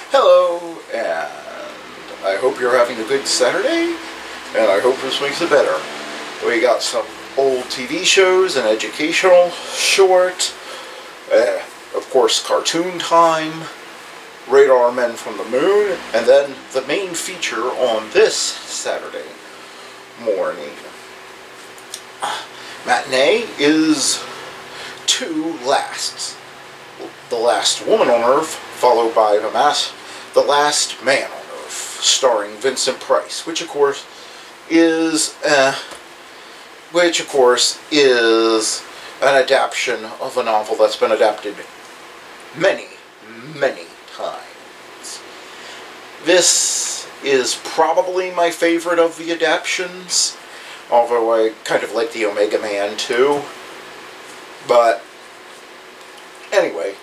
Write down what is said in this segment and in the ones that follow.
Hello, and I hope you're having a good Saturday, and I hope this makes it better. We got some old TV shows, an educational short, of course cartoon time, Radar Men from the Moon, and then the main feature on this Saturday morning. Matinee is two lasts. The Last Woman on Earth, followed by The Last Man on Earth, starring Vincent Price, which of course is an adaptation of a novel that's been adapted many, many times. This is probably my favorite of the adaptations, although I kind of like the Omega Man too. But anyway,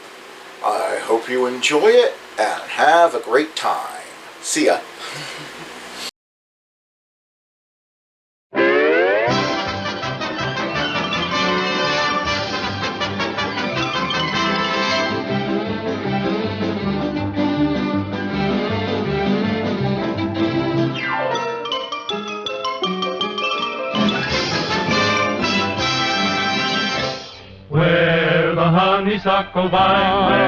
I hope you enjoy it and have a great time. See ya. Where the honeysuckle vine,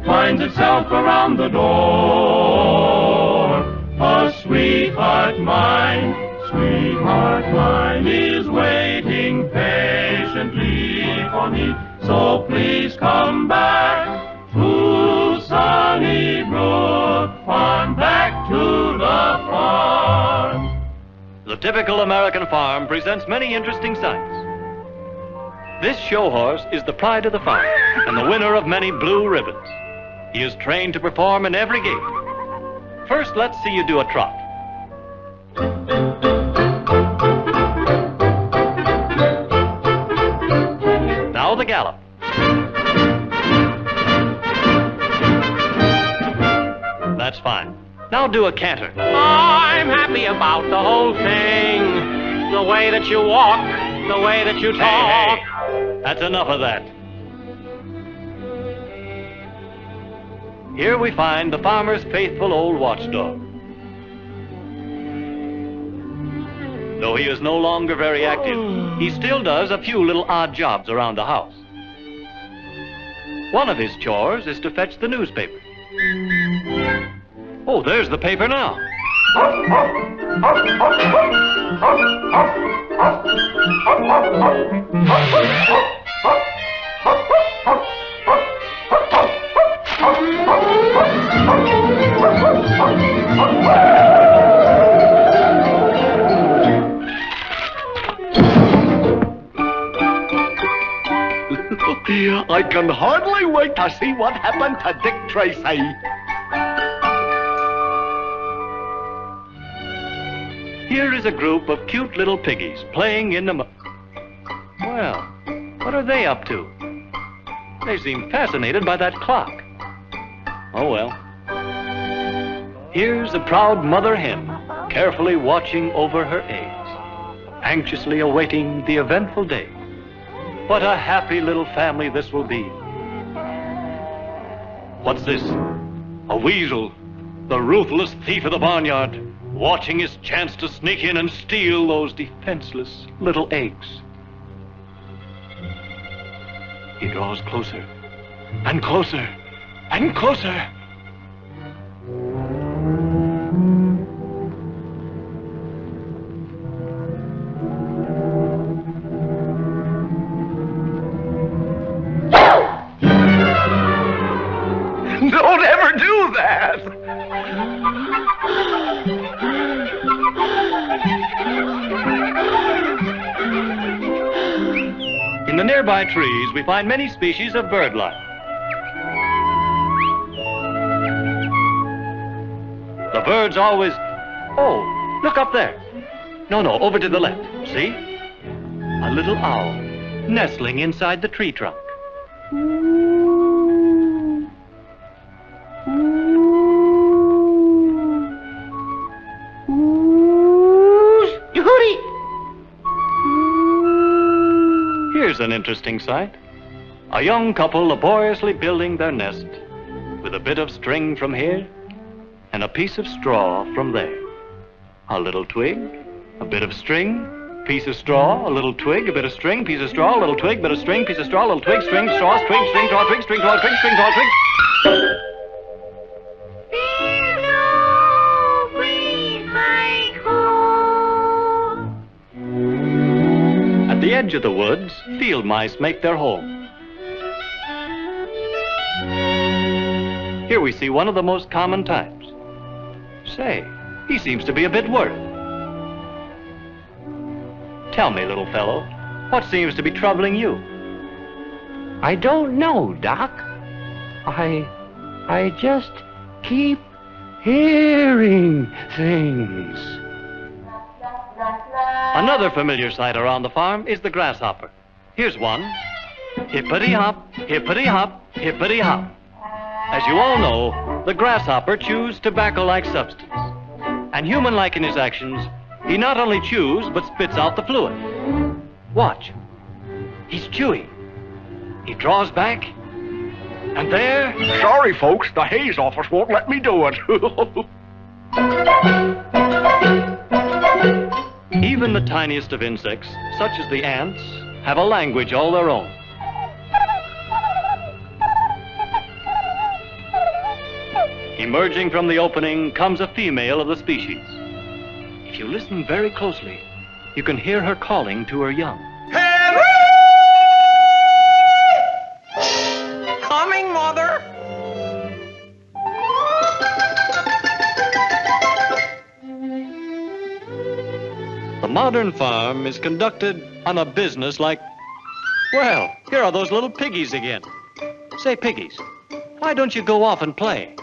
finds itself around the door, a sweetheart mine is waiting patiently for me. So please come back to Sunny Brook Farm, back to the farm. The typical American farm presents many interesting sights. This show horse is the pride of the farm and the winner of many blue ribbons. He is trained to perform in every gait. First, let's see you do a trot. Now the gallop. That's fine. Now do a canter. I'm happy about the whole thing. The way that you walk, the way that you talk. Hey, that's enough of that. Here we find the farmer's faithful old watchdog. Though he is no longer very active, he still does a few little odd jobs around the house. One of his chores is to fetch the newspaper. Oh, there's the paper now. I can hardly wait to see what happened to Dick Tracy. Here is a group of cute little piggies playing in the Well, what are they up to? They seem fascinated by that clock. Oh well. Here's a proud mother hen, carefully watching over her eggs, anxiously awaiting the eventful day. What a happy little family this will be. What's this? A weasel, the ruthless thief of the barnyard, watching his chance to sneak in and steal those defenseless little eggs. He draws closer, and closer, and closer. Don't ever do that! In the nearby trees, we find many species of bird life. The birds always... Oh, look up there. No, over to the left. See? A little owl nestling inside the tree trunk. Here's an interesting sight. A young couple laboriously building their nest with a bit of string from here and a piece of straw from there. A little twig, a bit of string, piece of straw, a little twig, a bit of string, piece of straw, a little twig, bit of string, piece of straw, a little twig, string, straw, twig, string, straw, twig, string, straw, twig, string, straw, twig. At the edge of the woods, field mice make their home. Here we see one of the most common types. Say, he seems to be a bit worried. Tell me, little fellow, what seems to be troubling you? I don't know, Doc. I just keep hearing things. Another familiar sight around the farm is the grasshopper. Here's one. Hippity-hop, hippity-hop, hippity-hop. As you all know, the grasshopper chews tobacco-like substance. And human-like in his actions, he not only chews, but spits out the fluid. Watch. He's chewing. He draws back, and there... Sorry, folks, the Hayes office won't let me do it. Even the tiniest of insects, such as the ants, have a language all their own. Emerging from the opening comes a female of the species. If you listen very closely, you can hear her calling to her young. Henry! Coming, Mother! The modern farm is conducted on a business like... Well, here are those little piggies again. Say, piggies, why don't you go off and play?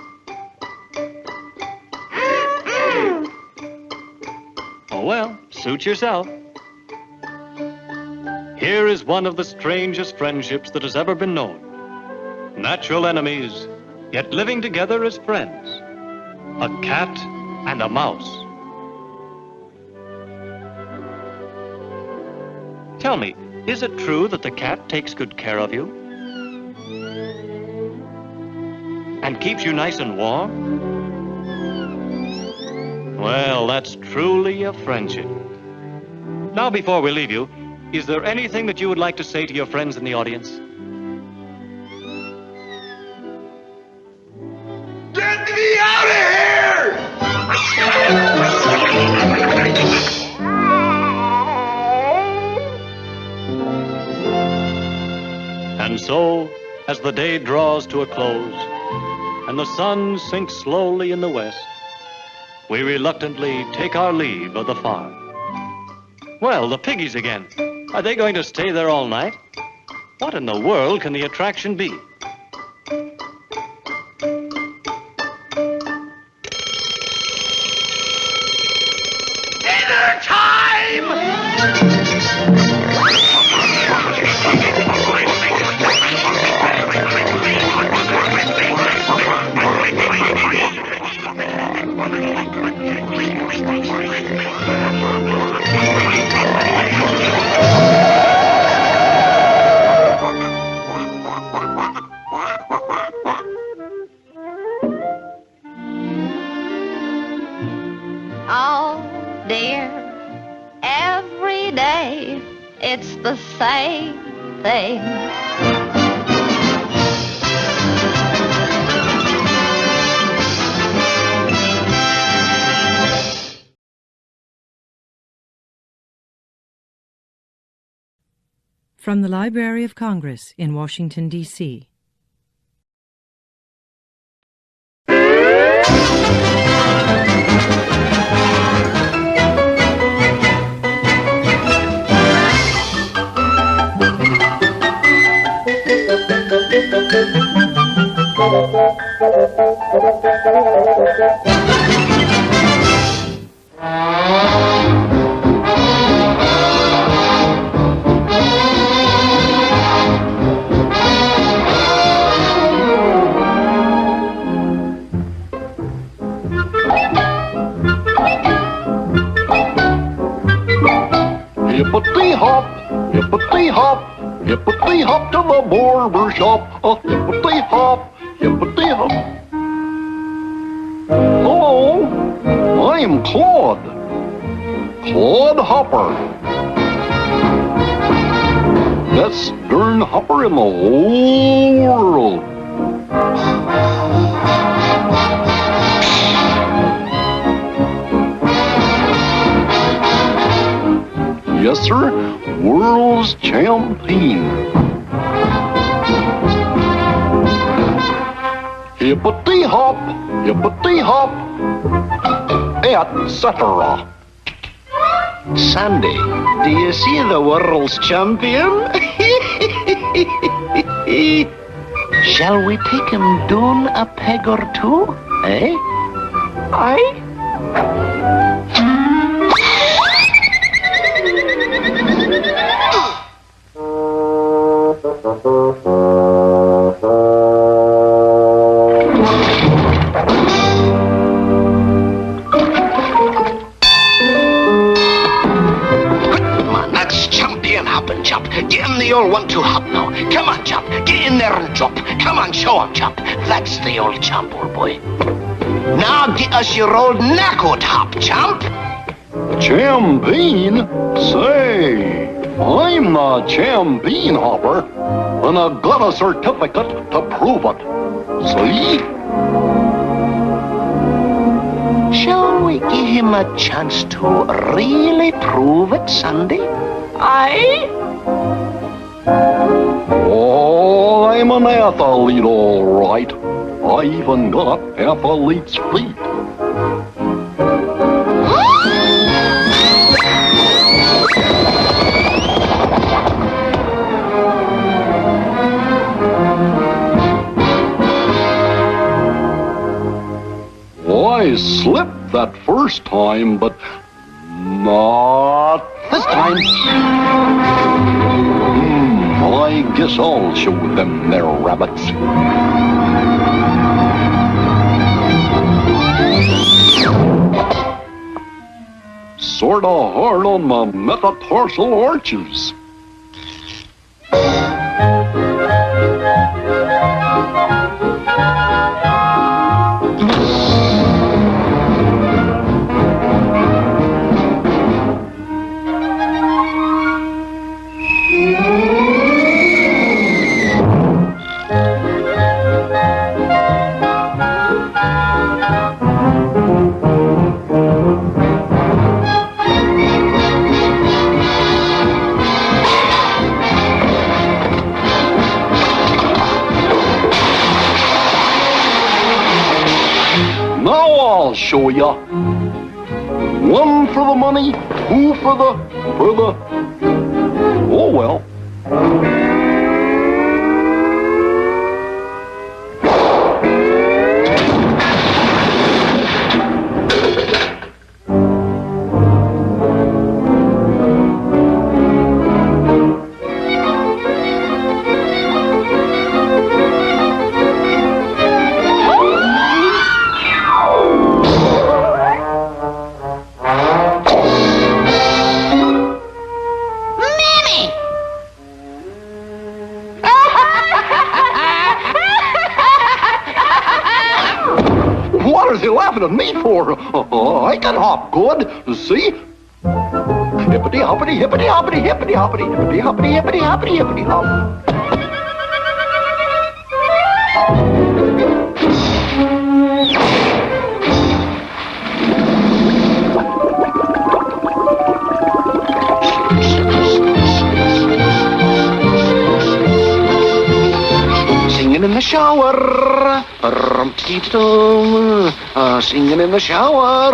Oh, well, suit yourself. Here is one of the strangest friendships that has ever been known. Natural enemies, yet living together as friends. A cat and a mouse. Tell me, is it true that the cat takes good care of you? And keeps you nice and warm? Well, that's truly a friendship. Now, before we leave you, is there anything that you would like to say to your friends in the audience? Get me out of here! And so, as the day draws to a close, and the sun sinks slowly in the west, we reluctantly take our leave of the farm. Well, the piggies again. Are they going to stay there all night? What in the world can the attraction be? Dinner time! Oh, dear, every day it's the same thing. From the Library of Congress in Washington, D.C. barber shop, a hippity hop, hippity hop. Hello, I'm Claude. Claude Hopper. Best darn hopper in the whole world. Yes, sir. World's champion. Hippity hop, etc. Sandy, do you see the world's champion? Shall we take him down a peg or two, eh? Aye? Get in the old 1-2 hop now. Come on, chap. Get in there and drop. Come on, show him, chap. That's the old champ, old boy. Now get us your old knackout hop, champ. Champion? Say, I'm the champion hopper, and I got a certificate to prove it. See? Shall we give him a chance to really prove it, Sandy? Aye? Oh, I'm an athlete, all right. I even got athlete's feet. I slipped that first time, but not this time. I guess I'll show them their rabbits. Sorta hard on my metatarsal arches. I'll show ya. One for the money, two for the... Oh, well. What is he laughing at me for? I can hop good, see? Hippity hoppity, hippity hoppity, hippity hoppity, hippity hoppity, hippity hoppity, hippity hop. Singing in the shower, singing in the shower.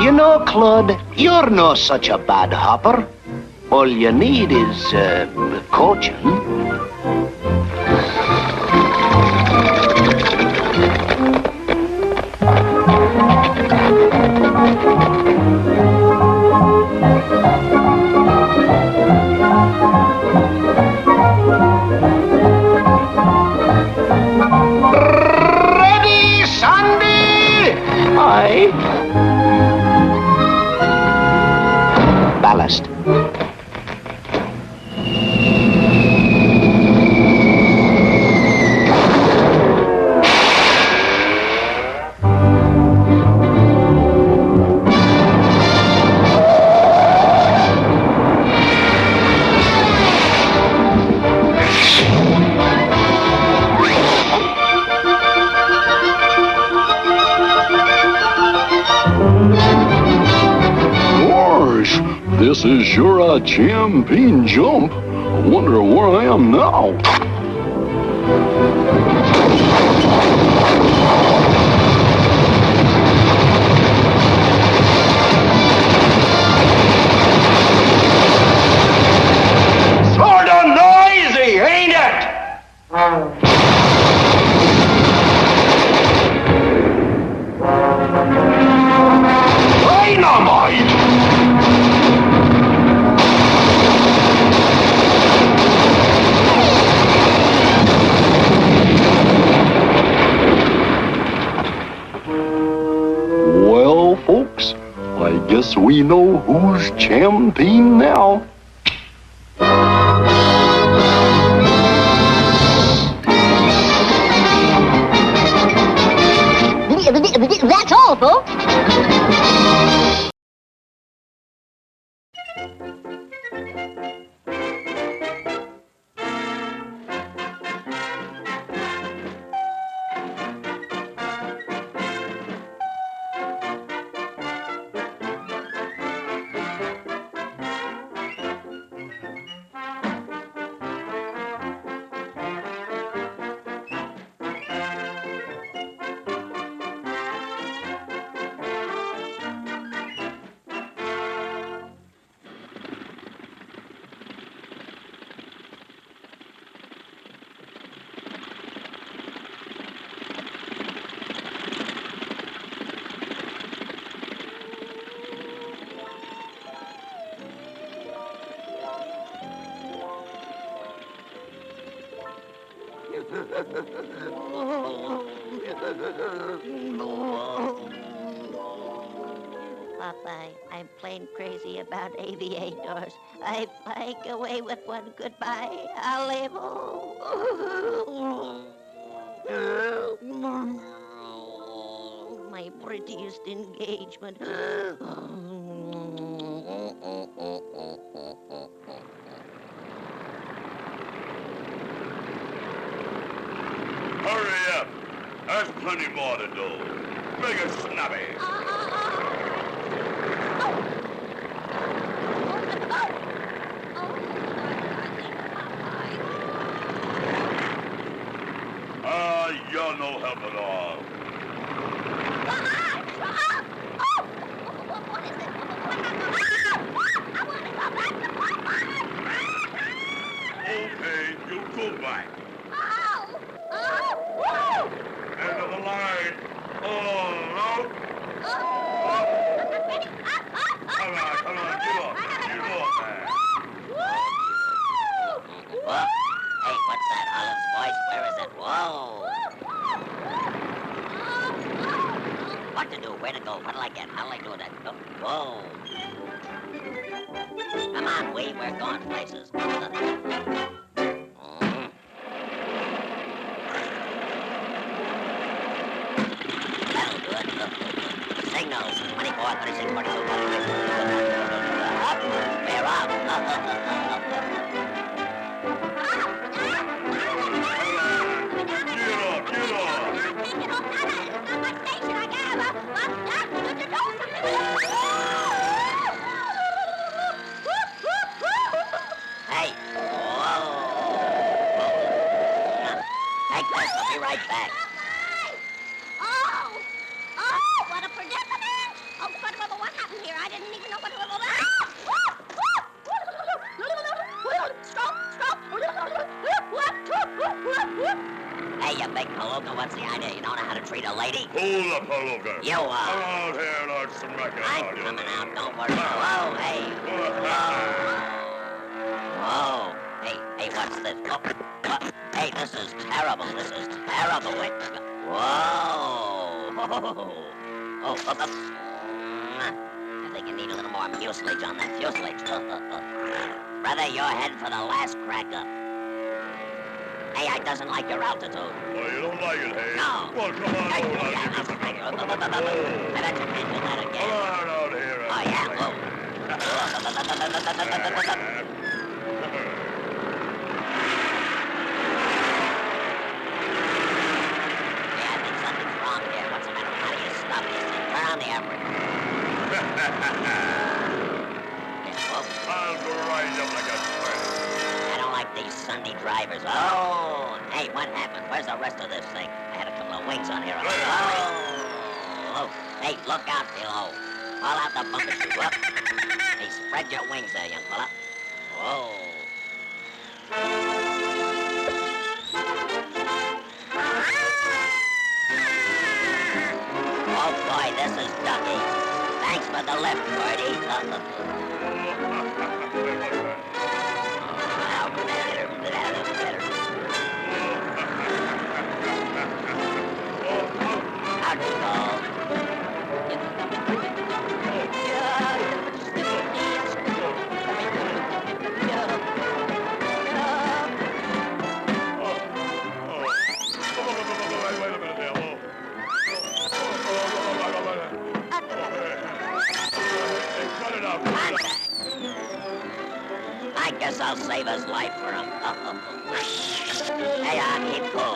You know, Claude, you're no such a bad hopper. All you need is coaching. Ready, Sandy? Aye. ballast. Gosh, this is sure a champion jump. I wonder where I am now. Sort of noisy, ain't it? Dynamite! Well, folks, I guess we know who's champion now. That's all, folks. Popeye, I'm plain crazy about aviators. I fly away with one goodbye. I'll live. My prettiest engagement. Hurry up. There's plenty more to do. Make it snappy. You're no help at all. Okay, you go back. End of the line. Oh, no. Come on, get off. Get off, man. Whoa. Hey, what's that? Olive's voice? Where is it? Whoa. What to do? Where to go? What'll I get? How'll I do that? Oh, whoa. Come on, we're going places. That'll do it. Signals. 24, 36, 42, 43. Up. We're up. Hey. Whoa. Take this. I'll be right back. Oh, what a predicament! Oh, what happened here? I didn't even know what it was. Hey, you big palooka, what's the idea? You don't know how to treat a lady? Hold up, palooka. You are. Come out here and I'll smack you. I'm coming out, don't worry. Whoa, hey. Whoa. Hey, what's this? What? Hey, this is terrible. This is terrible. Wait. Whoa. Oh, I think you need a little more more mucilage on that fuselage. Brother, you're heading for the last crack up. AI doesn't like your altitude. Oh, you don't like it, hey? No. Well, come on Hey, over. yeah, I'll give you some. I bet you can't do that again. Come on out here. Oh, yeah? Oh. Yeah, I think something's wrong here. What's the matter? How do you stop this thing? Turn on the average. I'll grind up like a square. I don't like these Sunday drivers. Oh, hey, what happened? Where's the rest of this thing? I had a couple of wings on here. Oh, hey, look out below. Haul out the bumper shoot. Up. Hey, spread your wings there, young fella. Whoa. Oh, boy, this is ducky. Thanks for the lift, Gordy. I guess I'll save his life for him. Hey, keep cool.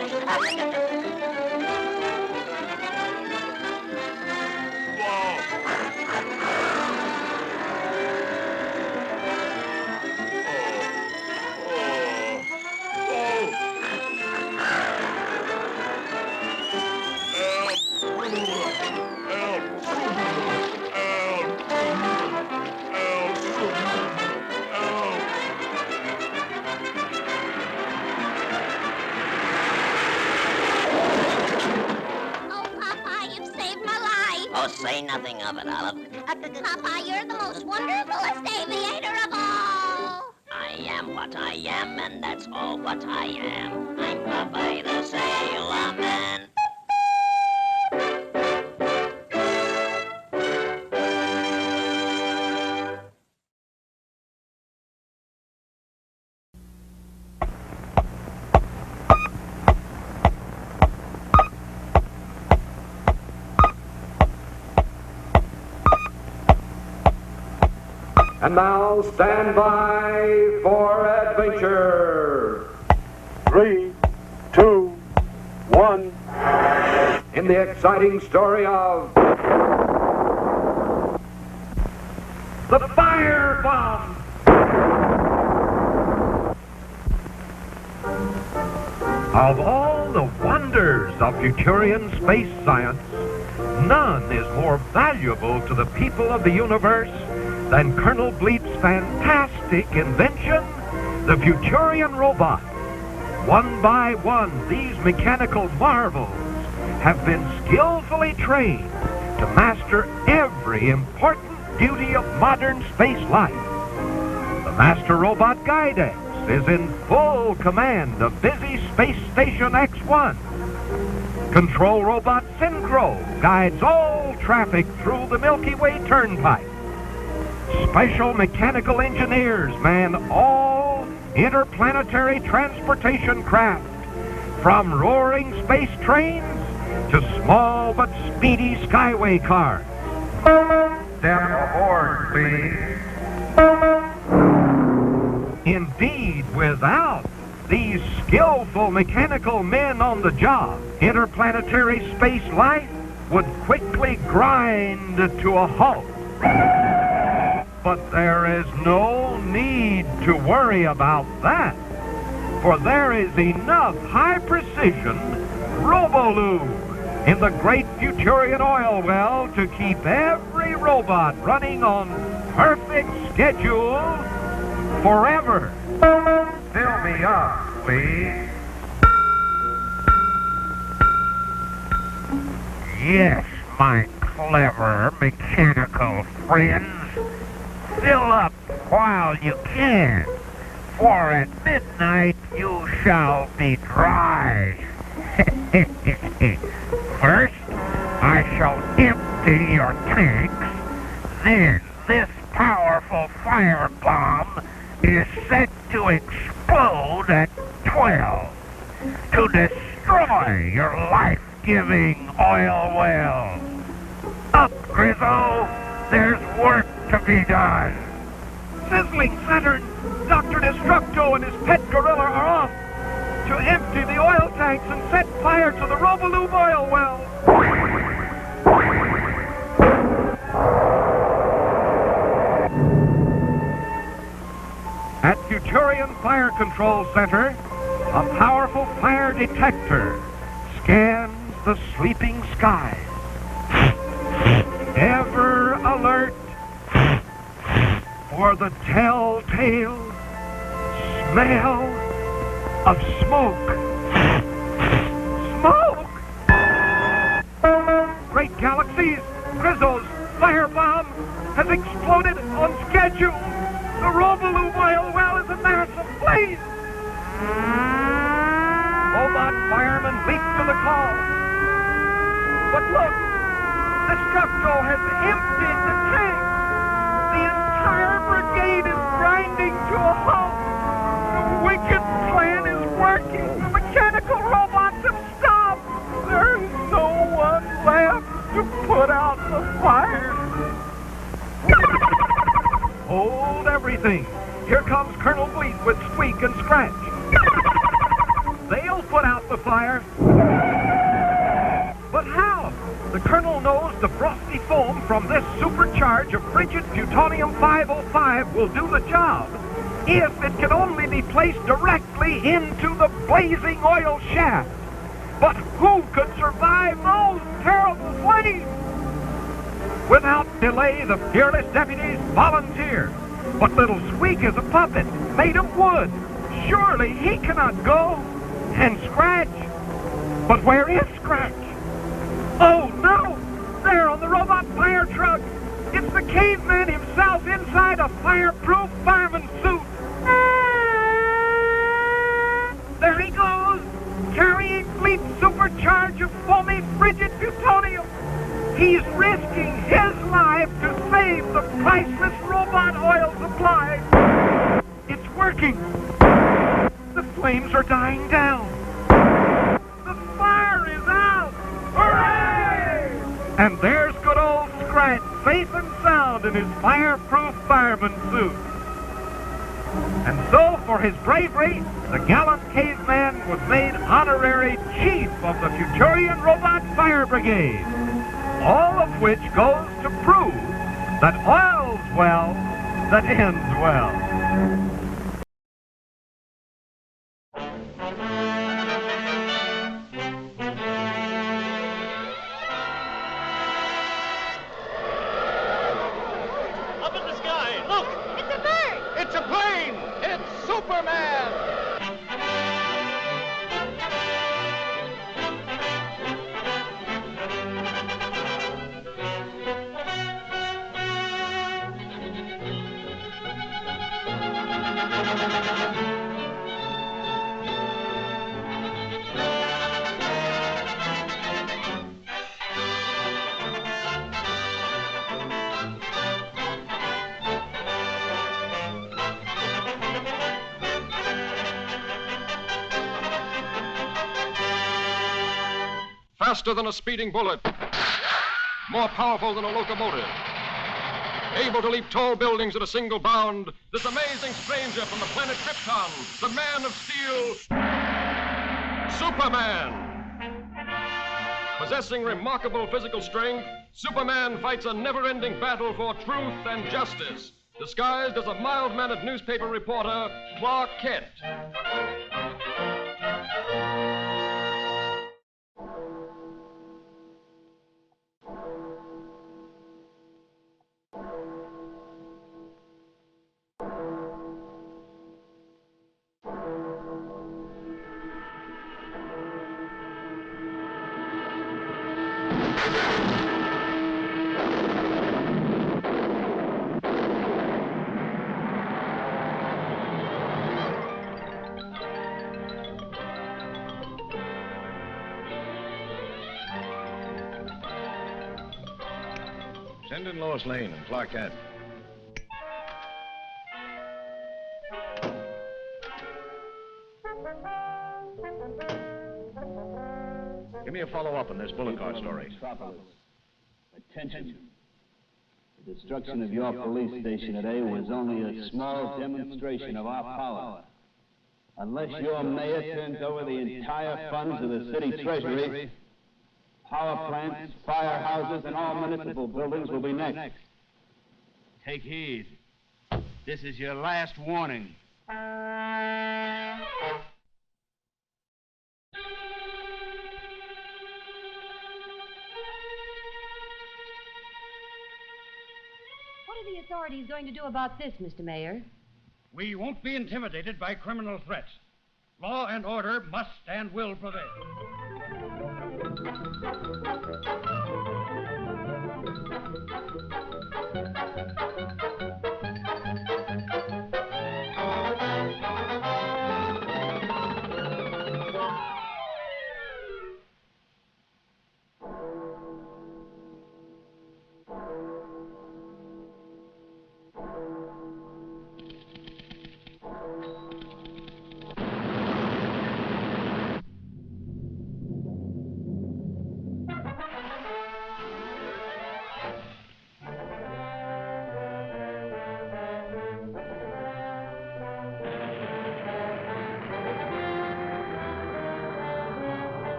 Say nothing of it, Olive. Papa, you're the most wonderfulest aviator of all. I am what I am, and that's all what I am. I'm Popeye the Sailor Man. And now stand by for adventure. 3, 2, 1. In the exciting story of the fire bomb. Of all the wonders of Futurian space science, none is more valuable to the people of the universe than Colonel Bleep's fantastic invention, the Futurian robot. One by one, these mechanical marvels have been skillfully trained to master every important duty of modern space life. The master robot Guidex is in full command of busy Space Station X-1. Control robot Synchro guides all traffic through the Milky Way Turnpike. Special mechanical engineers man all interplanetary transportation craft, from roaring space trains to small but speedy skyway cars. Step aboard, please. Indeed, without these skillful mechanical men on the job, interplanetary space life would quickly grind to a halt. But there is no need to worry about that, for there is enough high-precision Robolube in the great Futurian oil well to keep every robot running on perfect schedule forever. Fill me up, please. Yes, my clever mechanical friends. Fill up while you can, for at midnight you shall be dry. First, I shall empty your tanks, then this powerful firebomb is set to explode at 12 to destroy your life-giving oil well. Up, Grizzo! There's work to be done. Sizzling Saturn! Dr. Destructo and his pet gorilla are off to empty the oil tanks and set fire to the Robaloob oil well. At Futurian Fire Control Center, a powerful fire detector scans the sleeping skies. Ever alert for the telltale smell of smoke. Smoke! Great galaxies, Grizzo's firebomb has exploded on schedule. The Robaloob oil well is a mass of blaze. Robot firemen leap to the call. But look, Destructo has emptied the tank. The entire brigade is grinding to a halt. The wicked plan is working. The mechanical robots have stopped. There's no one left to put out the fire. Hold everything. Here comes Colonel Bleat with Squeak and Scratch. They'll put out the fire. But how? The Colonel knows the frosty foam from this supercharge of frigid plutonium 505 will do the job if it can only be placed directly into the blazing oil shaft. But who could survive those terrible flames? Without delay, the fearless deputies volunteer. But little Squeak is a puppet made of wood. Surely he cannot go. And Scratch? But where is Scratch? Oh, no! There on the robot fire truck! It's the caveman himself inside a fireproof fireman suit! There he goes! Carrying Fleet's supercharge of foamy frigid plutonium! He's risking his life to save the priceless robot oil supply! It's working! The flames are dying down! The fire is out! Hooray! And there's good old Scratch, safe and sound in his fireproof fireman suit. And so, for his bravery, the gallant caveman was made honorary chief of the Futurian Robot Fire Brigade. All of which goes to prove that oil's well that ends well. Up in the sky, look! It's a bird! It's a plane! It's Superman! Faster than a speeding bullet, more powerful than a locomotive, able to leap tall buildings at a single bound, this amazing stranger from the planet Krypton, the Man of Steel, Superman. Possessing remarkable physical strength, Superman fights a never-ending battle for truth and justice, disguised as a mild-mannered newspaper reporter, Clark Kent. Send in Lois Lane and Clark Kent. Give me a follow-up on this bullet car story. Attention. The destruction of your police station today was only a small demonstration of our power. Unless your mayor turns over the entire funds of the city treasury, power plants, firehouses, and all municipal buildings will be next. Take heed. This is your last warning. What are the authorities going to do about this, Mr. Mayor? We won't be intimidated by criminal threats. Law and order must and will prevail.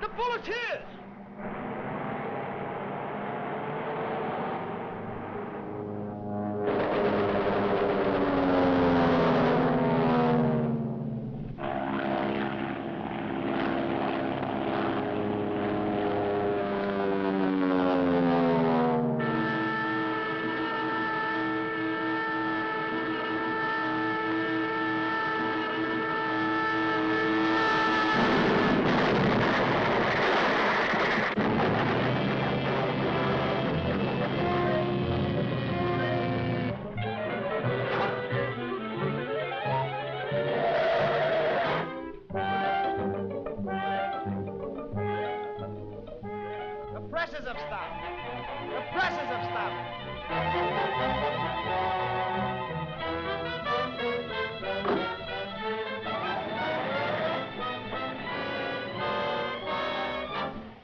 The volunteers! The presses have stopped. The presses have stopped.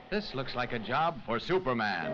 This looks like a job for Superman.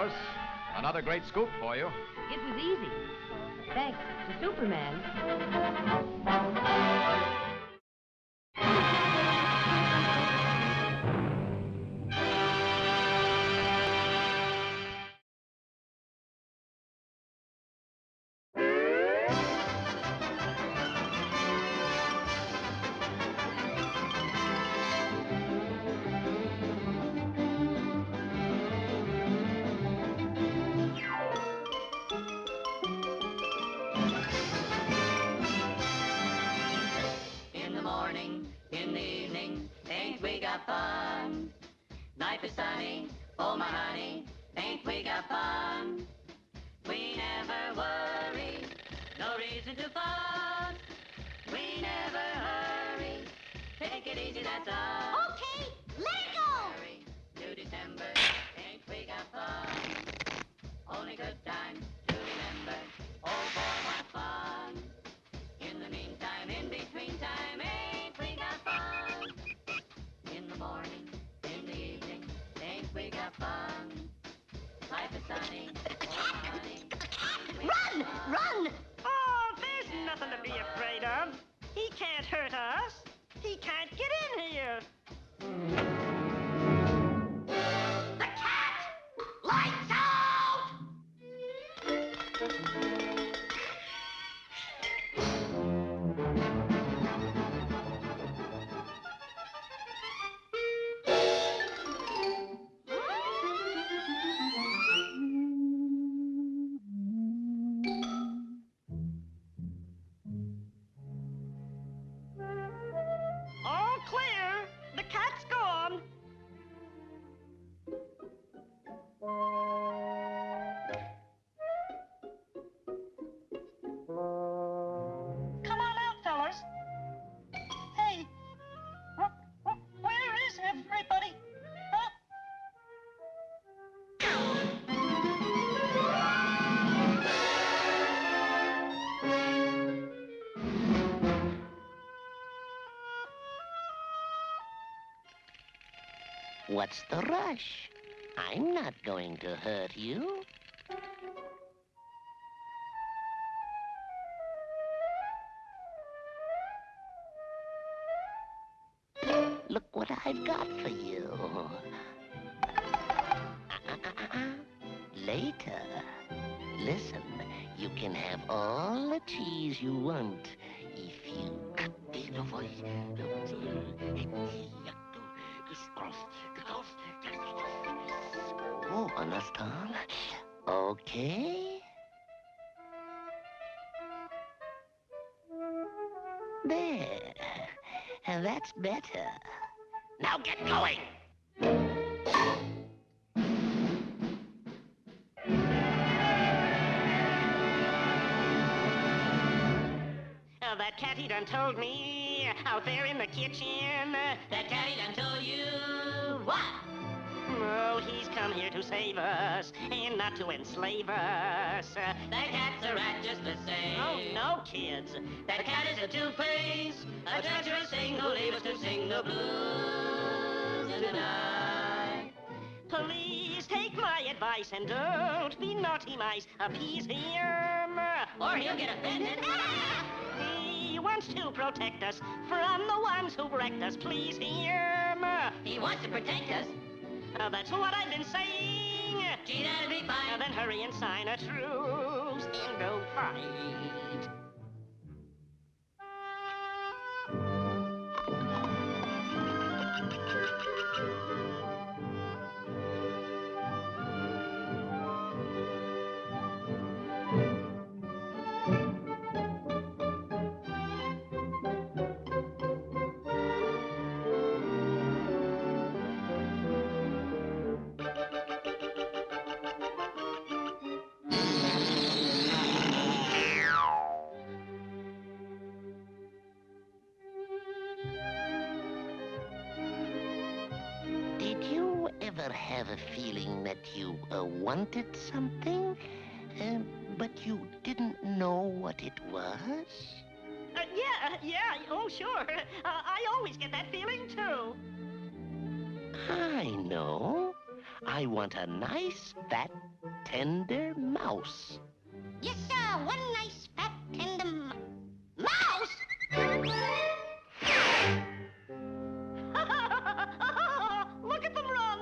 Phyllis. Another great scoop for you. It was easy. Thanks to Superman. In the morning, in the evening, ain't we got fun? Life is sunny, oh my honey, ain't we got fun? We never worry, no reason to fuss. We never hurry, take it easy, that's us. Okay, let it go! To December, ain't we got fun? Only good times to remember, oh boy, what fun. In the meantime, in between time, ain't we got fun? In the morning, in the evening, ain't we got fun? Life is sunny, oh honey. Run! Run! Oh, there's nothing to be afraid of. He can't hurt us. He can't get in here. The cat! Lights out! All clear. The cat's gone. Come on out, fellas. Hey, where is everybody? Huh? What's the rush? I'm not going to hurt you. Look what I've got for you. Later. Listen, you can have all the cheese you want if you... Oh, understand? Okay. There. That's better. Now get going! That cat he done told me out there in the kitchen. That cat he done told you what? Oh, he's come here to save us and not to enslave us. That cat's a rat just the same. Oh, no, kids. That cat is a two-faced, a treacherous thing who'll leave us to sing the blues tonight. Please take my advice and don't be naughty mice. Appease him, or he'll get offended. He wants to protect us from the ones who've wrecked us. Please him. He wants to protect us. That's what I've been saying. Gee, that'll be fine. Then hurry and sign a truce and don't fight. Ever have a feeling that you wanted something, but you didn't know what it was? Yeah, oh sure. I always get that feeling too. I know. I want a nice, fat tender mouse. Yes, sir. One nice fat tender mouse. Look at them run!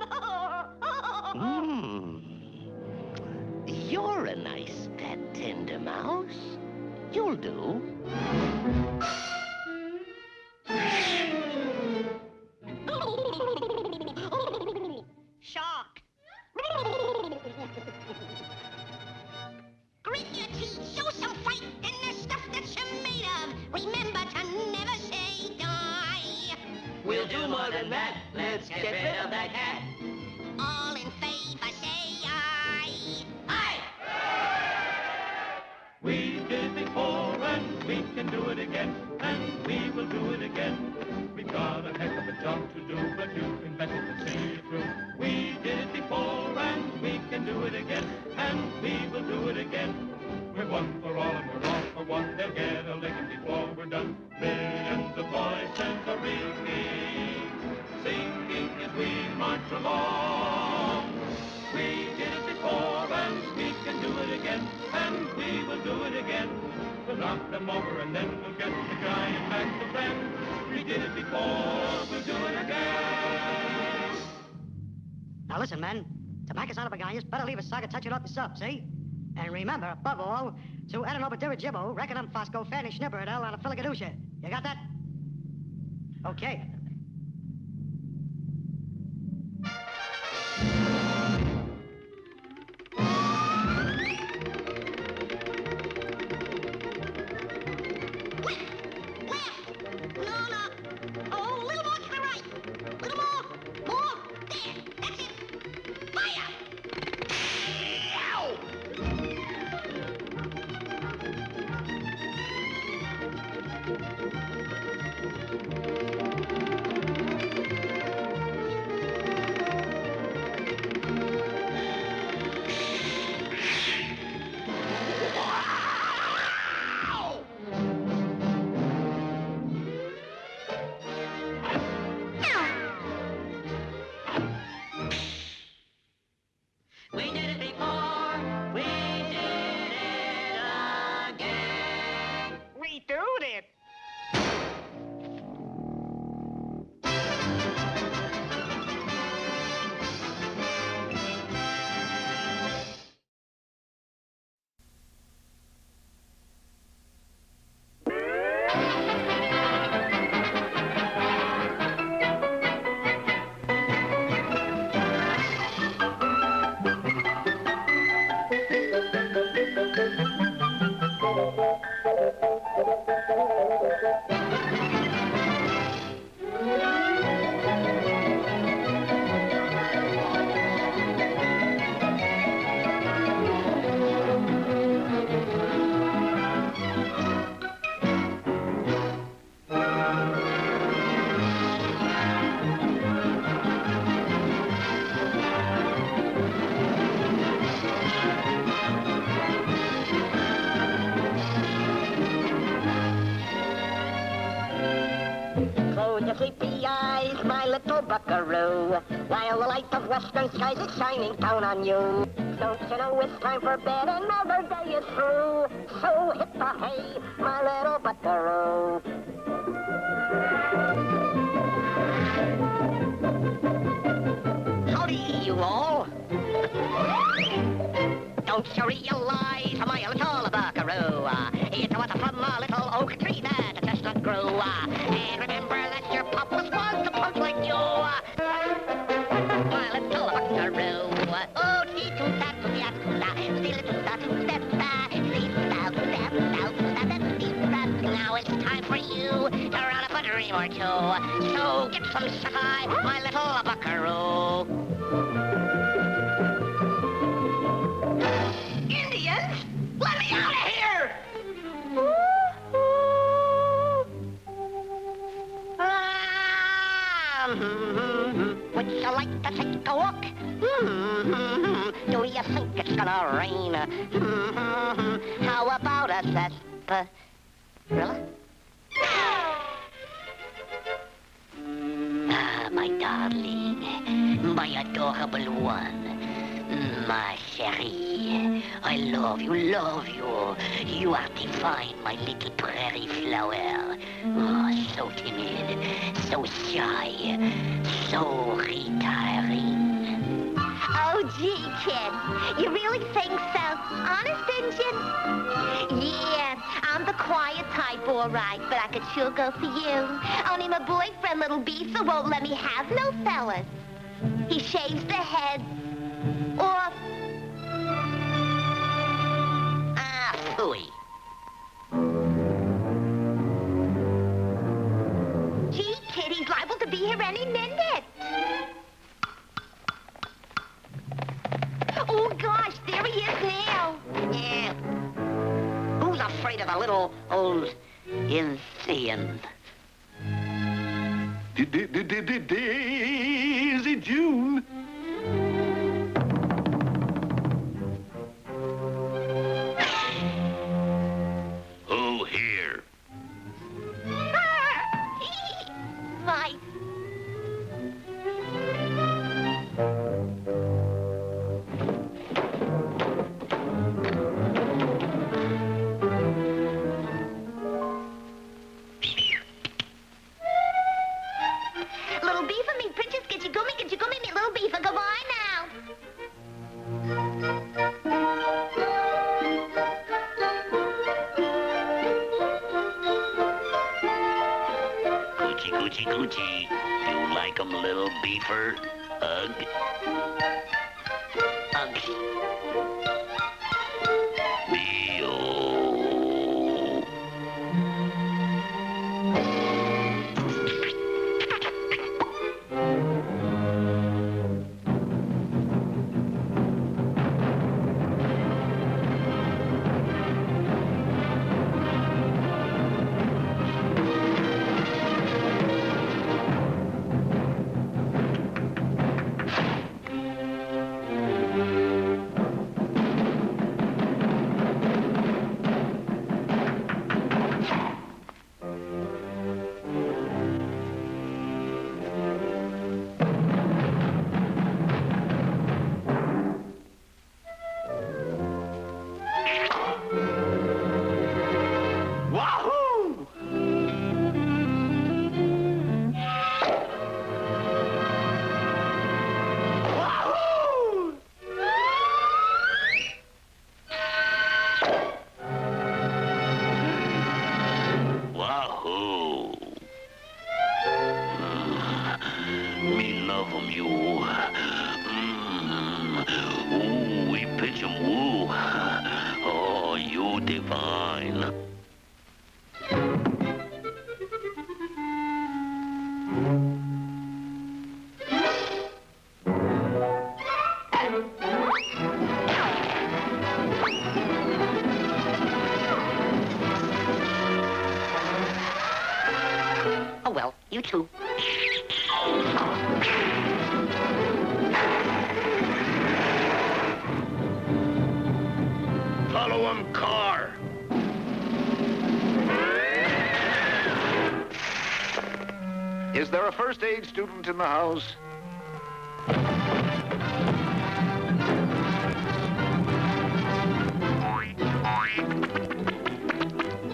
You're a nice fat tender mouse. You'll do. Shark. Grit your teeth, show some fight in the stuff that you're made of. Remember to never say die. We'll do more than that. Let's get rid of that cat. All in favor, say aye. Aye! We did it before and we can do it again, and we will do it again. We've got a heck of a job to do, but you can bet it to see it through. We did it before and we can do it again, and we will do it again. We're one for all and we're all for one. They'll get a licking before we're done. Millions of voices are ringing, singing as we march along. We did it before and we can do it again, and we will do it again. We'll knock them over and then we'll get the giant back to friend. We did it before, we'll do it again. Now listen, men. To back us out of a guy, you better leave a sock and touch it off yourself, see? And remember, above all, to Adenobadira reckon on Fosco, Fanny Schnipperadel on a Filigadusha. You got that? Okay. We did it before. We did it again. We do it. Close your sleepy eyes, my little buckaroo, while the light of western skies is shining down on you. Don't you know it's time for bed, another day is through. So hit the hay, my little buckaroo. Howdy, you all. Don't you realize, my little buckaroo, it was from a little oak tree that a chestnut grew. And remember that your pop was a punk like you. My little buckaroo. Oh, now it's time for you to run up a dream or two. So get some shut-eye, my little buckaroo. Indians, let me out of here! Would you like to take a walk? Do you think it's gonna rain? How about a sarsaparilla? Ah, my darling, my adorable one. Ma chérie, I love you, love you. You are divine, my little prairie flower. Oh, so timid, so shy, so retiring. Oh, gee, kid. You really think so? Honest, Injun? Yeah, I'm the quiet type, all right, but I could sure go for you. Only my boyfriend, Little Beaver, won't let me have no fellas. He shaves the head off. Ah, phooey. Gee, kid, he's liable to be here any minute. Oh, gosh, there he is now. Yeah. Who's afraid of a little old Indian? Daisy June. Who here? Hi. Little Beaver, me princess, get your gummy, me Little Beaver, goodbye now. Coochie, coochie, coochie. You like 'em, little beaver? Ugh. Ugh. Wahoo! Wahoo! Wahoo! Me love 'em, you. Ooh, we pitch 'em, woo. Oh, you divine. Oh, well, you too. Follow 'em, car. Is there a first aid student in the house?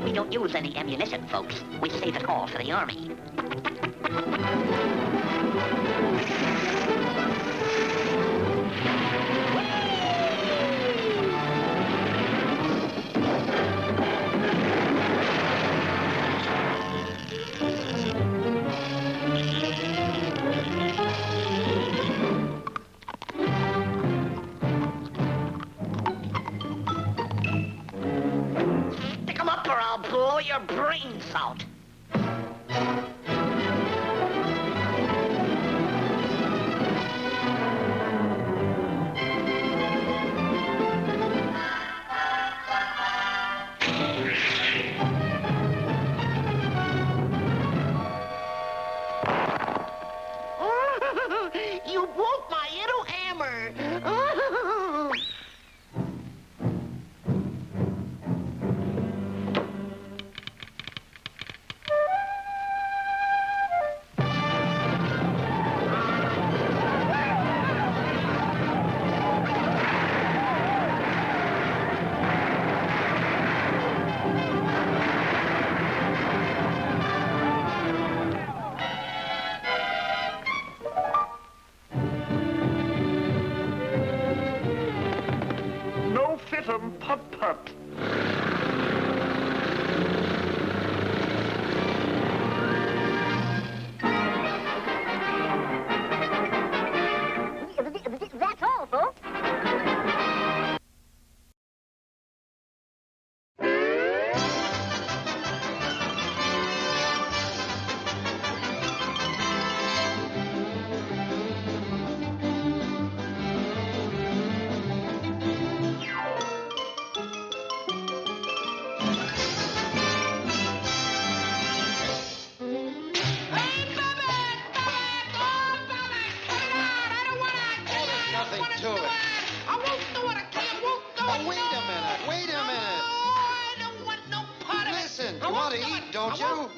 We don't use any ammunition, folks. We save it all for the army. Pick 'em up or I'll blow your brains out. You broke my little hammer. some pup-pup. That's all, folks. Nothing to it. I won't do it, I tell you, won't do it. Oh, wait a minute. I don't want no part of it. Listen, I you want to won't do eat, it. don't I you? won't.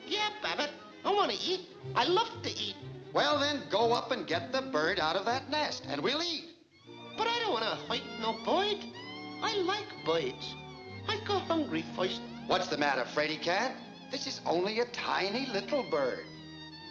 Yeah, Babbitt, I want to eat. I love to eat. Well, then go up and get the bird out of that nest, and we'll eat. But I don't want to hurt no bird. I like birds. I go hungry first. What's the matter, Freddy Cat? This is only a tiny little bird.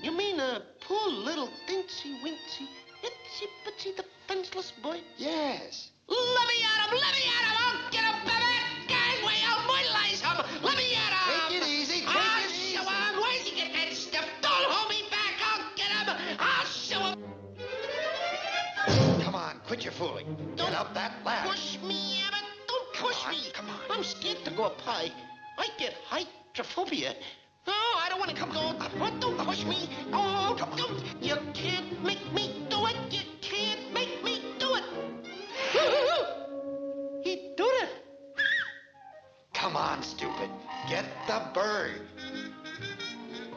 You mean a poor little dincy-wincy, itsy-bitsy defenseless bird? Yes. Let me at him! Let me at him! I'll get him, Babbitt! Gangway, I'll mortalize him! Let me at him! Take it easy, take I'll it easy. show him! Where'd he get that stuff? Don't hold me back! I'll get him! I'll show him! Come on, quit your fooling. Get up that ladder. Push me, Abbott! Don't push me! Come on. I'm scared to go up high. I get hydrophobia. No, I don't want to come down. Don't push me. Oh, don't. You can't make me do it. You can't make me do it. He did it. Come on, stupid. Get the bird.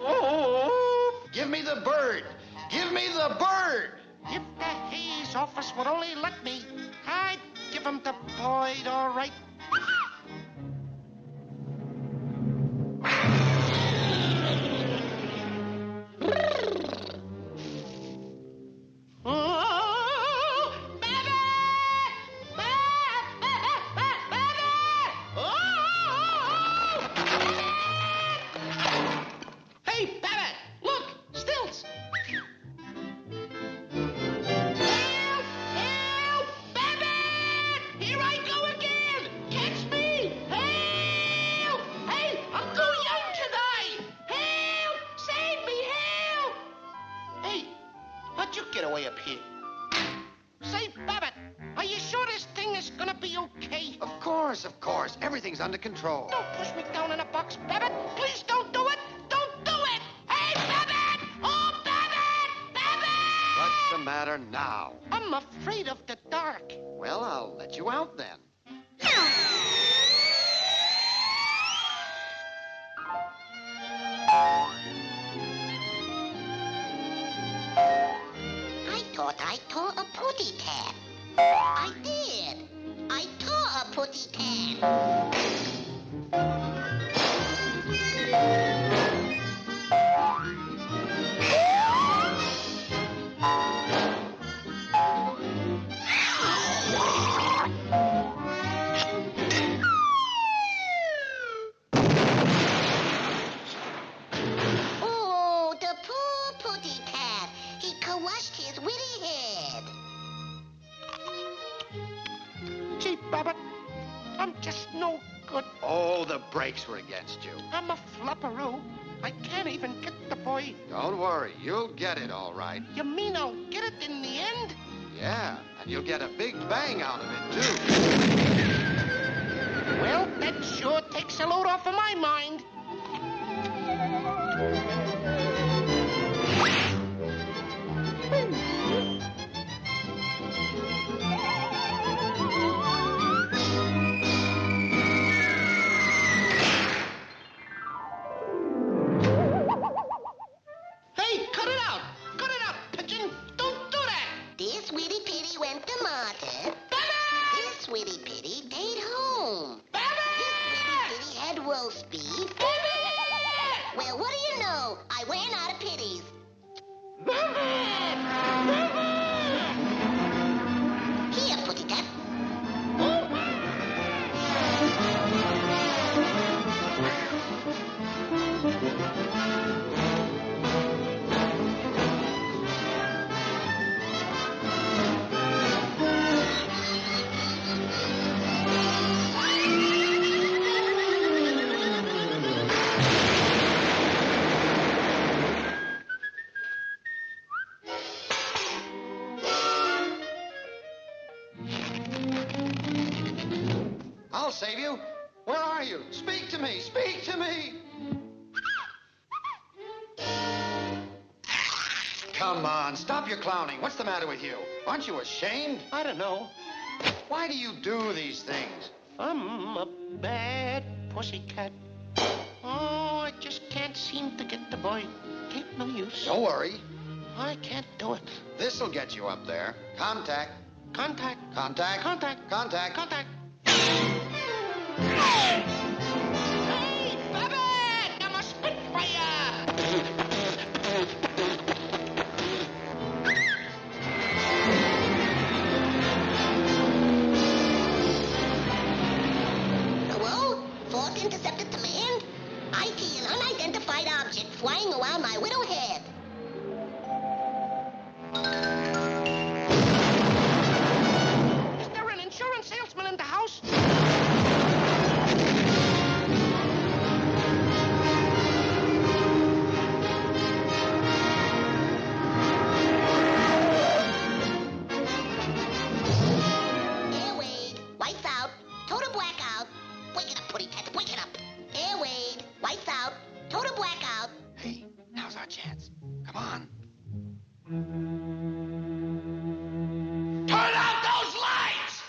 Oh. Give me the bird. Give me the bird. If the Hayes office would only let me, I'd give him the bird, all right. Oh, Babbitt! Babbitt! Oh! Hey, Babbitt! Look! Stilts! Help! Help! Babbitt! Here I go again! Catch me! Help! Hey, I'm too young to die! Help! Save me! Help! Hey, how'd you get away up here? Say, Babbitt, are you sure this thing is gonna be okay? Of course. Everything's under control. Don't push me down in a box, Babbitt. Please don't do it. Don't do it. Hey, Babbitt! Oh, Babbitt! Babbitt! What's the matter now? I'm afraid of the dark. Well, I'll let you out then. I thought I tore a putty tab. I did. I tore a putty tab. Oh, the poor putty cat. He crushed his witty head. Gee, Babbitt, I'm just no good. Oh, the brakes were against you. I'm a flopperoo. I can't even get the boy. Don't worry, you'll get it all right. You mean I'll get it in the end? Yeah, and you'll get a big bang out of it, too. Well, that sure takes a load off of my mind. Hey, cut it out! Cut it out, pigeon! Don't do that! This witty pitty went to martyr. This witty pitty stayed home. This witty pitty had roast beef. Well, what do you know? I'll save you. Where are you? Speak to me. Speak to me. Come on, stop your clowning. What's the matter with you? Aren't you ashamed? I don't know. Why do you do these things? I'm a bad pussycat. Oh, I just can't seem to get the boy. Ain't no use. Don't worry. I can't do it. This'll get you up there. Contact. Contact. Contact. Contact. Contact. Contact. Hey, Babbitt! I'm a Spitfire! Hello? Fourth Interceptor Command? I see an unidentified object flying around my widow head. Is there an insurance salesman in the house? Airwade, lights out, total blackout. Wake it up, Putty Cat, wake it up. Airwade, lights out, total blackout. Hey, now's our chance. Come on. Turn out those lights!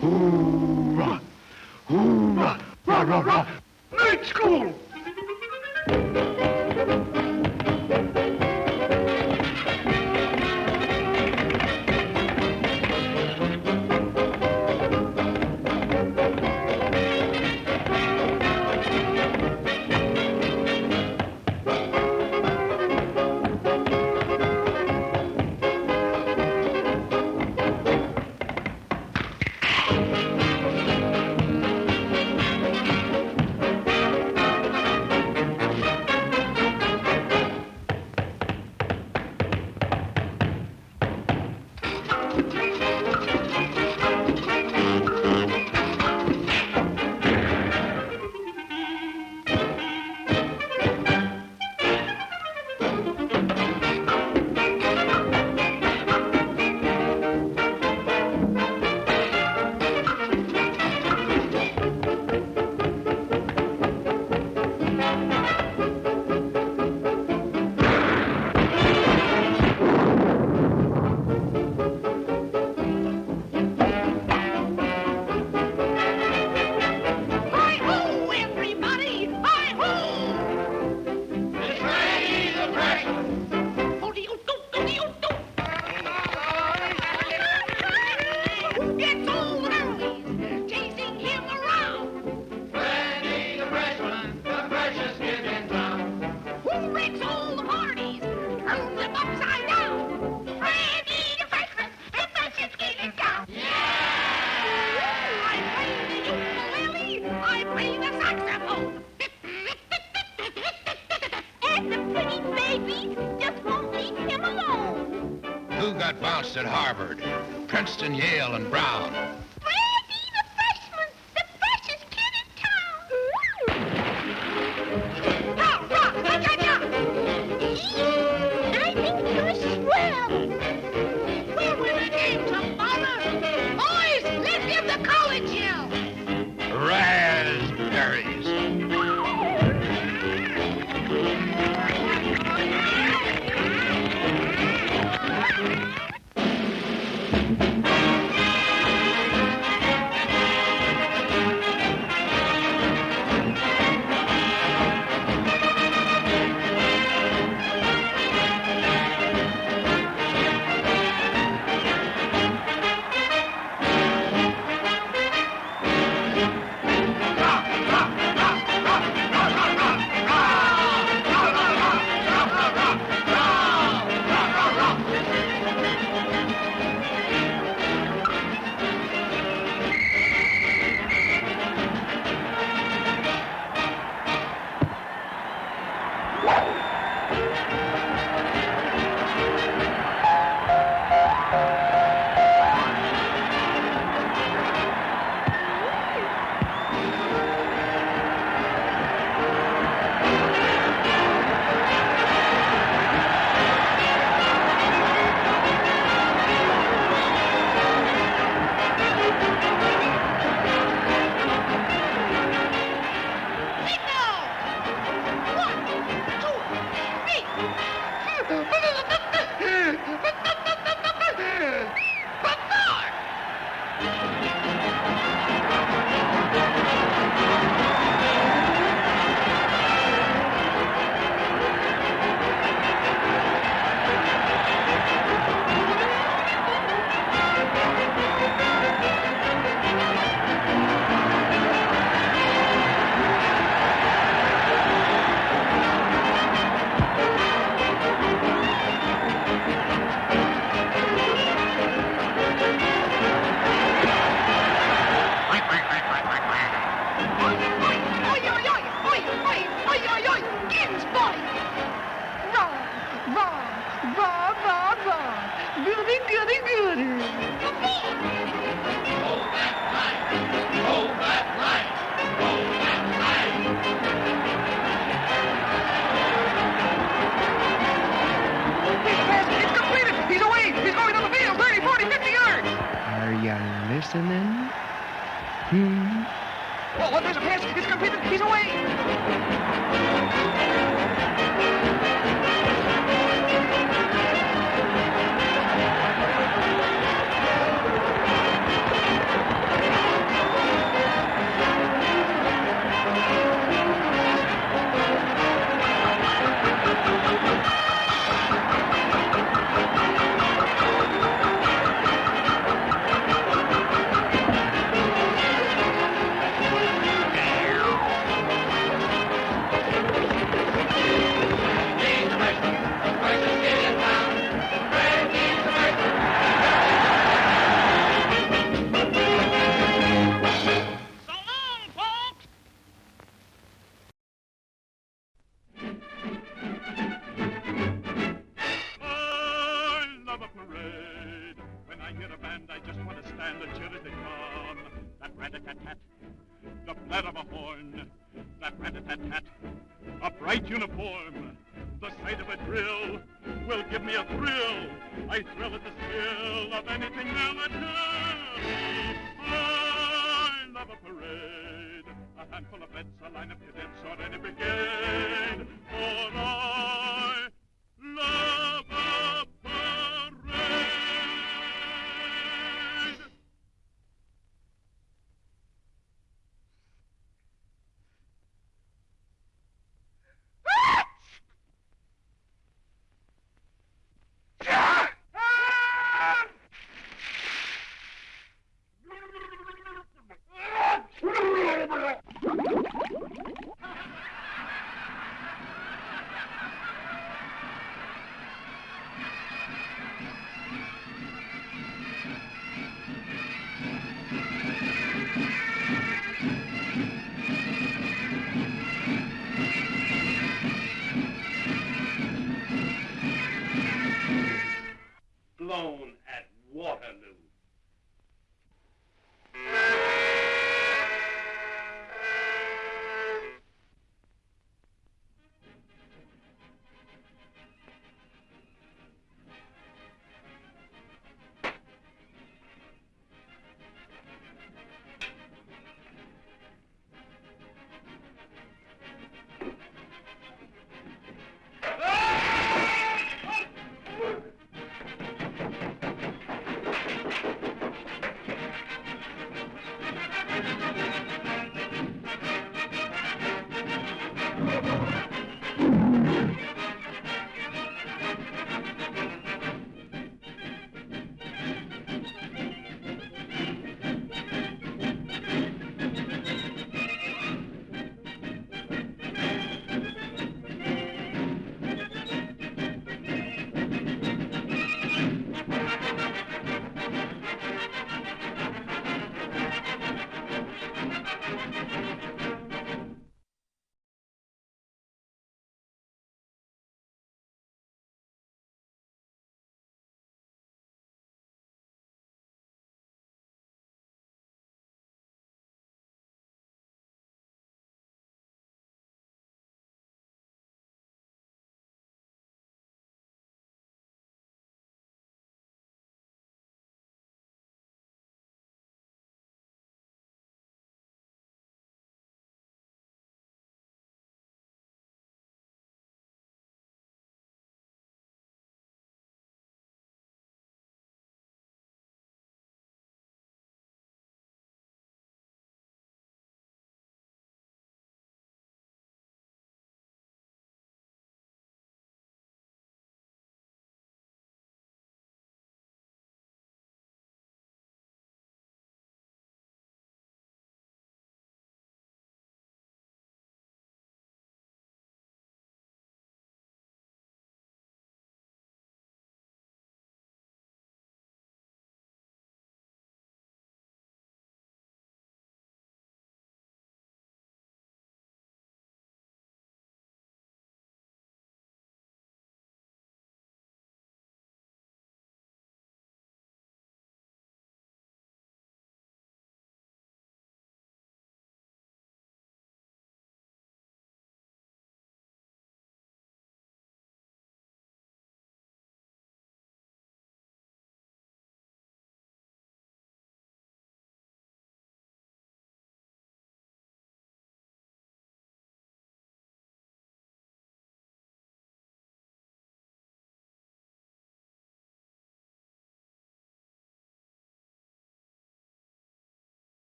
Hoorah! Hoorah! Rah, rah, rah! Night school! Hi-ho, everybody! Hi-ho! It's Randy the Freshman! Oh-de-oh-do, Who gets all the girls chasing him around? Randy the Freshman, the freshest kid in town. Who wrecks all the parties, turns them upside down? Randy the Freshman, the freshest kid in town. I play the ukulele, I play the saxophone. And the pretty babies just won't leave him alone. Who got bounced at Harvard? Princeton, Yale, and Brown. Randy the Freshman, the freshest kid in town. Rah, rah, would you? Raspberries. Listening? Oh, there's a pass. It's completed. He's away. The flat of a horn, that rat-a-tat-tat, a bright uniform, the sight of a drill will give me a thrill. I thrill at the skill of anything military. I love a parade, a handful of vets, a line of cadets, or any brigade. For I love a parade.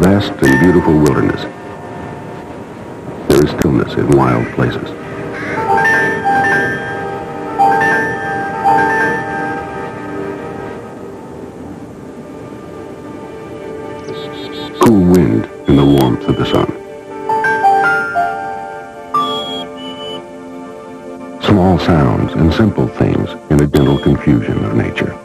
vast and beautiful wilderness. There is stillness in wild places. Cool wind in the warmth of the sun. Small sounds and simple things in the gentle confusion of nature.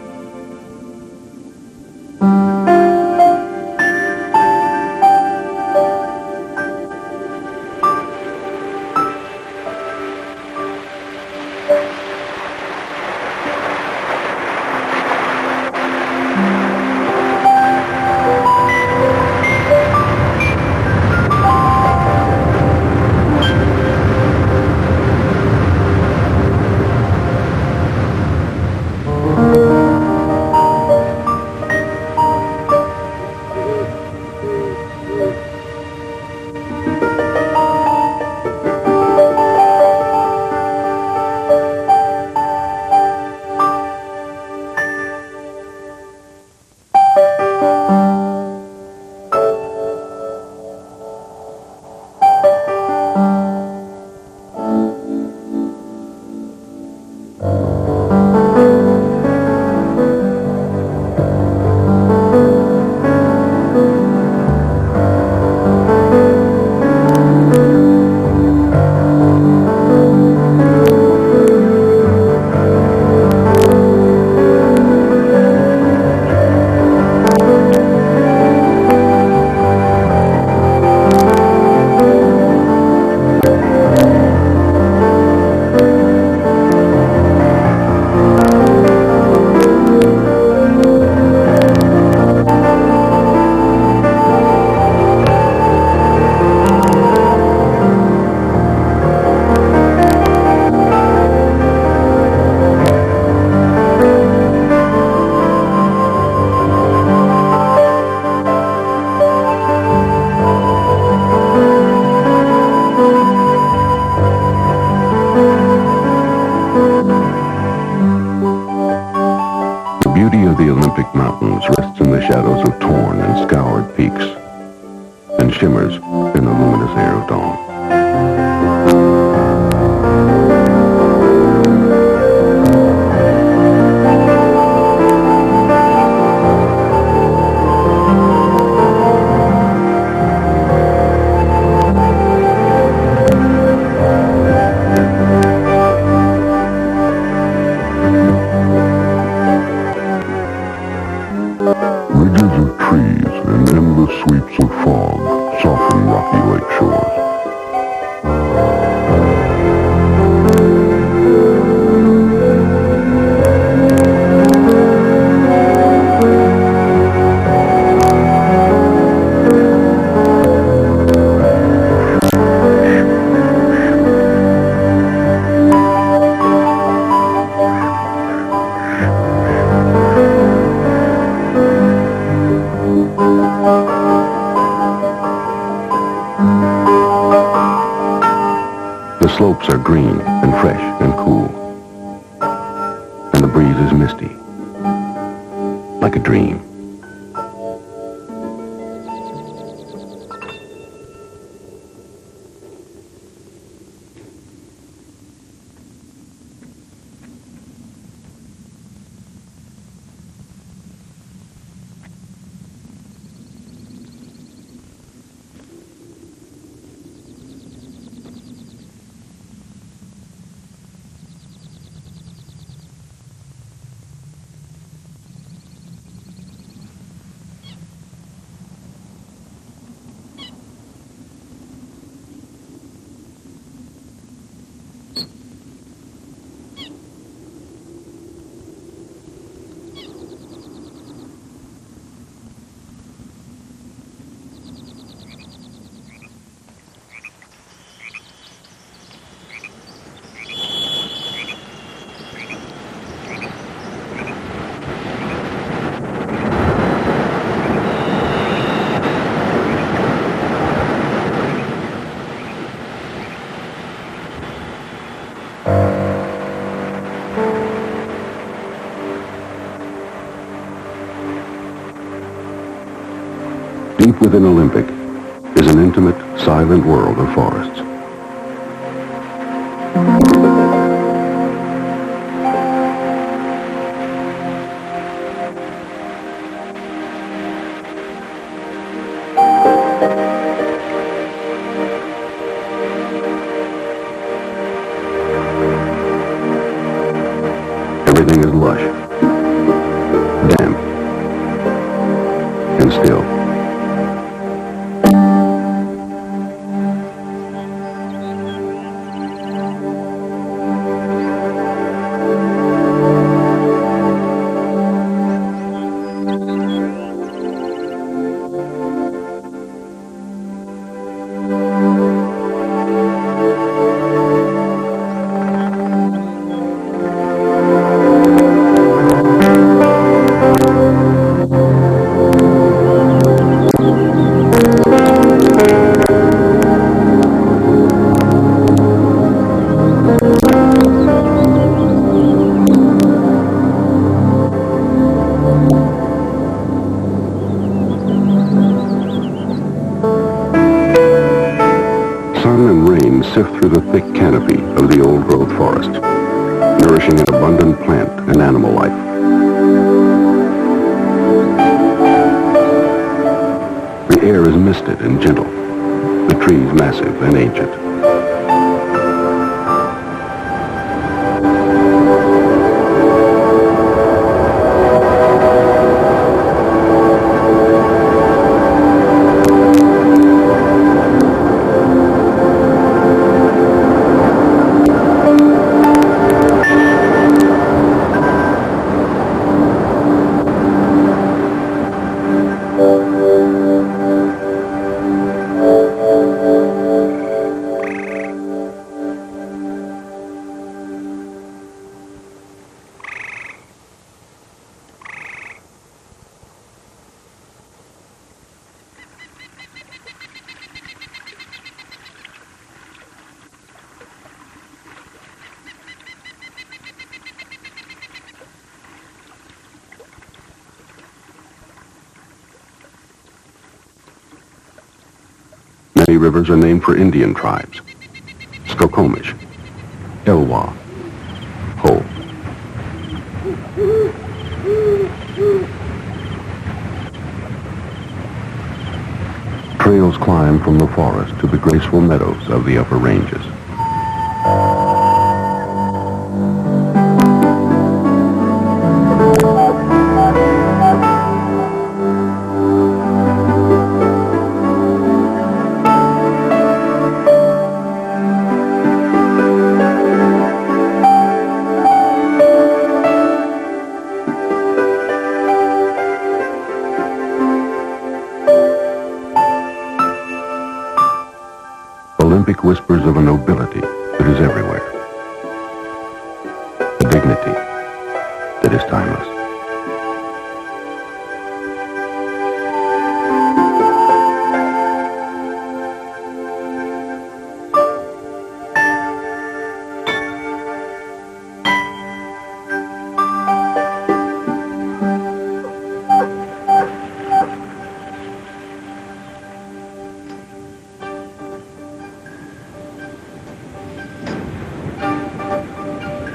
Mountains rests in the shadows of torn and scoured peaks and shimmers in the luminous air of dawn. Ridges of trees and endless sweeps of fog soften rocky lake shores. The slopes are green and fresh and cool, and the breeze is misty, like a dream. Deep within Olympic is an intimate, silent world of forests. Everything is lush, damp, and still. Sun and rain sift through the thick canopy of the old-growth forest, nourishing an abundant plant and animal life. The air is misted and gentle, the trees massive and ancient. Many rivers are named for Indian tribes. Skokomish, Elwha, Ho. Trails climb from the forest to the graceful meadows of the upper ranges. Olympic whispers of a nobility that is everywhere. A dignity that is timeless.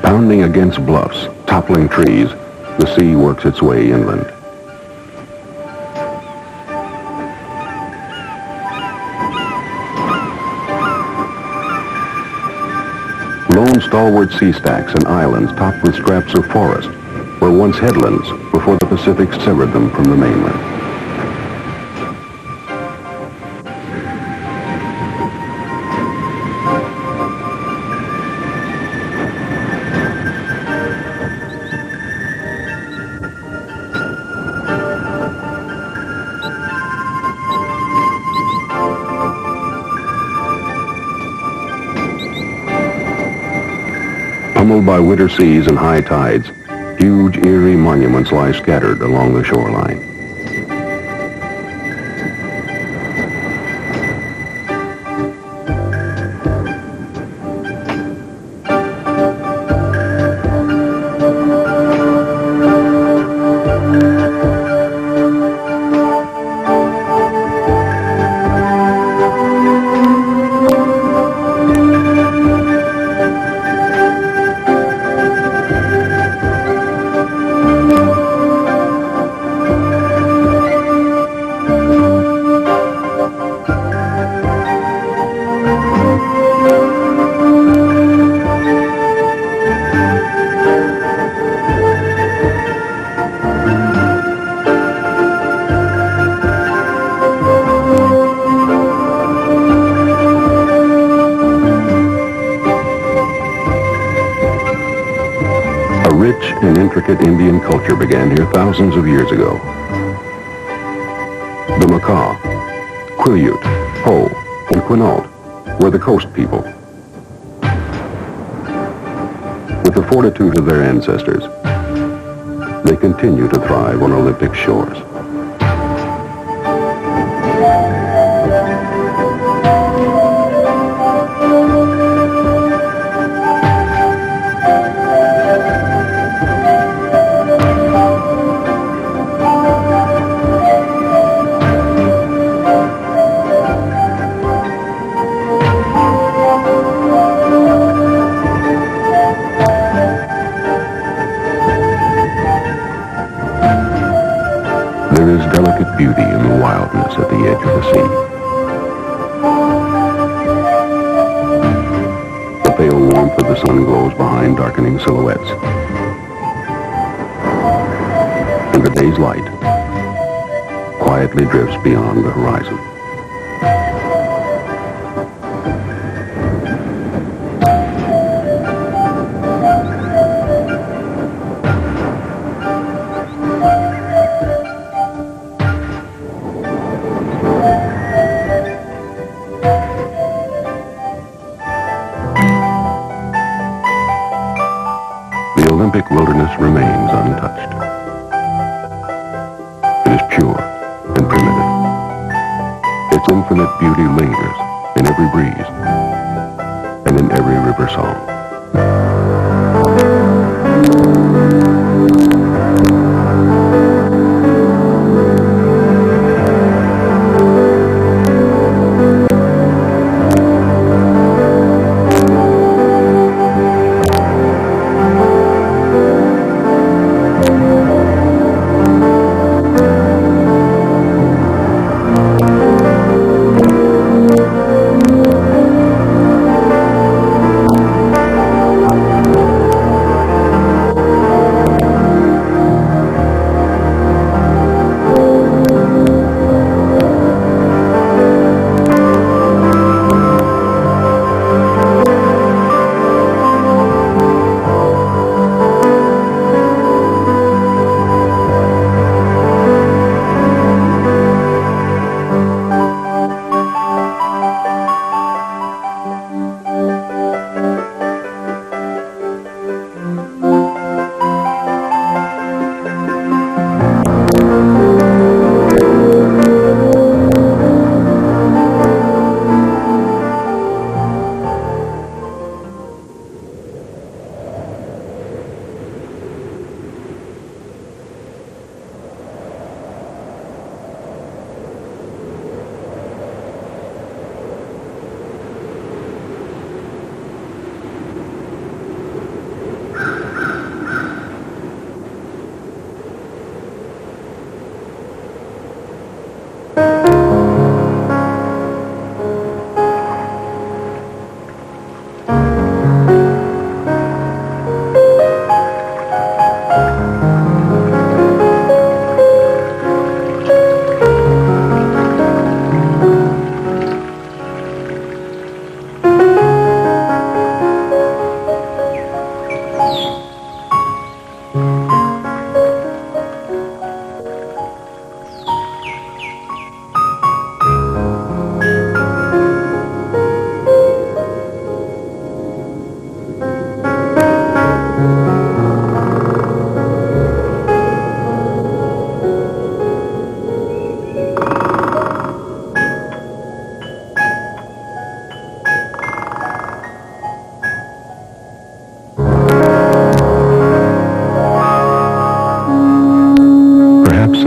Pounding against bluffs, toppling trees, the sea works its way inland. Lone stalwart sea stacks and islands topped with scraps of forest were once headlands before the Pacific severed them from the mainland. Pummeled by winter seas and high tides, huge, eerie monuments lie scattered along the shoreline. Rich and intricate Indian culture began here thousands of years ago. The Makah, Quileute, Ho, and Quinault were the coast people. With the fortitude of their ancestors, they continue to thrive on Olympic shores. There is delicate beauty in the wildness at the edge of the sea. The pale warmth of the sun glows behind darkening silhouettes. And the day's light quietly drifts beyond the horizon. The Olympic wilderness remains untouched. It is pure and primitive. Its infinite beauty lingers in every breeze and in every river song.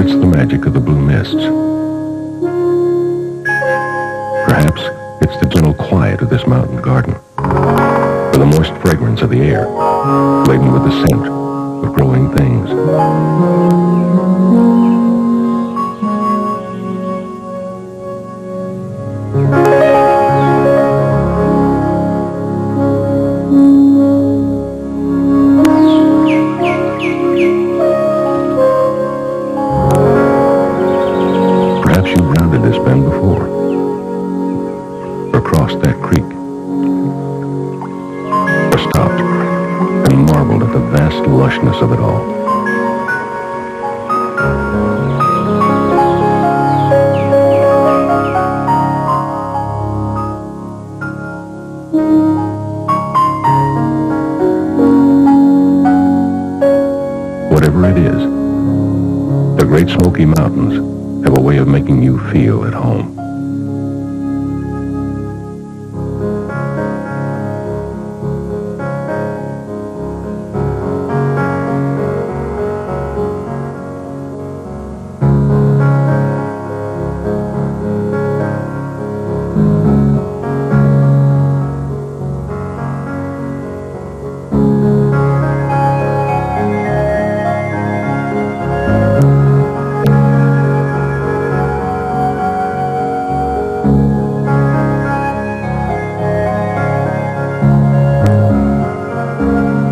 It's the magic of the blue mists. Perhaps it's the gentle quiet of this mountain garden, or the moist fragrance of the air, laden with the scent of growing things. That creek, or stopped and marked marveled at the vast lushness of it all. Whatever it is, the Great Smoky Mountains have a way of making you feel at home.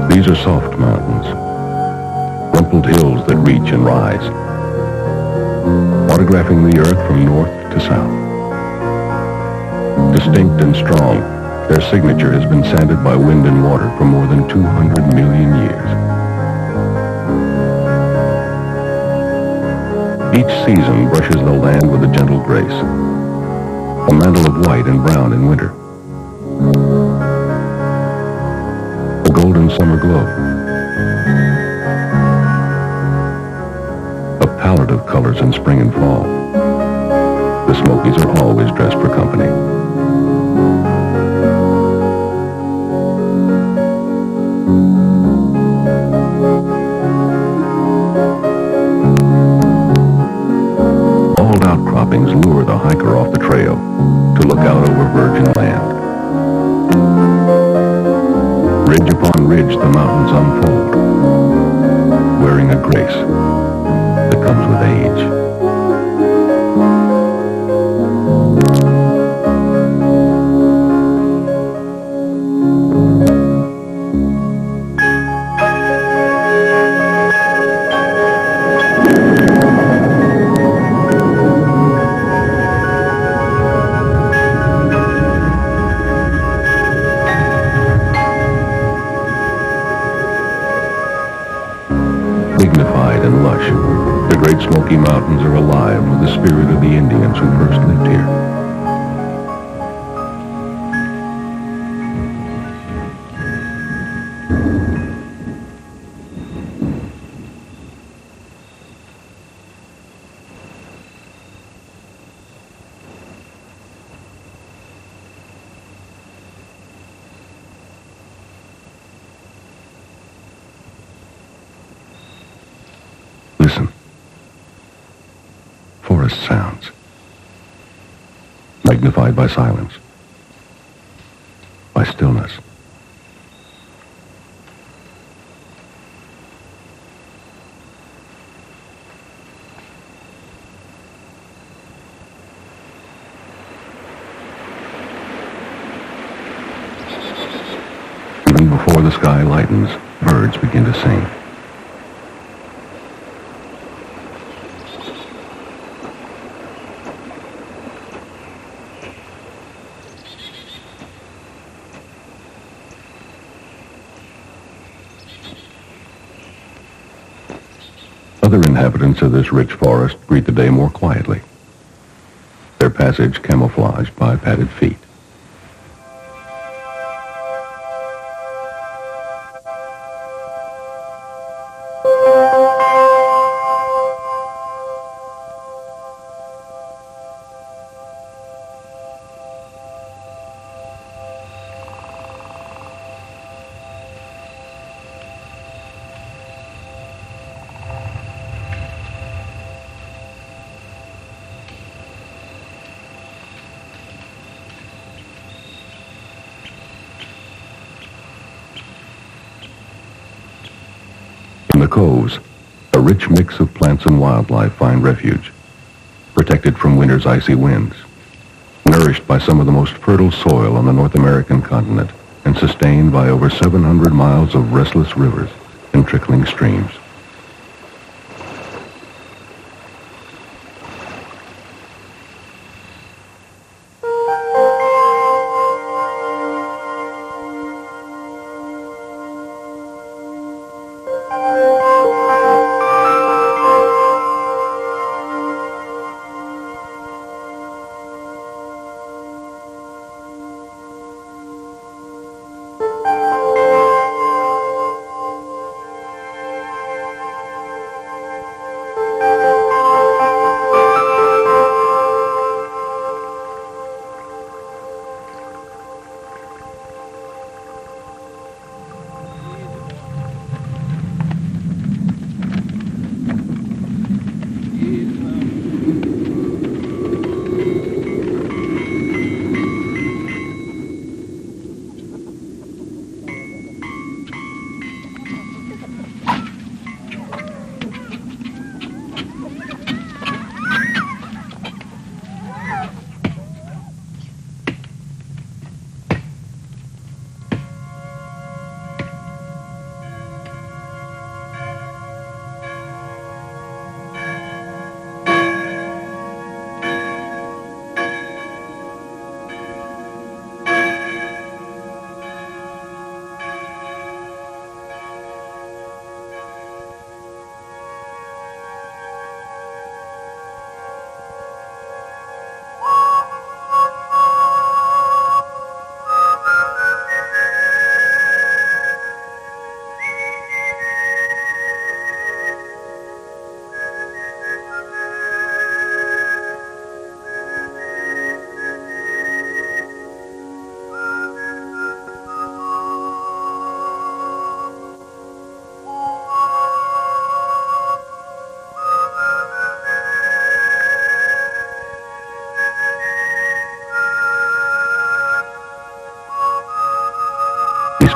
These are soft mountains, rumpled hills that reach and rise, autographing the earth from north to south. Distinct and strong, their signature has been sanded by wind and water for more than 200 million years. Each season brushes the land with a gentle grace, a mantle of white and brown in winter, a golden summer glow, a palette of colors in spring and fall. The Smokies are always dressed for company. Bald outcroppings lure the hiker off the trail to look out over virgin land. Ridge upon ridge, the mountains unfold, wearing a grace that comes with age. Dignified and lush, the Great Smoky Mountains are alive with the spirit of the Indians who first lived here. Listen. Forest sounds. Magnified by silence. By stillness. Even before the sky lightens, birds begin to sing. Other inhabitants of this rich forest greet the day more quietly, their passage camouflaged by padded feet. In the coves, a rich mix of plants and wildlife find refuge, protected from winter's icy winds, nourished by some of the most fertile soil on the North American continent, and sustained by over 700 miles of restless rivers and trickling streams.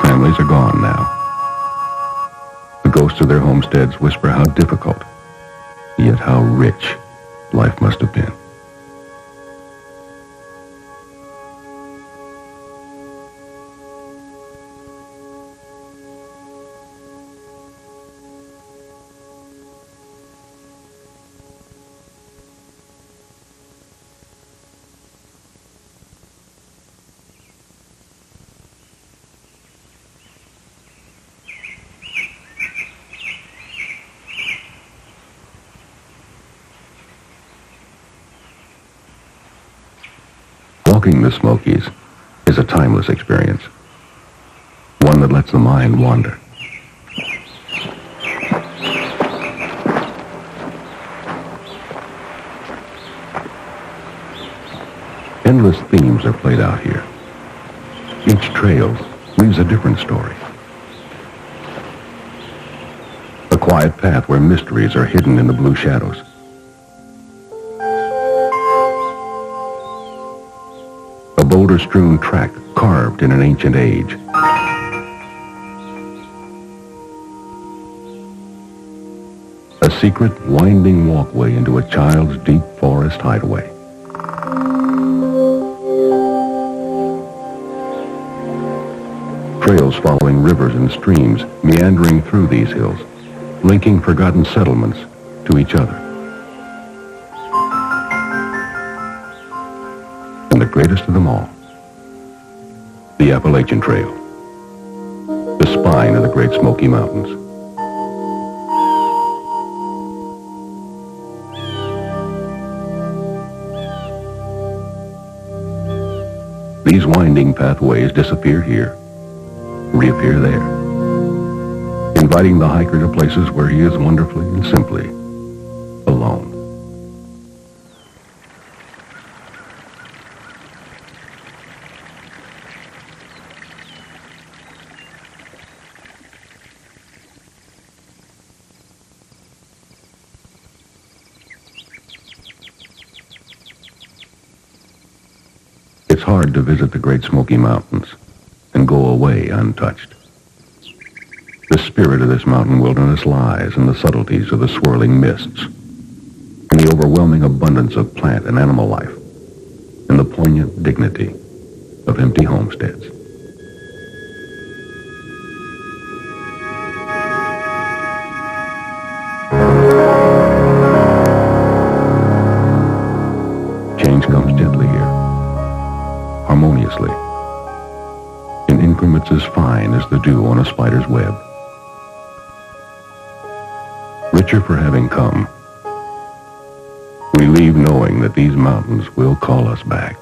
families are gone now. The ghosts of their homesteads whisper how difficult, yet how rich, life must have been. Walking the Smokies is a timeless experience, one that lets the mind wander. Endless themes are played out here. Each trail weaves a different story. A quiet path where mysteries are hidden in the blue shadows. A boulder-strewn track carved in an ancient age. A secret winding walkway into a child's deep forest hideaway. Trails following rivers and streams meandering through these hills, linking forgotten settlements to each other. And the greatest of them all, the Appalachian Trail, the spine of the Great Smoky Mountains. These winding pathways disappear here, reappear there, inviting the hiker to places where he is wonderfully and simply alone. It's hard to visit the Great Smoky Mountains and go away untouched. The spirit of this mountain wilderness lies in the subtleties of the swirling mists, in the overwhelming abundance of plant and animal life, and the poignant dignity of empty homesteads. Change comes gently here, harmoniously, in increments as fine as the dew on a spider's web. Richer for having come, we leave knowing that these mountains will call us back.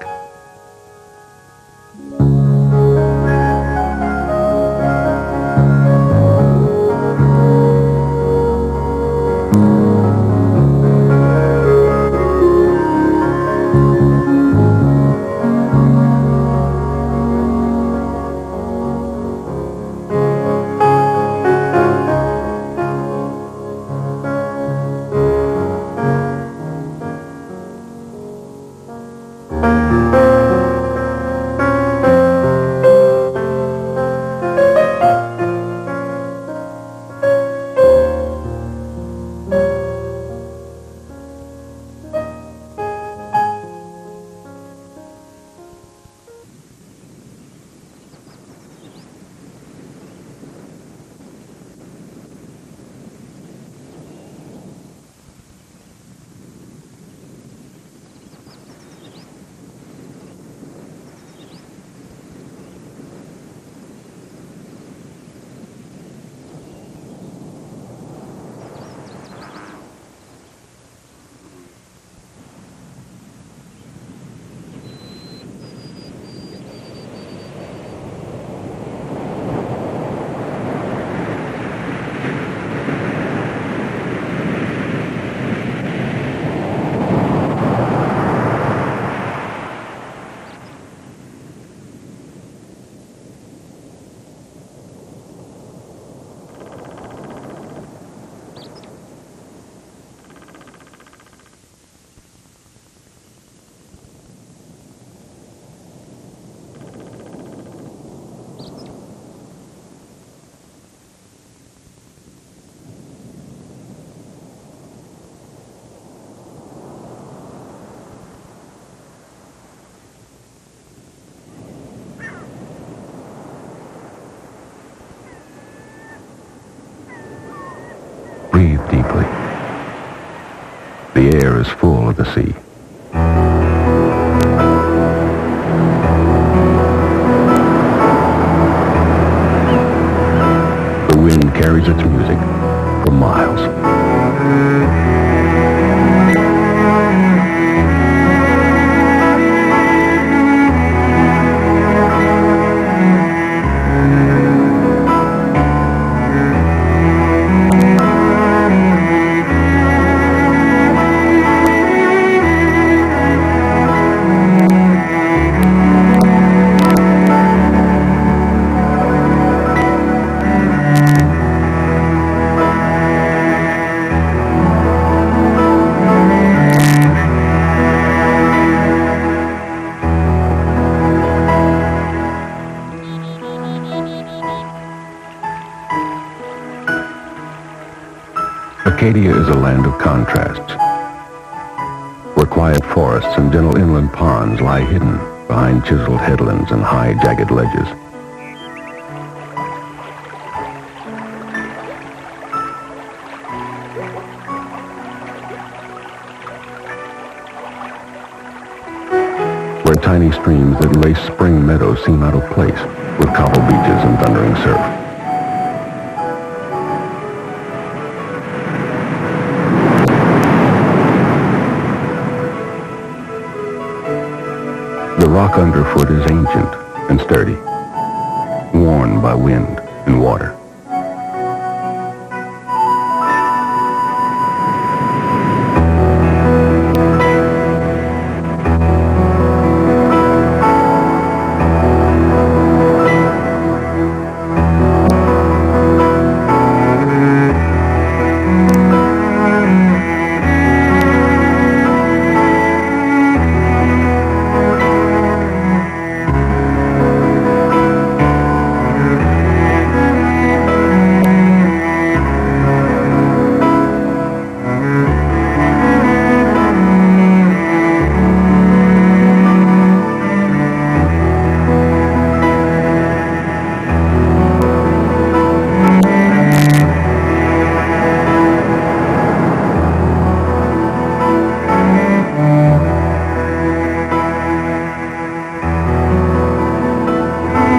air is full of the sea. The wind carries its music for miles. Acadia is a land of contrasts, where quiet forests and gentle inland ponds lie hidden behind chiseled headlands and high, jagged ledges. Where tiny streams that lace spring meadows seem out of place, with cobble beaches and thundering surf. The rock underfoot is ancient and sturdy, worn by wind and water.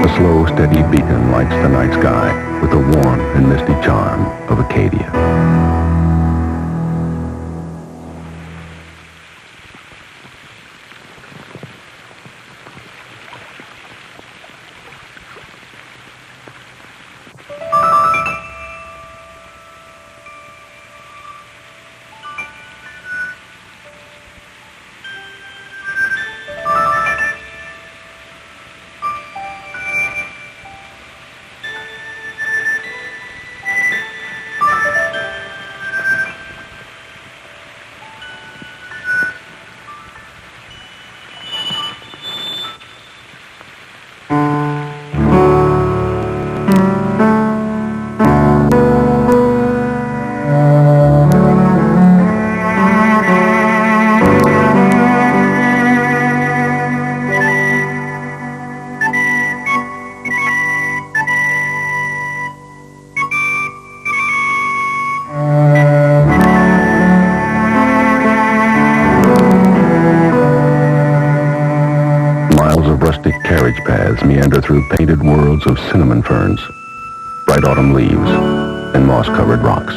A slow, steady beacon lights the night sky with the warm and misty charm of Acadia. Rustic carriage paths meander through painted worlds of cinnamon ferns, bright autumn leaves, and moss-covered rocks.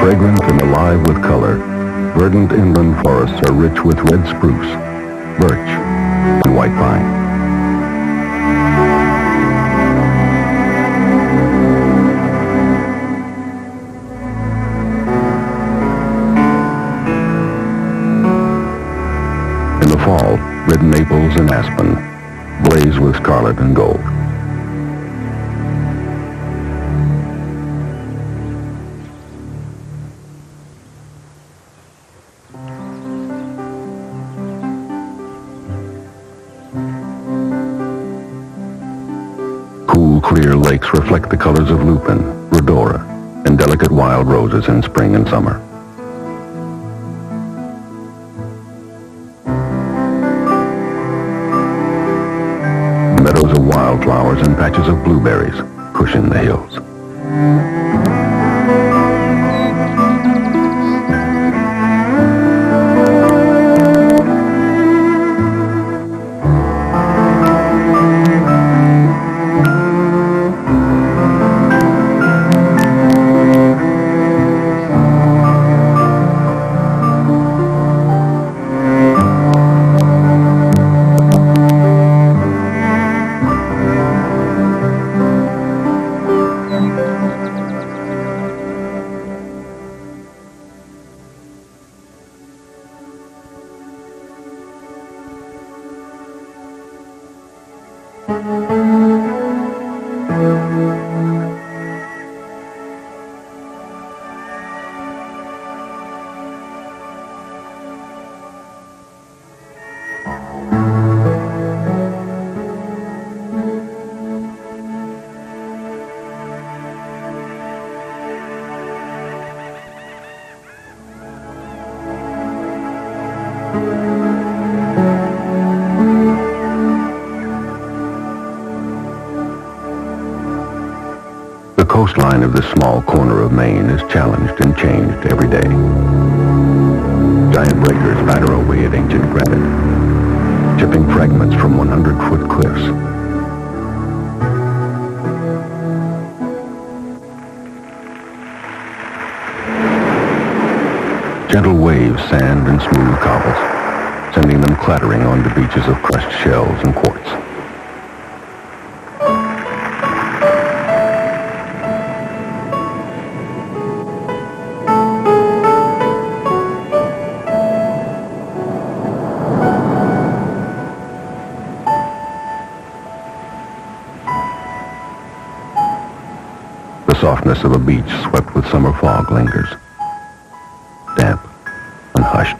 Fragrant and alive with color, verdant inland forests are rich with red spruce, birch, and white pine. In the fall, red maples and aspen blaze with scarlet and gold. cool, clear lakes reflect the colors of lupin, rhodora, and delicate wild roses in spring and summer. Meadows of wildflowers and patches of blueberries cushion the hills. The coastline of this small corner of Maine is challenged and changed every day. Giant breakers batter away at ancient granite, chipping fragments from 100-foot cliffs. Gentle waves sand and smooth cobbles, sending them clattering onto beaches of crushed shells and quartz. The softness of a beach swept with summer fog lingers, damp and hushed.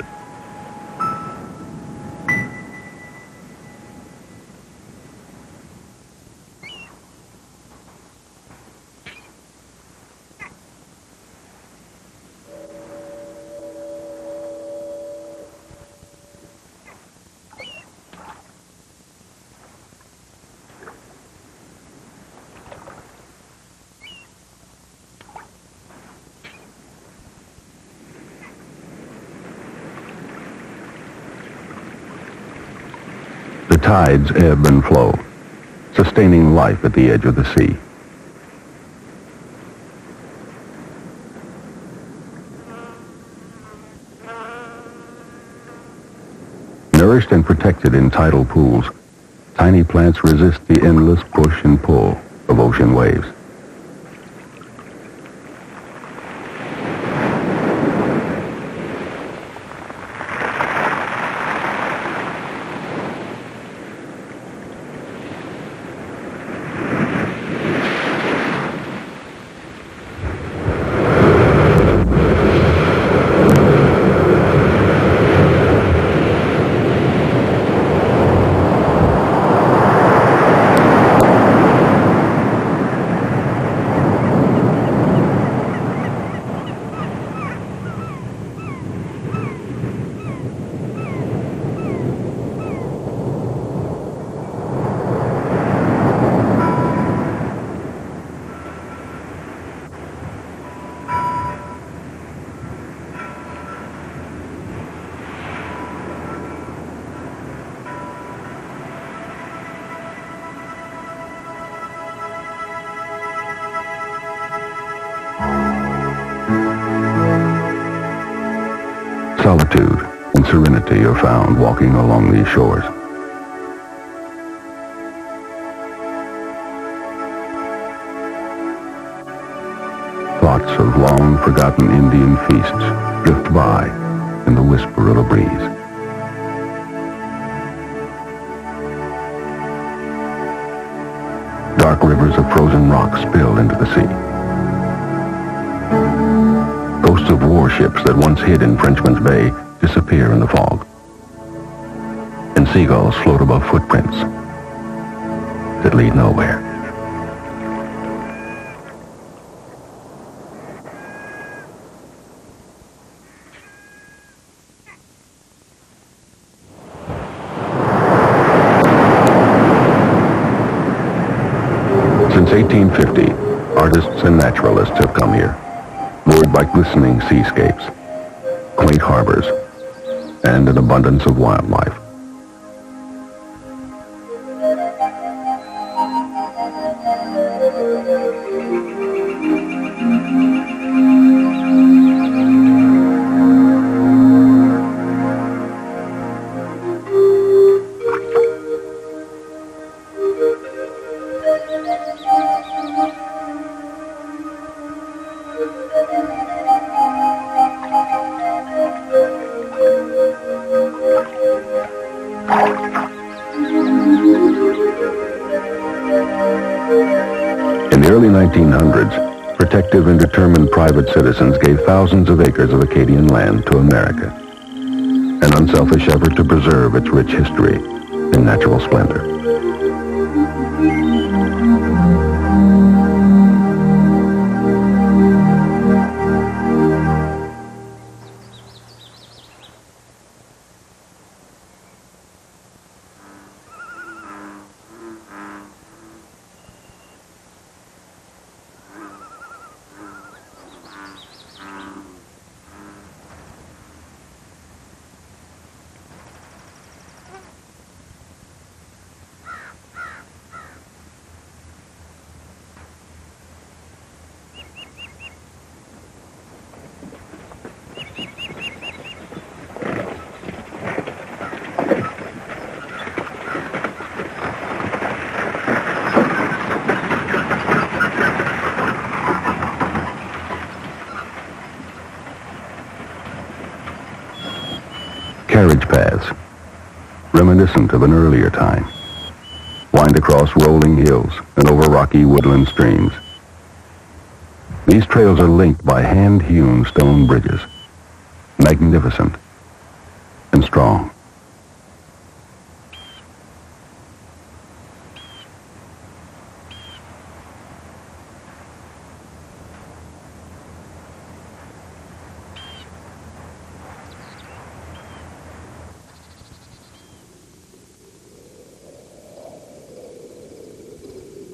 The tides ebb and flow, sustaining life at the edge of the sea. Nourished and protected in tidal pools, tiny plants resist the endless push and pull of ocean waves. Solitude and serenity are found walking along these shores. Thoughts of long-forgotten Indian feasts drift by in the whisper of a breeze. Dark rivers of frozen rock spill into the sea. Ghosts of warships that once hid in Frenchman's Bay disappear in the fog. And seagulls float above footprints that lead nowhere. 1850, artists and naturalists have come here, lured by glistening seascapes, quaint harbors, and an abundance of wildlife. In the early 1900s, protective and determined private citizens gave thousands of acres of Acadian land to America, an unselfish effort to preserve its rich history and natural splendor. Carriage paths, reminiscent of an earlier time, wind across rolling hills and over rocky woodland streams. These trails are linked by hand-hewn stone bridges, magnificent and strong.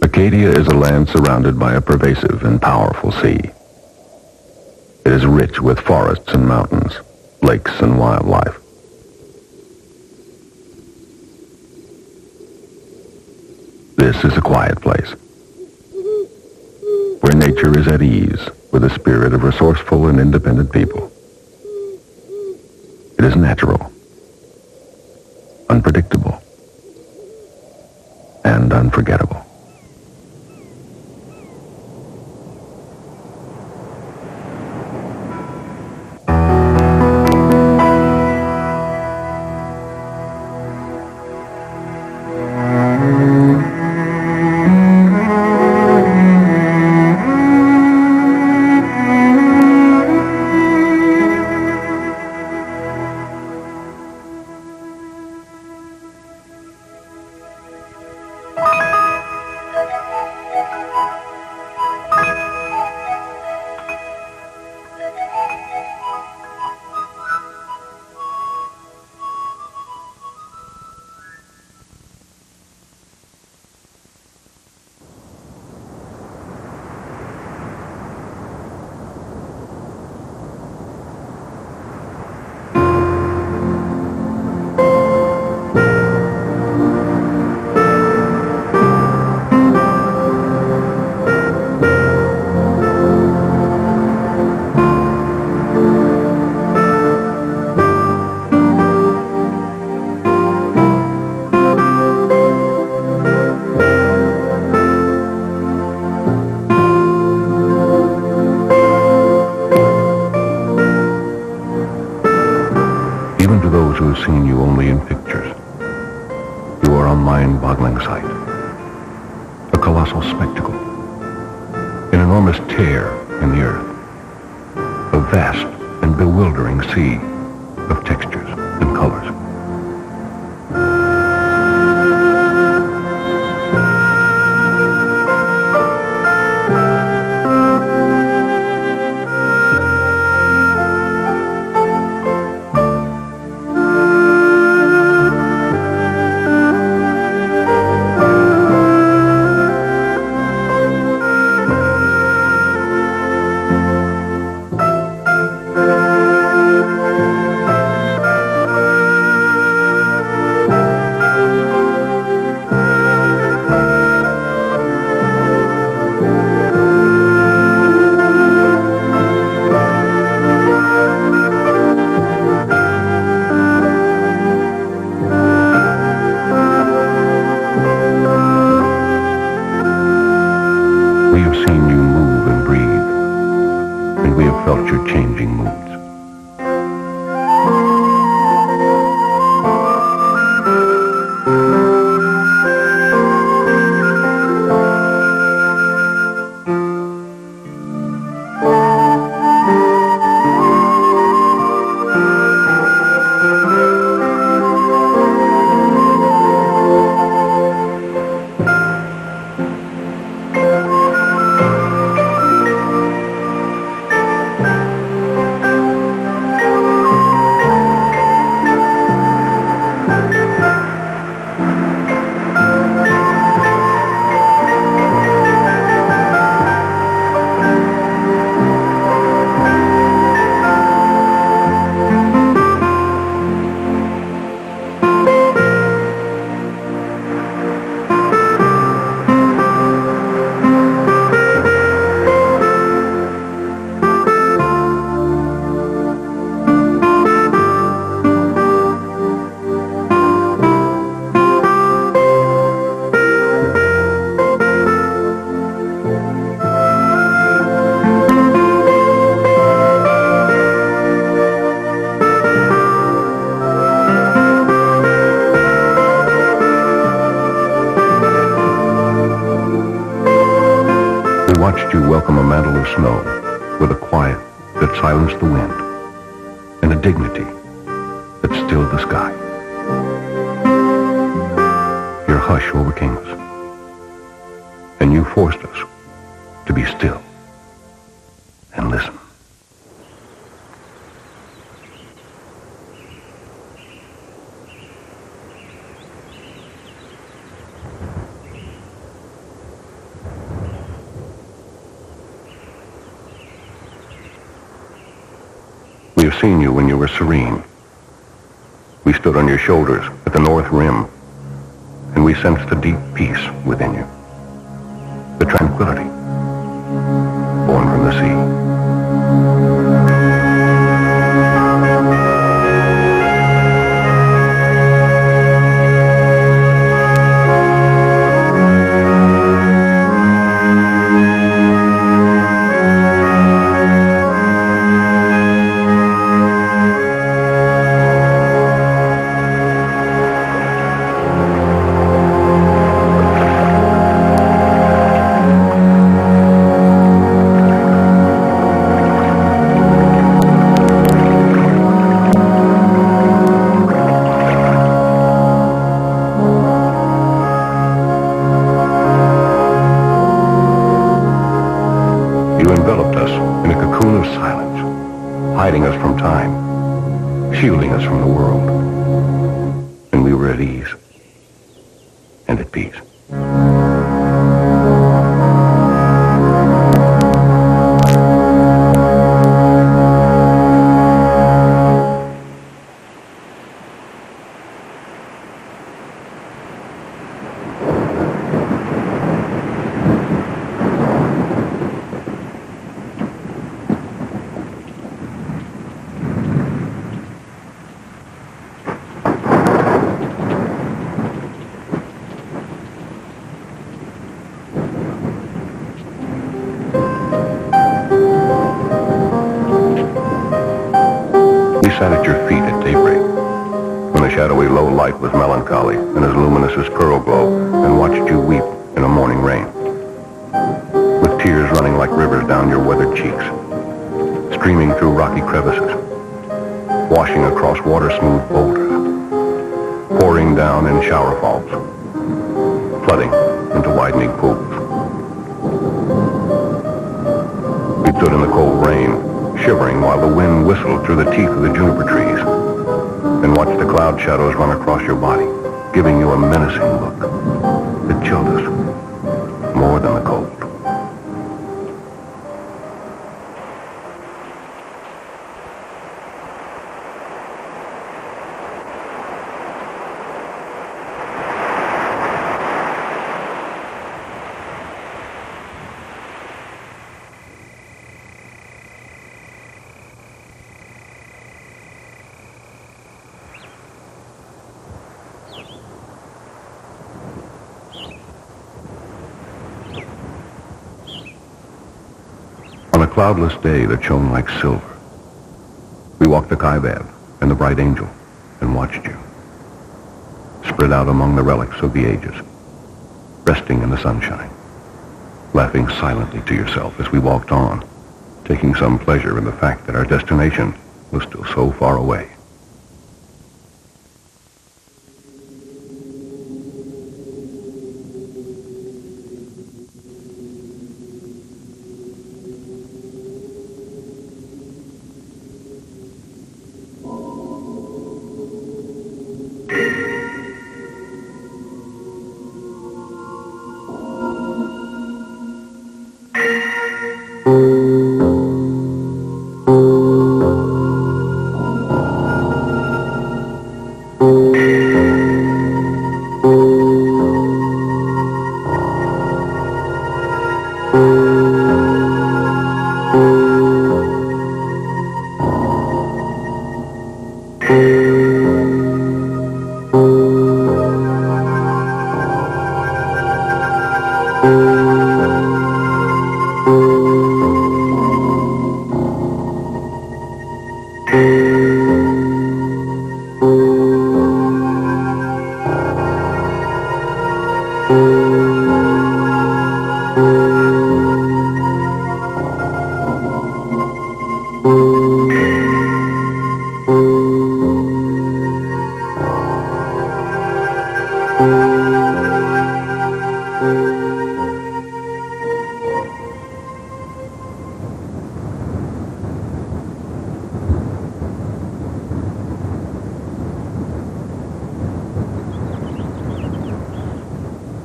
Acadia is a land surrounded by a pervasive and powerful sea. It is rich with forests and mountains, lakes and wildlife. This is a quiet place, where nature is at ease with a spirit of resourceful and independent people. It is natural, unpredictable, and unforgettable. Even to those who have seen you only in pictures, you are a mind-boggling sight. A colossal spectacle. An enormous tear in the earth. A vast and bewildering sea of textures and colors. changing moods. Watched you welcome a mantle of snow with a quiet that silenced the wind and a dignity that stilled the sky. Your hush overcame us, and you forced us to be still and listen. We have seen you when you were serene. We stood on your shoulders at the North Rim, and we sensed a deep peace within you. The tranquility born from the sea. You enveloped us in a cocoon of silence, hiding us from time, shielding us from the world. And we were at ease and at peace. We sat at your feet at daybreak, when the shadowy low light was melancholy and as luminous as pearl glow, and watched you weep in a morning rain, with tears running like rivers down your weathered cheeks, streaming through rocky crevices, washing across water-smooth boulders, pouring down in shower falls, flooding into widening pools. We stood in the cold rain, shivering while the wind whistled through the teeth of the juniper trees, and watched the cloud shadows run across your body, giving you a menacing look that chilled us more than the cold. On a cloudless day that shone like silver, walked the Kaibab and the Bright Angel and watched you, spread out among the relics of the ages, resting in the sunshine, laughing silently to yourself as we walked on, taking some pleasure in the fact that our destination was still so far away.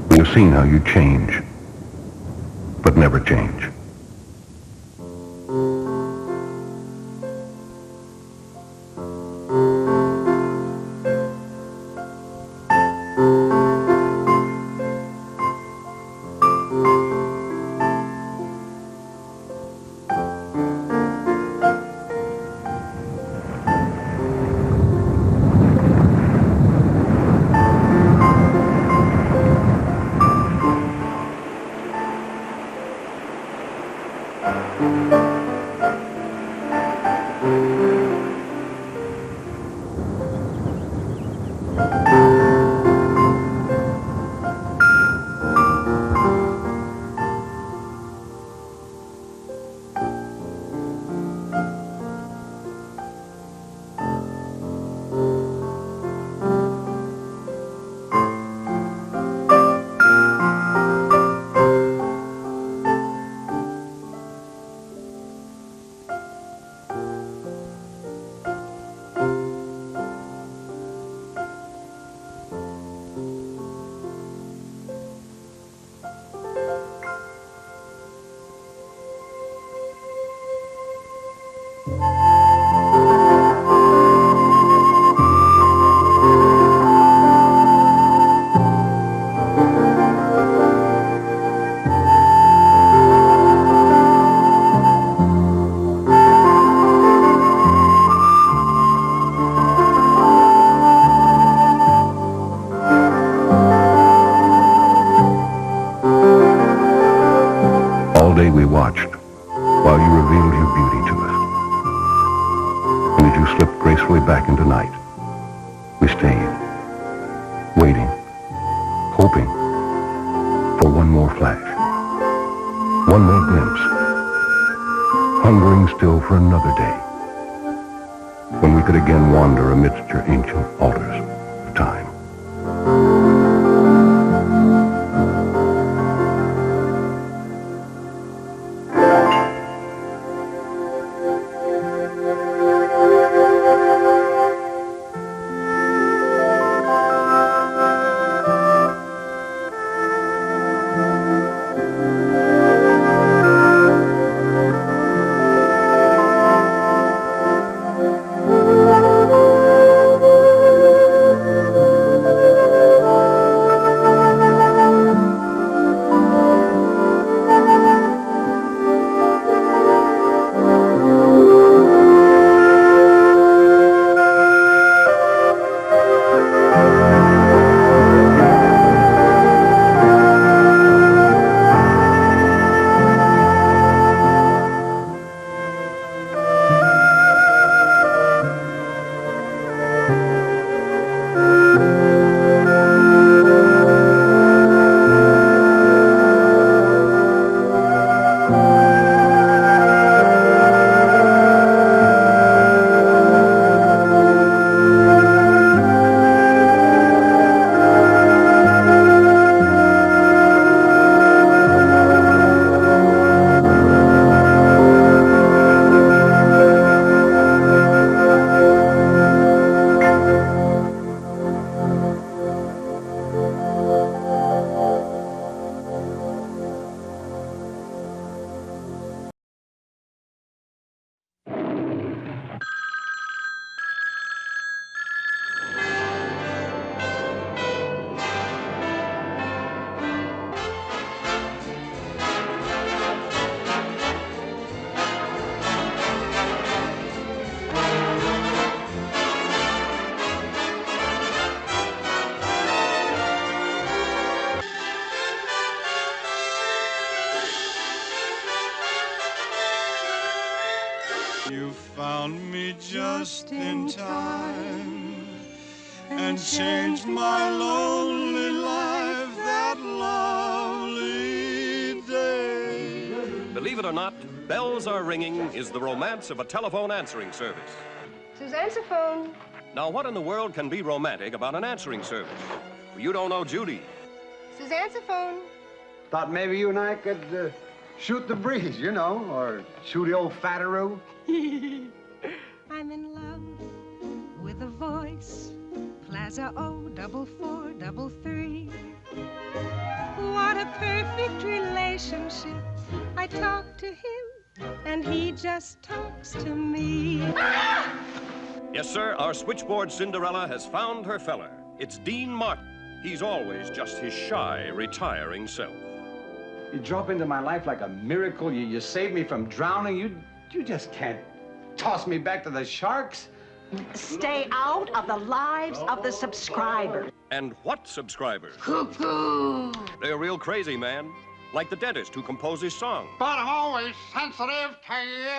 We've seen how you change, but never change. All day we watched while you revealed your beauty to us. And as you slipped gracefully back into night, we stayed, waiting, hoping for one more flash, one more glimpse, hungering still for another day, when we could again wander amidst your ancient altars of time. me just in time and changed my lonely life that lovely day. Believe it or not, Bells Are Ringing is the romance of a telephone answering service. Suzanne's a phone. Now, what in the world can be romantic about an answering service? Well, you don't know Judy. Suzanne's a phone. Thought maybe you and I could shoot the breeze, you know, or shoot the old fatteroo. I'm in love with a voice. Plaza O 4433. What a perfect relationship. I talk to him and he just talks to me. Yes, sir, our switchboard Cinderella has found her fella. It's Dean Martin. He's always just his shy, retiring self. You drop into my life like a miracle. You saved me from drowning. You just can't toss me back to the sharks. Stay out of the lives of the subscribers. And what subscribers? Cuckoo! They're real crazy, man. Like the dentist who composed his song. But I'm always sensitive to you.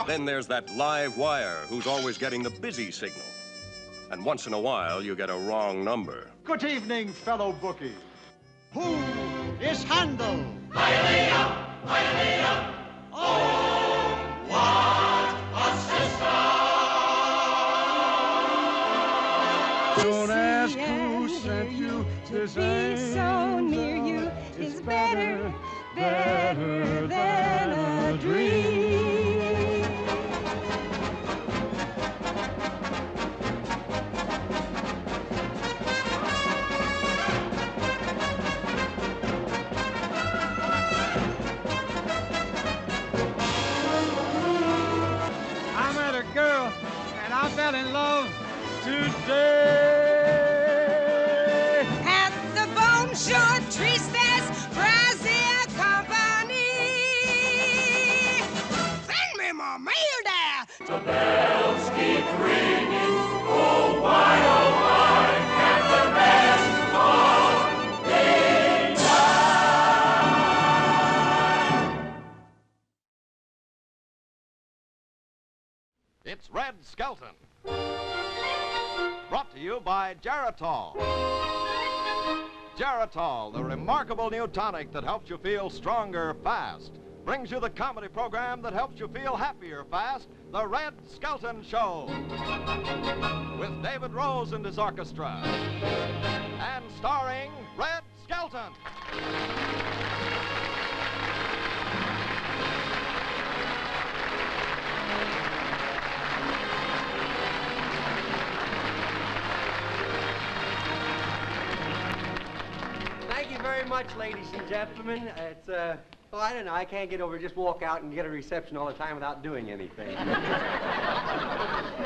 Then there's that live wire who's always getting the busy signal. And once in a while, you get a wrong number. Good evening, fellow bookie. Who is Handel? Oh, what a system! Don't ask who sent you. This Be so near you is better, better than a dream. I met a girl and I fell in love today. At the Bonjour Tristes Brazil Company. Send me my mail there. The bells keep ringing. Oh, why, can the rest all day It's Red Skelton. Brought to you by Geritol. Geritol, the remarkable new tonic that helps you feel stronger fast, brings you the comedy program that helps you feel happier fast, The Red Skelton Show. With David Rose and his orchestra. And starring Red Skelton. Thank you very much, ladies and gentlemen. It's, well, I don't know. I can't get over just walk out and get a reception all the time without doing anything.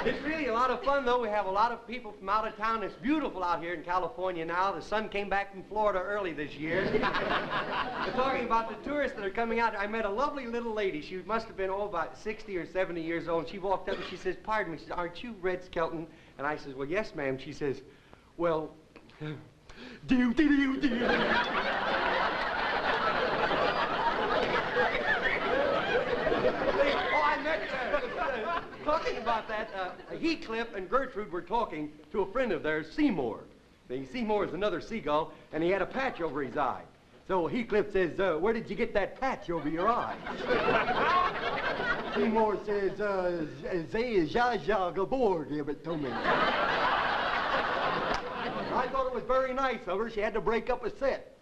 It's really a lot of fun, though. We have a lot of people from out of town. It's beautiful out here in California now. The sun came back from Florida early this year. We're talking about the tourists that are coming out. I met a lovely little lady. She must have been, about 60 or 70 years old. And she walked up and she says, "Pardon me." She says, "Aren't you Red Skelton?" And I says, "Well, yes, ma'am." She says, "Well, do." I met, talking about that, Heathcliff and Gertrude were talking to a friend of theirs, Seymour. Seymour is another seagull, and he had a patch over his eye. So Heathcliff says, "Where did you get that patch over your eye?" Seymour says, Zsa Zsa Gabor gave it to me. I thought it was very nice of her. She had to break up a set.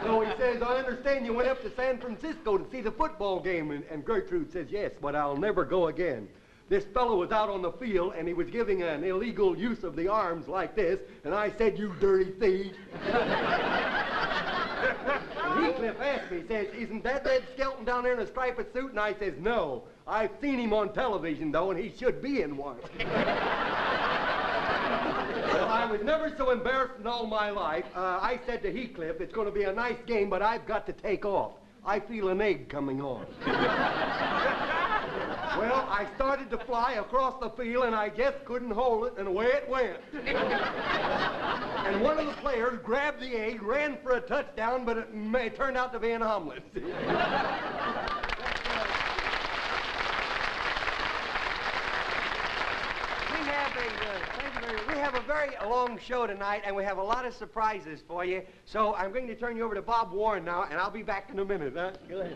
So he says, "I understand you went up to San Francisco to see the football game." And Gertrude says, "Yes, but I'll never go again. This fellow was out on the field, and he was giving an illegal use of the arms like this, and I said, 'You dirty thief.'" And Heathcliff asked me, he says, "Isn't that Red Skelton down there in a striped suit?" And I says, "No. I've seen him on television, though, and he should be in one." Well, I was never so embarrassed in all my life. I said to Heathcliff, "It's going to be a nice game, but I've got to take off. I feel an egg coming on." Well, I started to fly across the field, and I just couldn't hold it, and away it went. And one of the players grabbed the egg, ran for a touchdown, but it turned out to be an omelet. we have a very long show tonight, and we have a lot of surprises for you. So I'm going to turn you over to Bob Warren now, and I'll be back in a minute. Huh? Go ahead.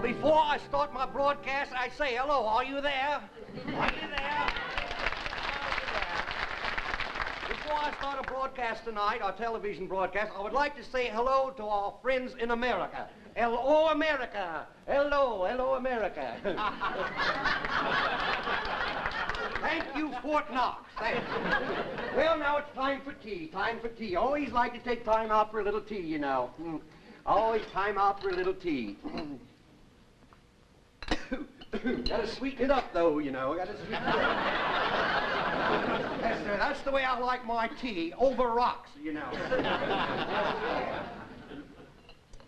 Before I start my broadcast, I say hello. Are you there? Are you there? Before I start a broadcast tonight, our television broadcast, I would like to say hello to our friends in America. Hello, America. Hello, hello, America. Thank you, Fort Knox. Thank you. Well, now it's time for tea. Time for tea. Always like to take time out for a little tea, you know. Always time out for a little tea. Gotta sweeten it up, though, you know. Gotta sweeten it up. That's the way I like my tea, over rocks, you know.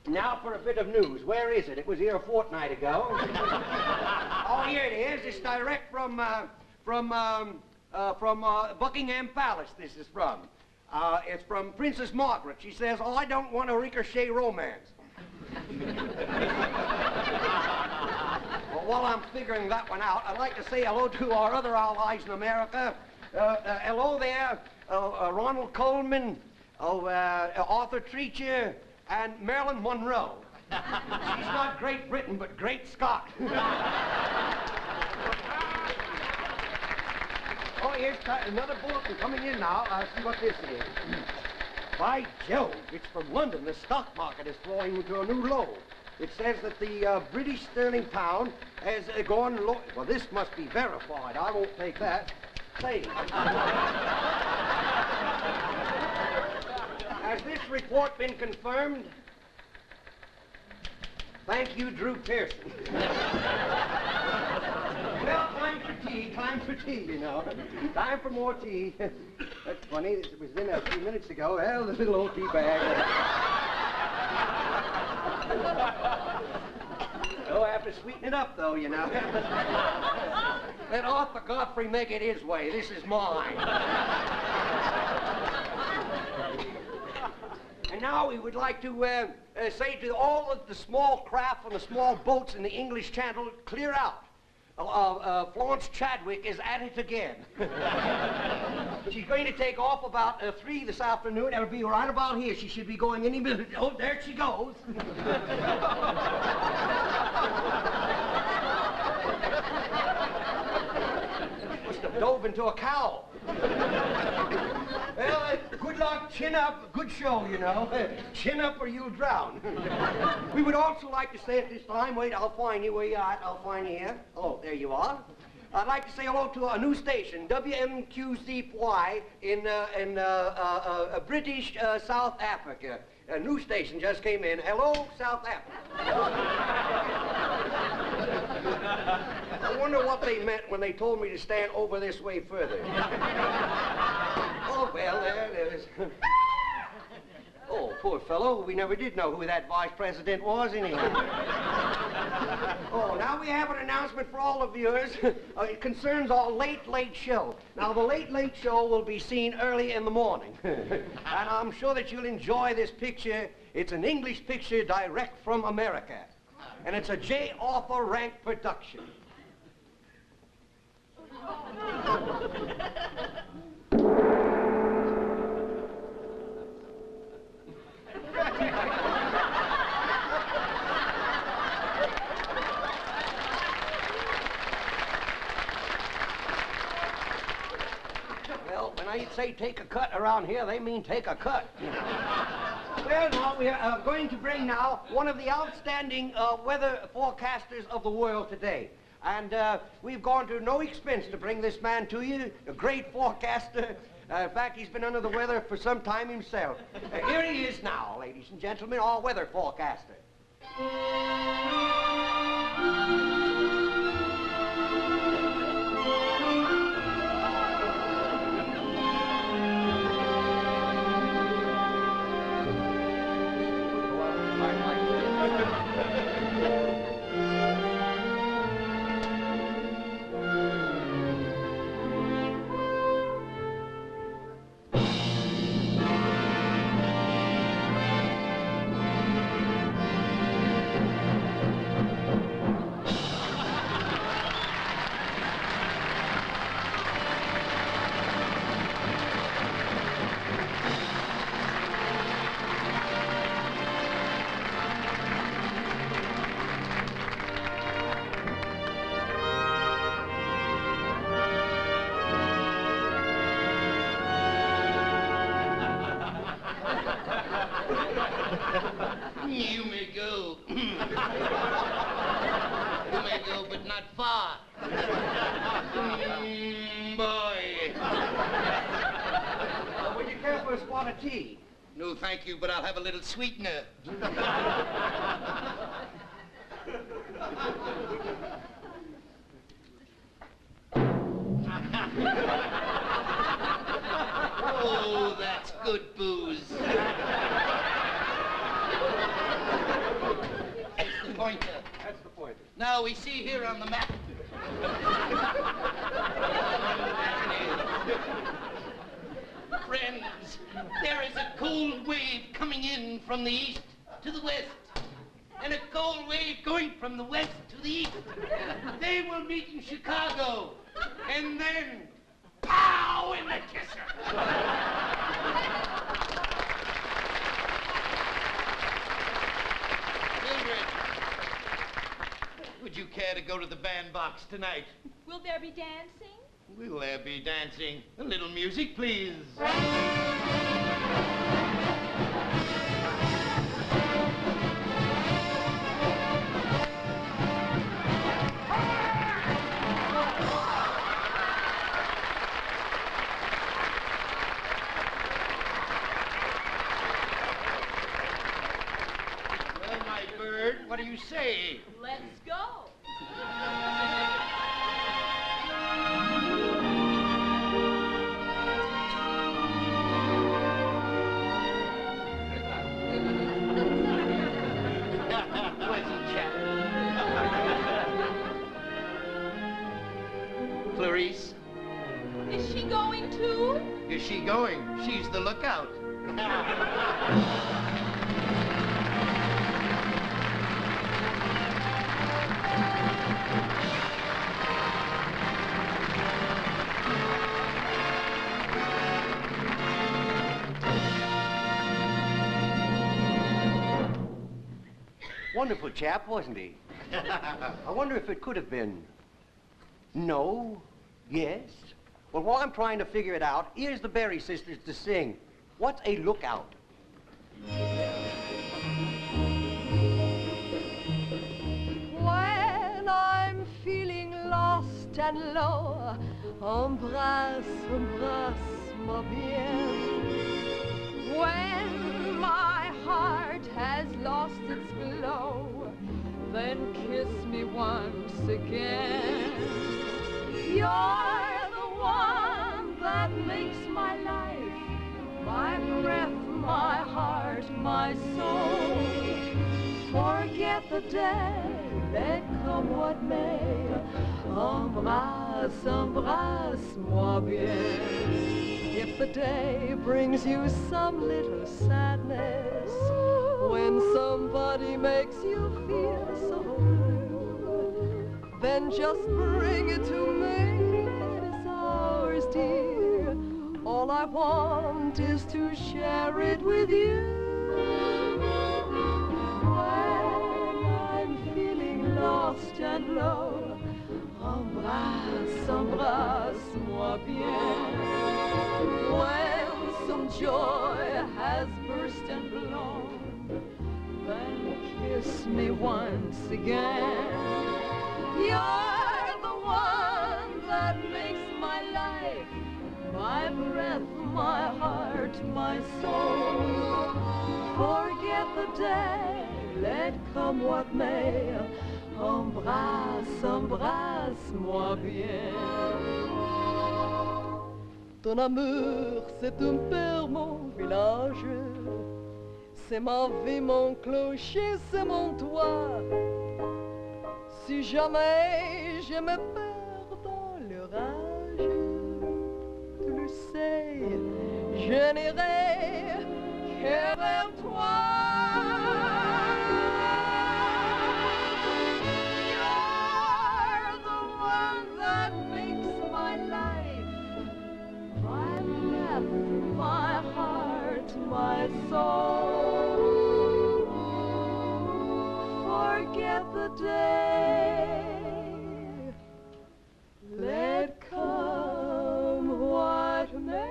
Now for a bit of news. Where is it? It was here a fortnight ago. Oh, here it is. It's direct from Buckingham Palace. This is from. It's from Princess Margaret. She says, "Oh, I don't want a ricochet romance." Well, while I'm figuring that one out, I'd like to say hello to our other allies in America. Hello there, Ronald Coleman, Arthur Treacher, and Marilyn Monroe. She's not Great Britain, but Great Scott. Oh, here's another bulletin coming in now. I'll see what this is. By Jove, it's from London. The stock market is falling into a new low. It says that the British sterling pound has gone low. Well, this must be verified. I won't take that. Say. Has this report been confirmed? Thank you, Drew Pearson. Well, time for tea, you know. Time for more tea. That's funny. It was in a few minutes ago. Well, the little old tea bag. Oh, I have to sweeten it up, though, you know. Let Arthur Godfrey make it his way. This is mine. And now we would like to say to all of the small craft and the small boats in the English Channel, clear out. Florence Chadwick is at it again. She's going to take off about 3 this afternoon. It'll be right about here. She should be going any minute. Oh, there she goes. Must have dove into a cow. Well, good luck, chin up, good show, you know. Chin up or you'll drown. We would also like to say at this time, wait, I'll find you where you are. I'll find you here. Oh, there you are. I'd like to say hello to a new station, WMQZY in British South Africa. A new station just came in. Hello, South Africa. I wonder what they meant when they told me to stand over this way further. Oh, well, there it is. Oh, poor fellow. We never did know who that vice president was, anyhow. Oh, now we have an announcement for all the viewers. It concerns our Late Late Show. Now, the Late Late Show will be seen early in the morning. And I'm sure that you'll enjoy this picture. It's an English picture direct from America. And it's a J. Arthur Rank production. Well, when I say take a cut around here, they mean take a cut. Well, now, we are going to bring now one of the outstanding weather forecasters of the world today. And we've gone to no expense to bring this man to you, a great forecaster. In fact, he's been under the weather for some time himself. Here he is now, ladies and gentlemen, our weather forecaster. may go. You may go, but not far. Boy. Would you care for a swat of tea? No, thank you, but I'll have a little sweetener. Oh, that's good booze. That's the pointer. That's the pointer. Now, we see here on the map. Friends, there is a cold wave coming in from the east to the west, and a cold wave going from the west to the east. They will meet in Chicago, and then pow in the kisser. Mildred, would you care to go to the bandbox tonight? Will there be dancing? Will there be dancing? A little music, please. Well, my bird, what do you say? Let's go. Pleasant chap. Clarice, Is she going too? is she going? She's the lookout. Wonderful chap, wasn't he? I wonder if it could have been no, yes. Well, while I'm trying to figure it out, here's the Berry Sisters to sing. What's a lookout? When I'm feeling lost and low, embrasse, embrasse-moi bien. When my heart has lost its glow, then kiss me once again. You're the one that makes my life, my breath, my heart, my soul. Forget the day, let come what may. Embrasse, embrasse-moi bien. If the day brings you some little sadness, when somebody makes you feel so blue, then just bring it to me, it is ours, dear. All I want is to share it with you. When I'm feeling lost and low, embrasse, embrasse-moi bien. When some joy has burst and blown, then kiss me once again. You're the one that makes my life, my breath, my heart, my soul. Forget the day, let come what may. Embrasse, embrasse-moi bien. Ton amour, c'est un père, mon village. C'est ma vie, mon clocher, c'est mon toit. Si jamais je me perds dans l'orage, tu le sais, je n'irai que vers toi. You're the one that makes my life, my breath, my heart, my soul. Forget the day, let come what may.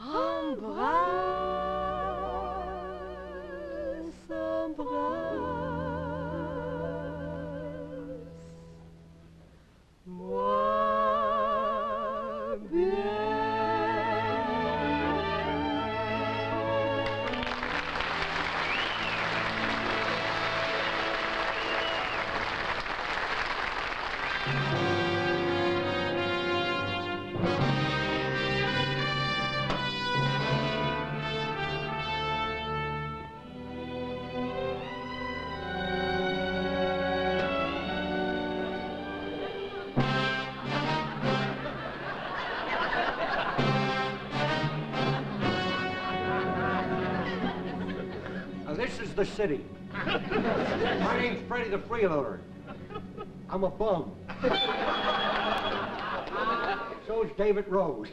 Embrasse, Moi bien. This is the city. My name's Freddie the Freeloader. I'm a bum. So's David Rose.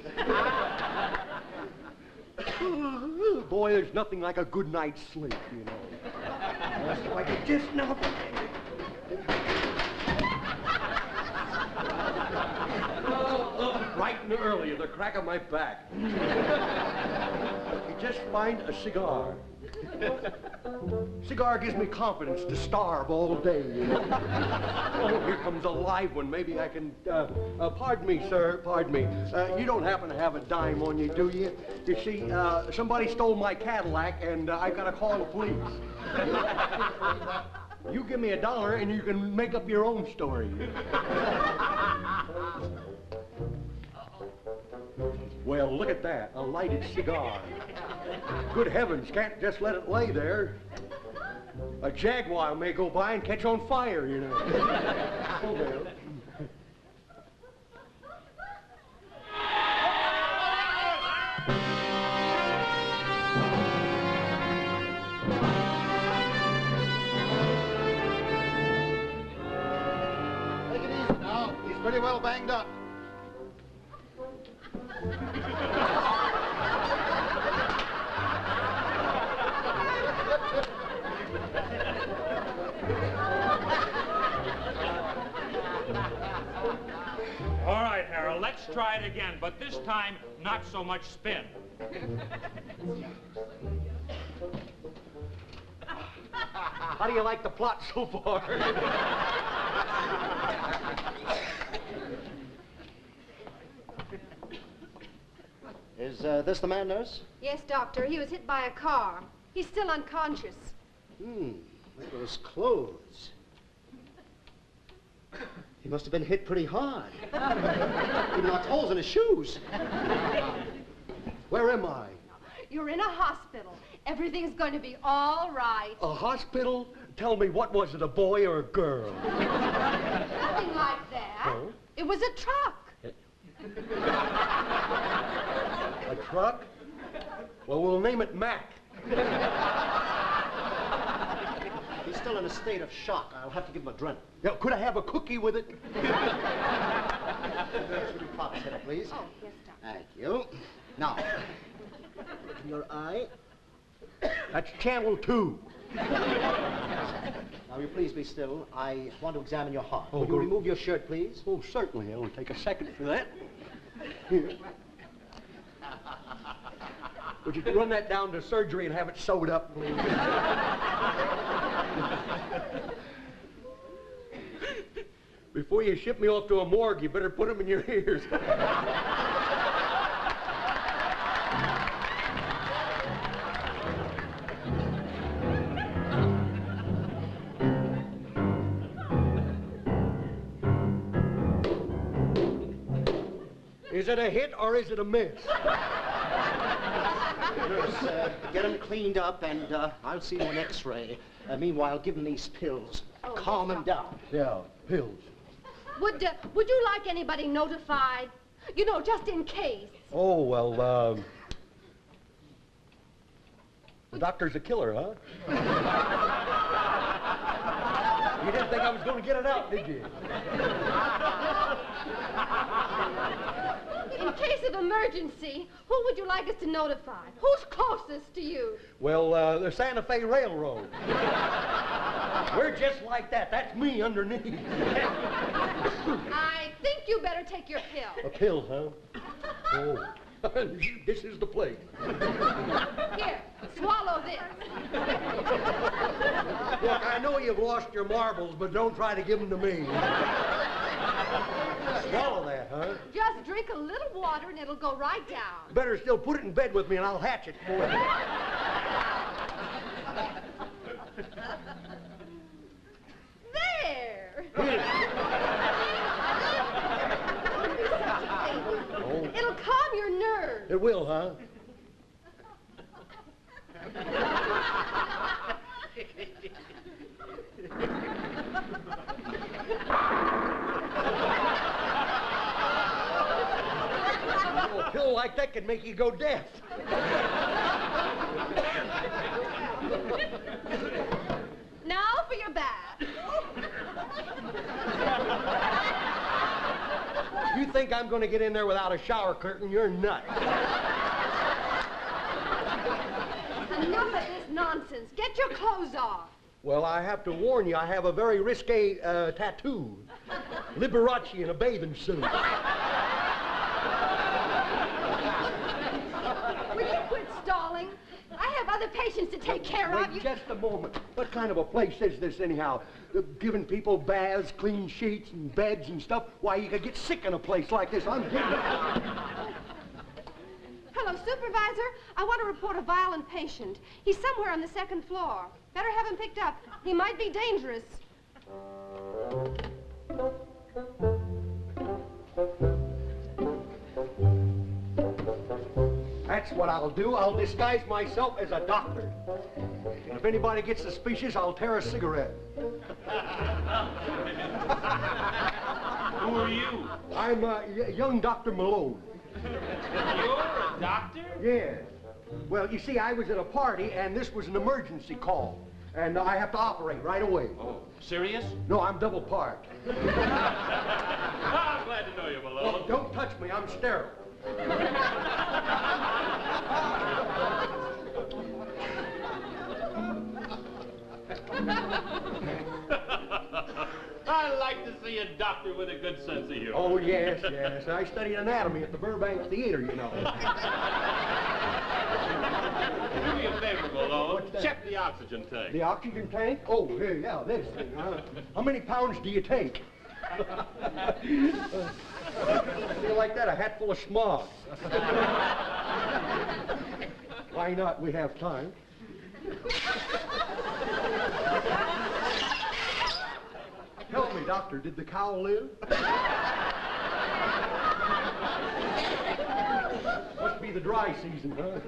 Boy, there's nothing like a good night's sleep, you know. That's like it just nothing. Bright and early, the crack of my back. You just find a cigar. Cigar gives me confidence to starve all day, you know. Oh, here comes a live one. Maybe I can, pardon me, sir, pardon me. You don't happen to have a dime on you, do you? You see, somebody stole my Cadillac, and I've got to call the police. You give me $1, and you can make up your own story. Well, look at that, a lighted cigar. Good heavens, can't just let it lay there. A jaguar may go by and catch on fire, you know. Oh, well. Take it easy now. He's pretty well banged up. All right, Harold, let's try it again, but this time, not so much spin. How do you like the plot so far? Is this the man, nurse? Yes, doctor. He was hit by a car. He's still unconscious. Look at those clothes. He must have been hit pretty hard. He knocked holes in his shoes. Where am I? You're in a hospital. Everything's going to be all right. A hospital? Tell me, what was it, a boy or a girl? Nothing like that. Oh? It was a truck. A truck? Well, we'll name it Mac. He's still in a state of shock. I'll have to give him adrenaline. Yeah, could I have a cookie with it? Should we pop it, please? Oh, yes, doctor. Thank you. Now, look in your eye. That's channel 2. Now, will you please be still? I want to examine your heart. Oh, Will you good. remove your shirt, please? Oh, certainly. It'll take a second for that. Here. Would you run that down to surgery and have it sewed up, please? Before you ship me off to a morgue, you better put them in your ears. Is it a hit or is it a miss? Nurse, get him cleaned up, and I'll see you an X-ray. Meanwhile, give him these pills. Oh, Calm him down. Yeah, pills. Would you like anybody notified? You know, just in case. Oh, well, the doctor's a killer, huh? You didn't think I was going to get it out, did you? In case of emergency, who would you like us to notify? Who's closest to you? Well, the Santa Fe Railroad. We're just like that. That's me underneath. I think you better take your pill. A pill, huh? Oh. This is the place. Here, swallow this. know you've lost your marbles, but don't try to give them to me. Swallow that, huh? Just drink a little water and it'll go right down. Better still put it in bed with me and I'll hatch it for you. There! Oh. It'll calm your nerves. It will, huh? A pill like that could make you go deaf. Now for your bath. You think I'm going to get in there without a shower curtain? You're nuts. Enough of this nonsense. Get your clothes off. Well, I have to warn you, I have a very risque tattoo. Liberace in a bathing suit. Will you quit stalling? I have other patients to take care of. Wait just a moment. What kind of a place is this, anyhow? Giving people baths, clean sheets, and beds and stuff? Why, you could get sick in a place like this. I'm kidding. Hello, Supervisor. I want to report a violent patient. He's somewhere on the second floor. Better have him picked up. He might be dangerous. That's what I'll do. I'll disguise myself as a doctor. And if anybody gets suspicious, I'll tear a cigarette. Who are you? I'm young Dr. Malone. You're a doctor? Yeah. Well, you see, I was at a party, and this was an emergency call. And I have to operate right away. Oh, serious? No, I'm double parked. I'm glad to know you, Malone. Oh, don't touch me. I'm sterile. I like to see a doctor with a good sense of humor. Oh, yes, yes. I studied anatomy at the Burbank Theater, you know. Do me a favor, Malone. Check the oxygen tank. The oxygen tank? Oh, yeah, this thing, huh? How many pounds do you take? Feel like that, a hat full of smog. Why not? We have time. Tell me, doctor, did the cow live? Must be the dry season, huh?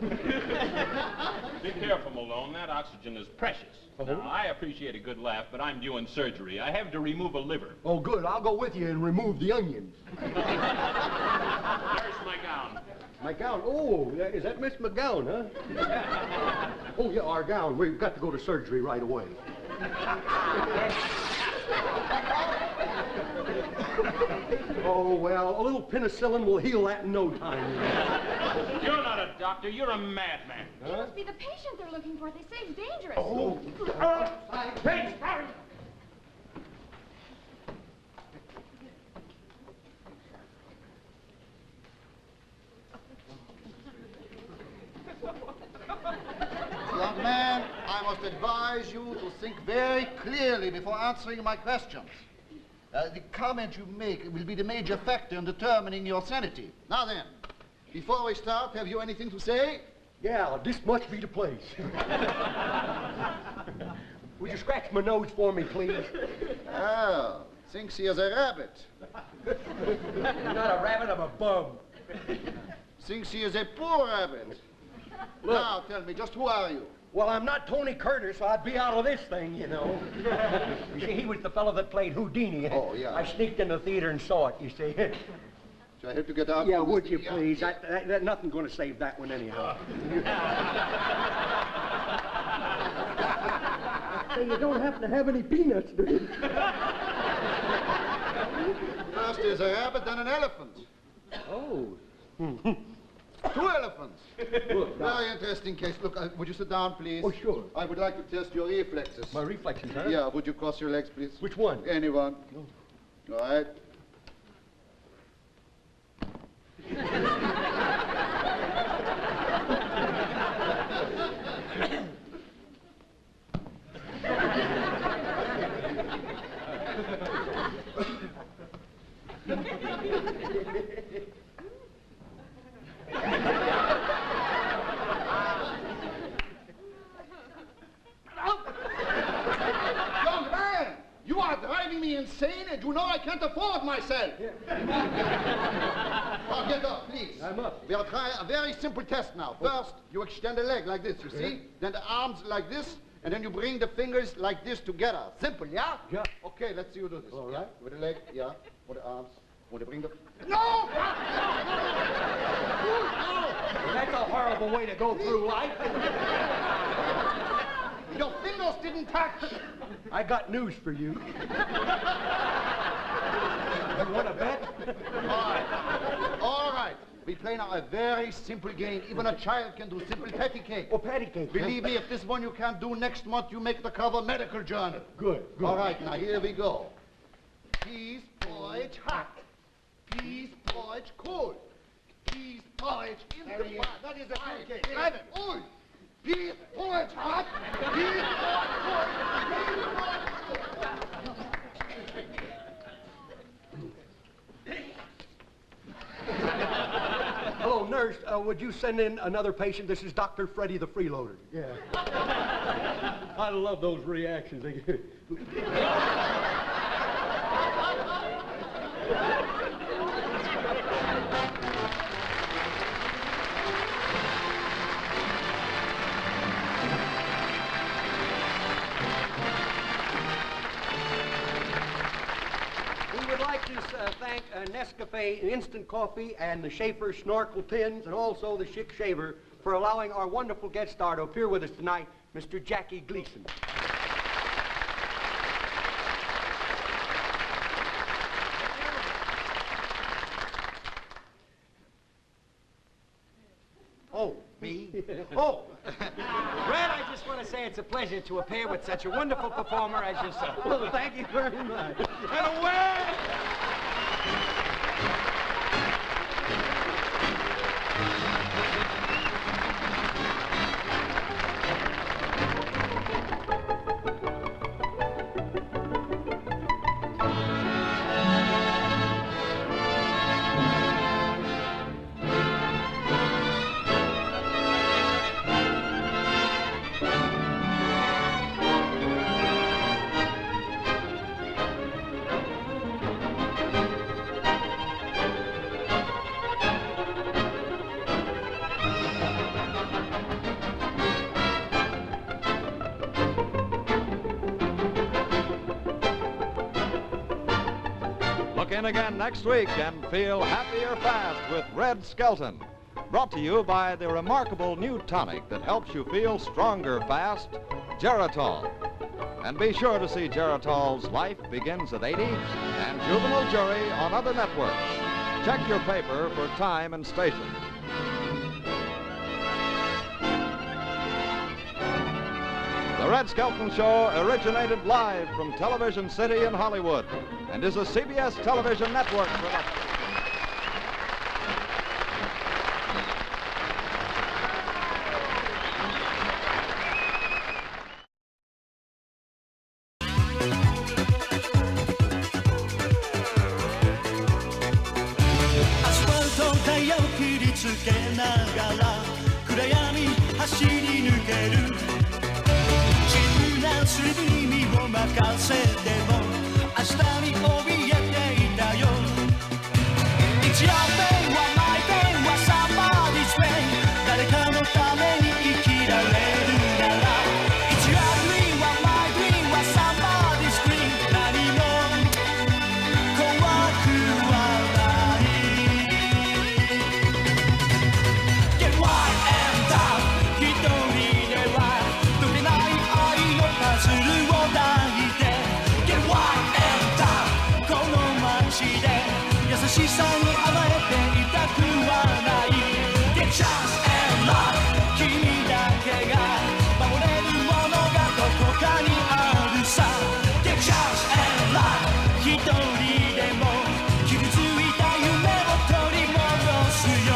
Be careful, Malone. That oxygen is precious. Now, I appreciate a good laugh, but I'm due in surgery. I have to remove a liver. Oh, good. I'll go with you and remove the onions. There's my gown. My gown? Oh, is that Miss McGowan, huh? Oh, yeah, our gown. We've got to go to surgery right away. Oh, well, a little penicillin will heal that in no time. You're not a doctor. You're a madman. It must be the patient they're looking for. They say he's dangerous. Oh. Hey, sorry. Young man, I must advise you to think very clearly before answering my questions. The comment you make will be the major factor in determining your sanity. Now then, before we start, have you anything to say? Yeah, this must be the place. Would you scratch my nose for me, please? Oh, thinks he is a rabbit. You're not a rabbit, I'm a bum. Thinks he is a poor rabbit. Look. Now, tell me, just who are you? Well, I'm not Tony Curtis, so I'd be out of this thing, you know. You see, he was the fellow that played Houdini. Oh, yeah. I sneaked in the theater and saw it, you see. So I have to get out? Yeah, would you please? Nothing's going to save that one anyhow. Hey, you don't happen to have any peanuts, do you? First is a rabbit, then an elephant. Oh. 2 elephants. Good. Very interesting case. Look, would you sit down, please? Oh, sure. I would like to test your reflexes. My reflexes, huh? Yeah, would you cross your legs, please? Which one? Anyone. No. All right. insane, and you know I can't afford myself. Now get up, please. I'm up. We'll try a very simple test now. First, you extend the leg like this, you see? Then the arms like this, and then you bring the fingers like this together. Simple, yeah? Yeah. Okay, let's see you do this. All right. With the leg, yeah. With the arms. With the bring the... No! That's a horrible way to go through life. Your fingers didn't touch. I got news for you. You want to bet? All right. We play now a very simple game. Even a child can do simple patty cake. Oh, patty cake. Believe me, if this one you can't do, next month you make the cover medical journal. Good. All right, now here we go. Peas porridge hot. Peas porridge cold. Peas porridge in the pot. That is a good cake. Drive it. Old. Peas porridge hot. Peas Hello, nurse. Would you send in another patient? This is Dr. Freddy the Freeloader. Yeah. I love those reactions. They get. We would like to thank Nescafe Instant Coffee and the Schaefer Snorkel Pins and also the Schick Shaver for allowing our wonderful guest star to appear with us tonight, Mr. Jackie Gleason. Oh, me? Oh, Red, I just want to say it's a pleasure to appear with such a wonderful performer as yourself. Well, thank you very much. And away! Look in again next week and feel happier fast with Red Skelton. Brought to you by the remarkable new tonic that helps you feel stronger fast, Geritol. And be sure to see Geritol's Life Begins at 80 and Juvenile Jury on other networks. Check your paper for time and station. The Red Skelton Show originated live from Television City in Hollywood and is a CBS television network production.アスファルトタイヤを切りつけながら暗闇走り抜ける自分なすりに身を任せても明日に怯えていたよ It's your day は my day は somebody's way 誰かのために生きられるなら It's your dream は my dream は somebody's dream 何も怖くはない Get wild and down 一人では解けない愛のパズルを抱いて Get wild and down この街で優しさに甘えていたくはない Get chance and love 君だけが守れるものがどこかにあるさ Get chance and love 一人でも傷ついた夢を取り戻すよ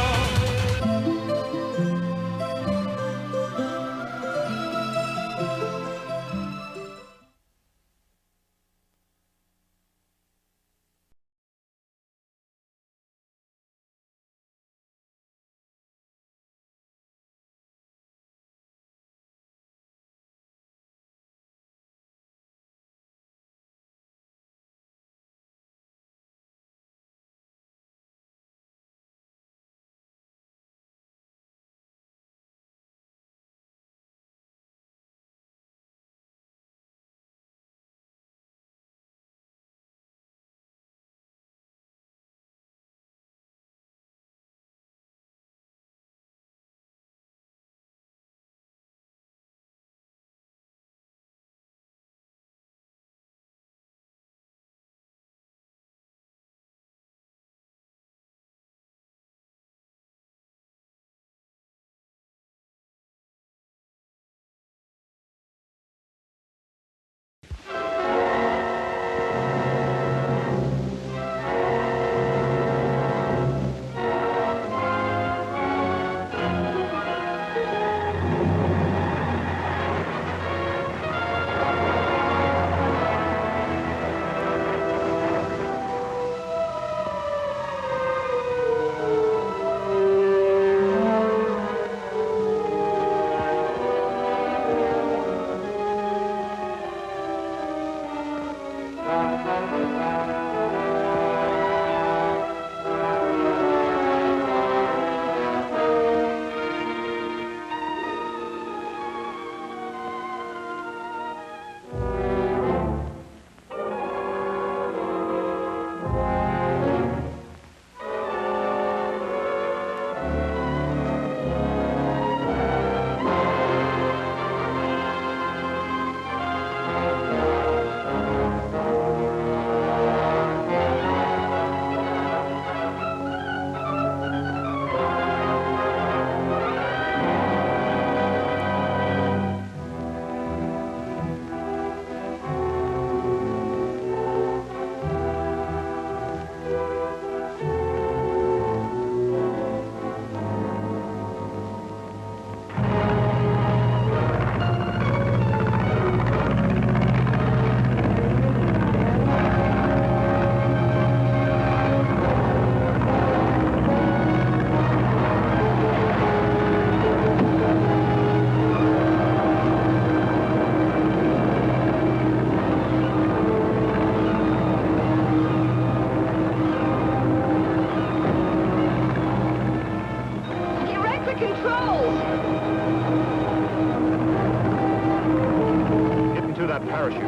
that parachute.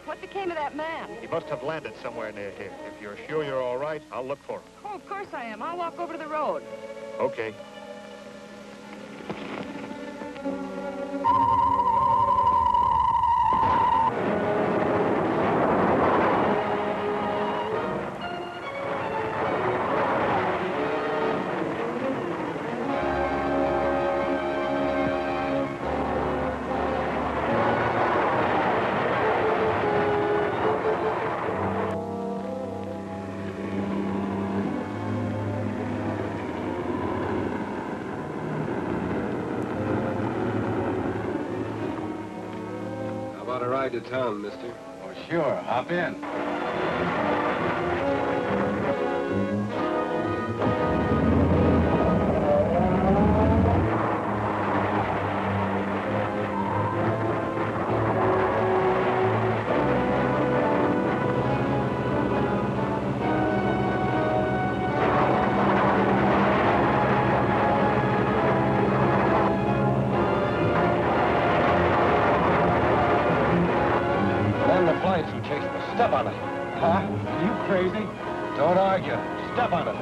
What became of that man? He must have landed somewhere near here. If you're sure you're all right, I'll look for him. Oh, of course I am. I'll walk over to the road. Okay. A ride to town, mister? Oh, sure. Hop in. Step on it. Huh? Are you crazy? Don't argue. Step on it.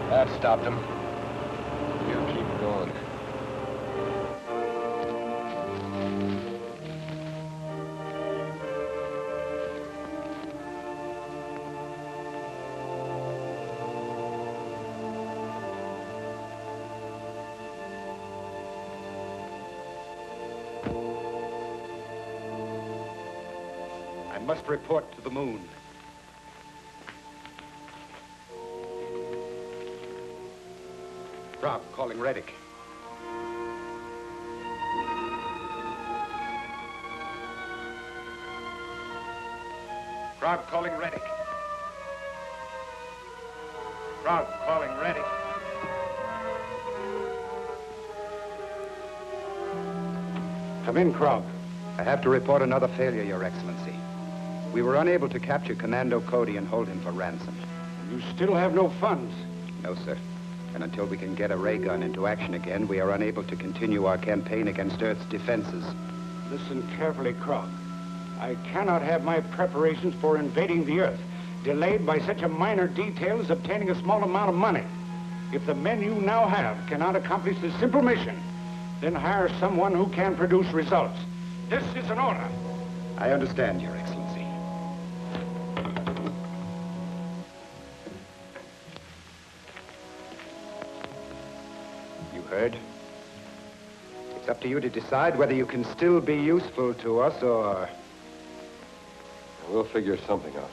That stopped him. You keep going. I must report to the moon. Rob, calling Reddick. Rob, calling Reddick. Rob, calling Reddick. Come in, Krog. I have to report another failure, Your Excellency. We were unable to capture Commando Cody and hold him for ransom. You still have no funds? No, sir. And until we can get a ray gun into action again, we are unable to continue our campaign against Earth's defenses. Listen carefully, Krog. I cannot have my preparations for invading the Earth delayed by such a minor detail as obtaining a small amount of money. If the men you now have cannot accomplish this simple mission, then hire someone who can produce results. This is an order. I understand, Your Excellency. Heard? It's up to you to decide whether you can still be useful to us or... We'll figure something out.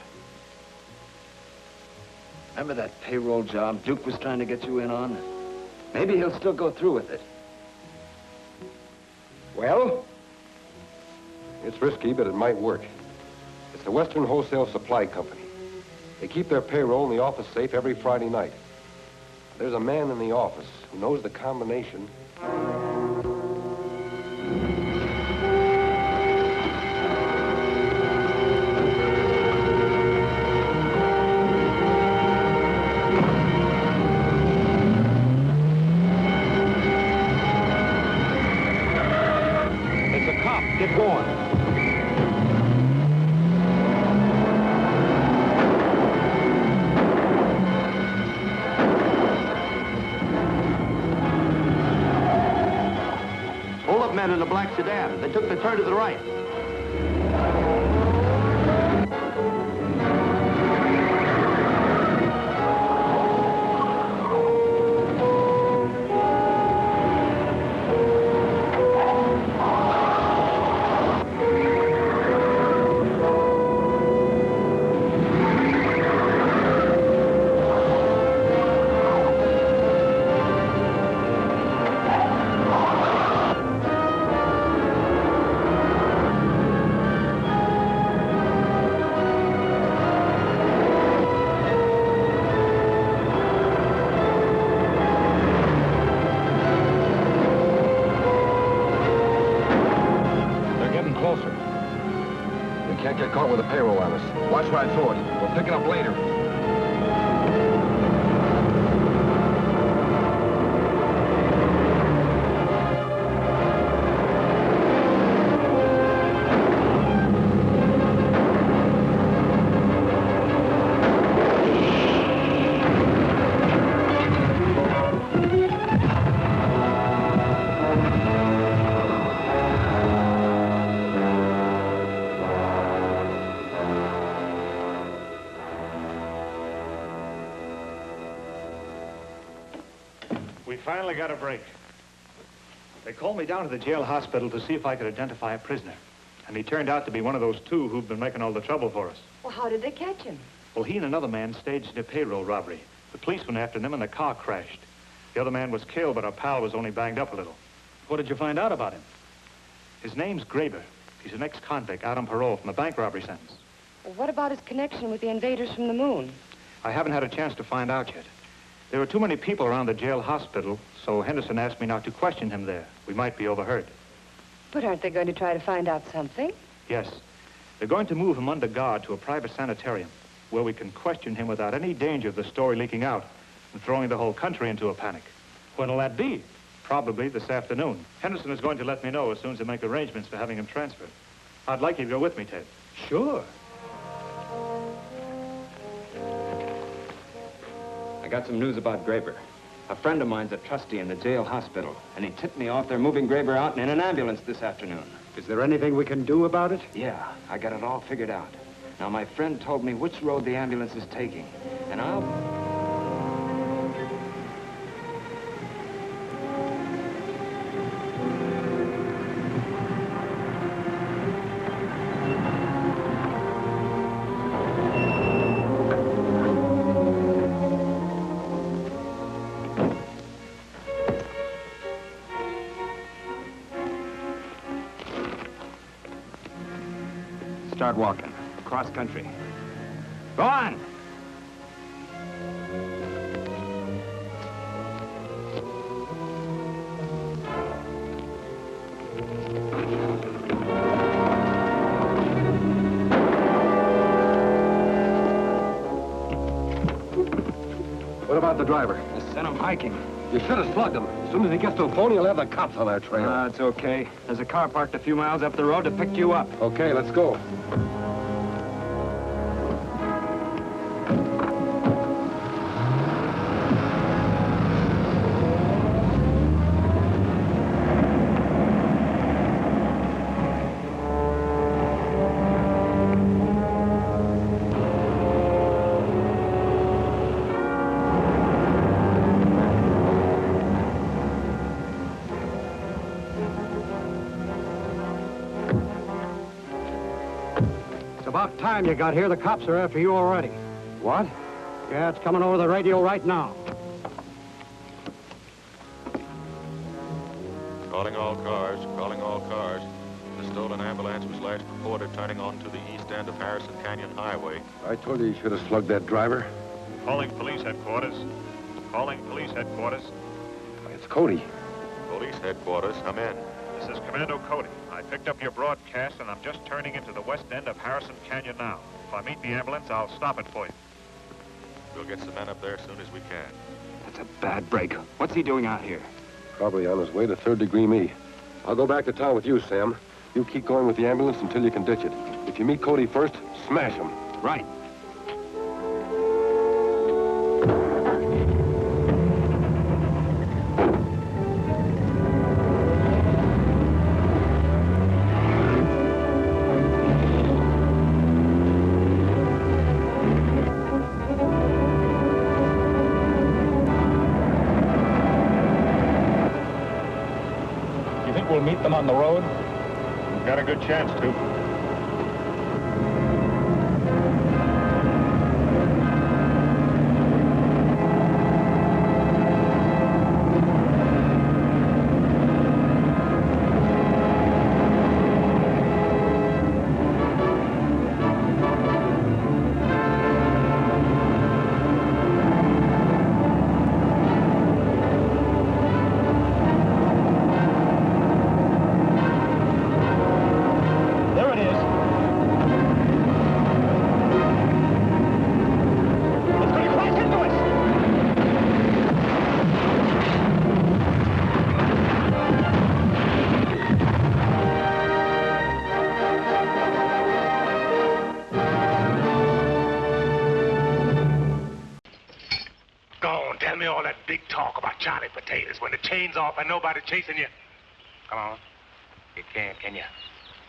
Remember that payroll job Duke was trying to get you in on? Maybe he'll still go through with it. Well? It's risky, but it might work. It's the Western Wholesale Supply Company. They keep their payroll in the office safe every Friday night. There's a man in the office who knows the combination. Get going. Pull-up men in a black sedan. They took the turn to the right. Can't get caught with a payroll on us. Watch right through it. We'll pick it up later. We finally got a break. They called me down to the jail hospital to see if I could identify a prisoner. And he turned out to be one of those two who've been making all the trouble for us. Well, how did they catch him? Well, he and another man staged a payroll robbery. The police went after them and the car crashed. The other man was killed, but our pal was only banged up a little. What did you find out about him? His name's Graber. He's an ex-convict out on parole from a bank robbery sentence. Well, what about his connection with the invaders from the moon? I haven't had a chance to find out yet. There were too many people around the jail hospital, so Henderson asked me not to question him there. We might be overheard. But aren't they going to try to find out something? Yes. They're going to move him under guard to a private sanitarium where we can question him without any danger of the story leaking out and throwing the whole country into a panic. When'll that be? Probably this afternoon. Henderson is going to let me know as soon as they make arrangements for having him transferred. I'd like you to go with me, Ted. Sure. I got some news about Graber. A friend of mine's a trustee in the jail hospital, and he tipped me off they're moving Graber out in an ambulance this afternoon. Is there anything we can do about it? Yeah, I got it all figured out. Now, my friend told me which road the ambulance is taking, and I'll... Start walking. Cross country. Go on! What about the driver? Just sent him hiking. You should have slugged him. As soon as he gets to the phone, he'll have the cops on our trail. It's okay. There's a car parked a few miles up the road to pick you up. Okay, let's go. About time you got here. The cops are after you already. What? Yeah, it's coming over the radio right now. Calling all cars, calling all cars. The stolen ambulance was last reported turning onto the east end of Harrison Canyon Highway. I told you should have slugged that driver. Calling police headquarters. Calling police headquarters. It's Cody. Police headquarters, come in. This is Commando Cody. I picked up your broadcast, and I'm just turning into the west end of Harrison Canyon now. If I meet the ambulance, I'll stop it for you. We'll get some men up there as soon as we can. That's a bad break. What's he doing out here? Probably on his way to third-degree me. I'll go back to town with you, Sam. You keep going with the ambulance until you can ditch it. If you meet Cody first, smash him. Right. You think we'll meet them on the road? We've got a good chance to. Tell me all that big talk about Charlie Potatoes when the chain's off and nobody chasing you. Come on. You can't, can you?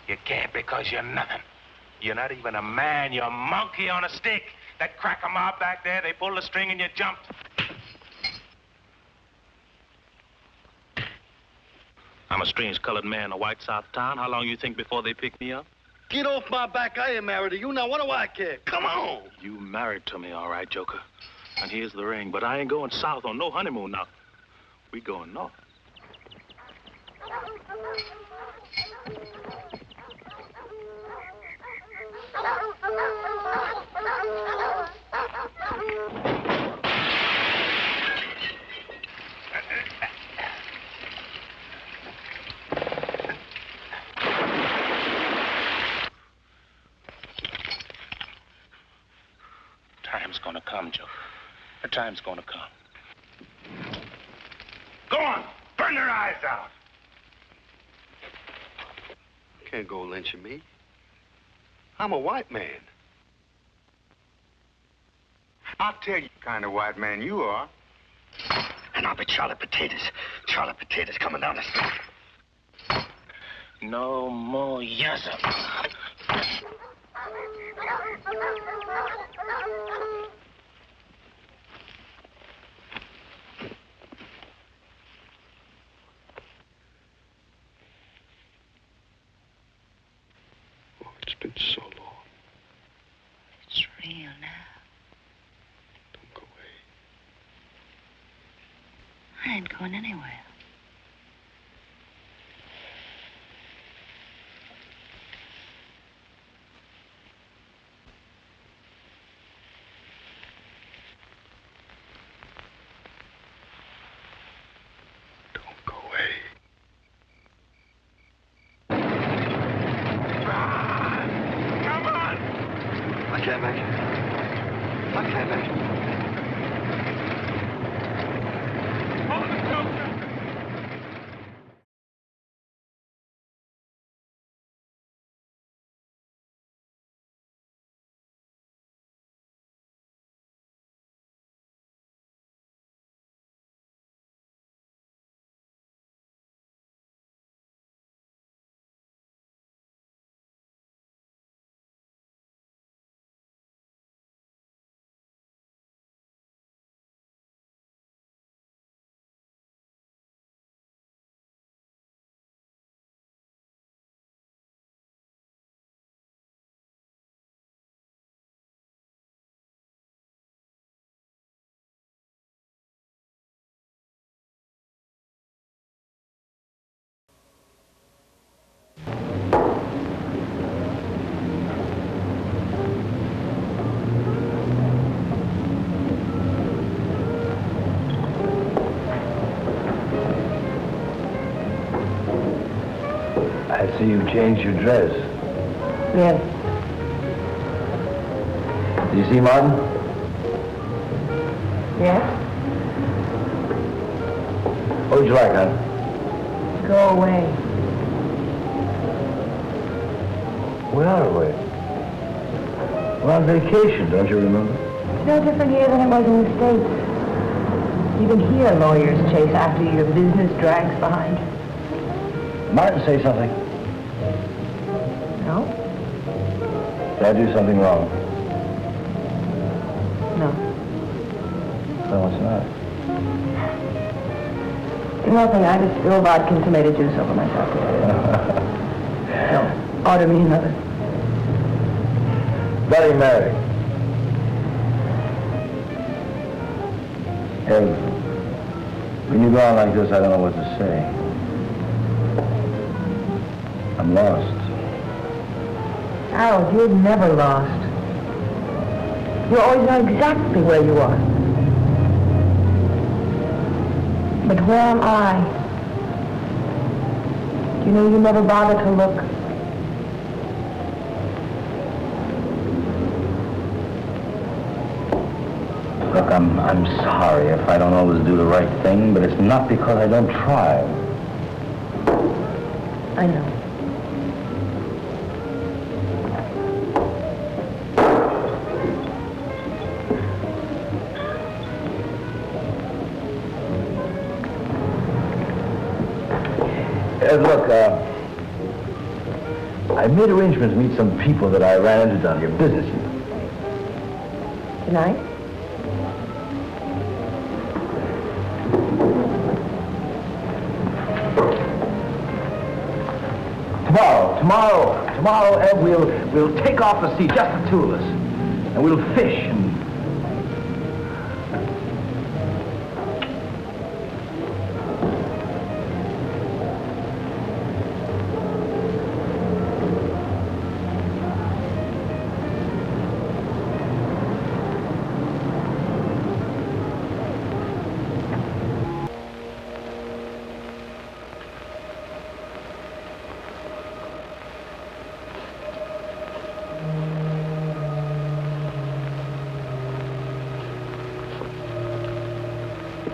You can't because you're nothing. You're not even a man. You're a monkey on a stick. That cracker mob back there, they pulled the string and you jumped. I'm a strange colored man in a white South town. How long you think before they pick me up? Get off my back. I ain't married to you. Now, what do I care? Come on. You married to me, all right, Joker. And here's the ring. But I ain't going south on no honeymoon now. We going north. Time's gonna come, Joker. The time's gonna come. Go on! Burn their eyes out! Can't go lynching me. I'm a white man. I'll tell you what kind of white man you are. And I'll be Charlie Potatoes. Charlie Potatoes coming down the street. No more yuzzer. It's been so long. It's real now. Don't go away. I ain't going anywhere. Don't go away. I can't make it. I can't make it. I see you changed your dress. Yeah. Did you see Martin? Yeah? What would you like, hon? Go away. Where are we? We're on vacation, don't you remember? It's no different here than it was in the States. Even here, lawyers chase after you. Your business drags behind you. Martin, say something. No? Did I do something wrong? No. No, it's not. Nothing. I just spilled vodka and tomato juice over myself. No. Order me another. Bloody Mary. Hey, when you go on like this, I don't know what to say. I'm lost. Harold, you're never lost. You always know exactly where you are. But where am I? You know, you never bother to look. Look, I'm sorry if I don't always do the right thing, but it's not because I don't try. I know. Look, I made arrangements to meet some people that I ran into down your business. Tonight? Tomorrow, Ed, we'll take off the sea, just the two of us, and we'll fish and...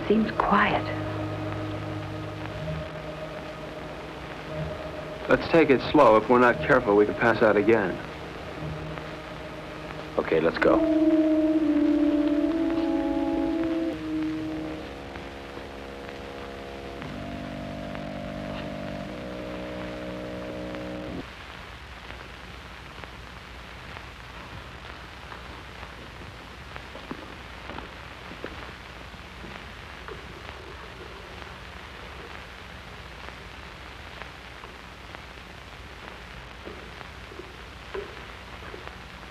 Seems quiet. Let's take it slow. If we're not careful, we could pass out again. Okay, let's go.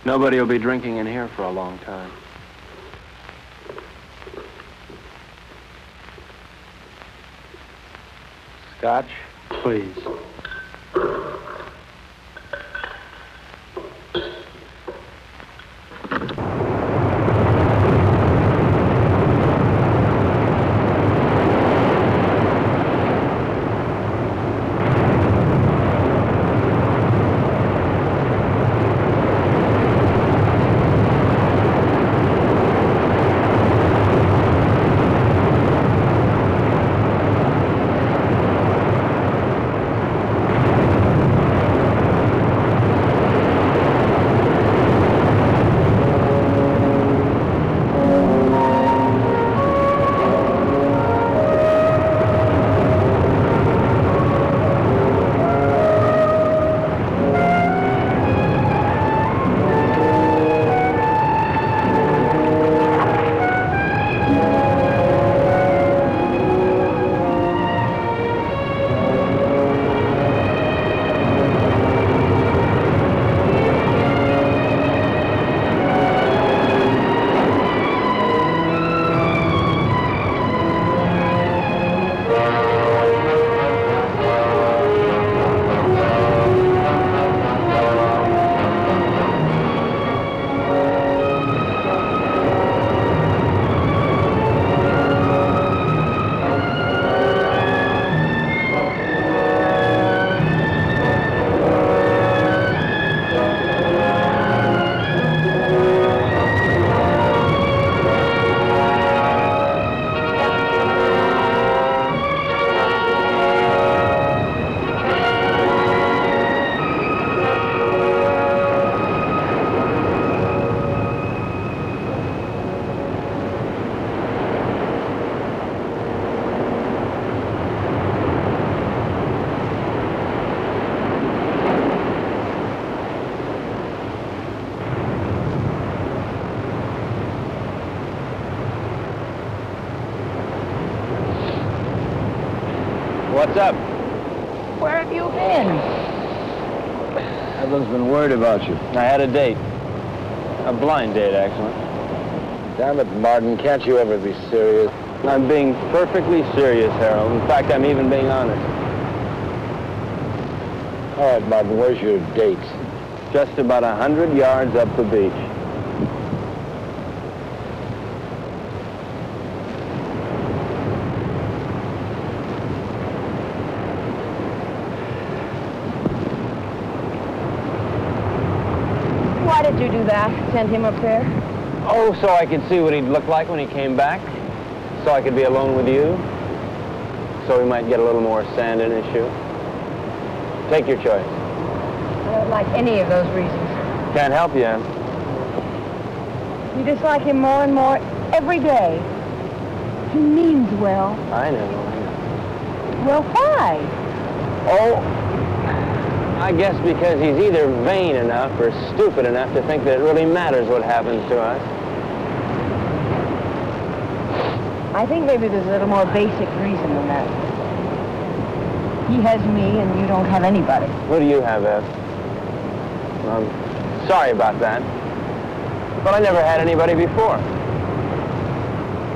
Nobody will be drinking in here for a long time. Scotch, please. Where have you been? Evelyn's been worried about you. I had a date. A blind date, actually. Damn it, Martin, can't you ever be serious? I'm being perfectly serious, Harold. In fact, I'm even being honest. All right, Martin, where's your date? Just about 100 yards up the beach. Why did you do that? Send him up there? Oh, so I could see what he'd look like when he came back. So I could be alone with you. So he might get a little more sand in his shoe. Take your choice. I don't like any of those reasons. Can't help you, Ann. You dislike him more and more every day. He means well. I know. Well, why? Oh, I guess because he's either vain enough or stupid enough to think that it really matters what happens to us. I think maybe there's a little more basic reason than that. He has me and you don't have anybody. What do you have, Ev? I'm sorry about that. But I never had anybody before.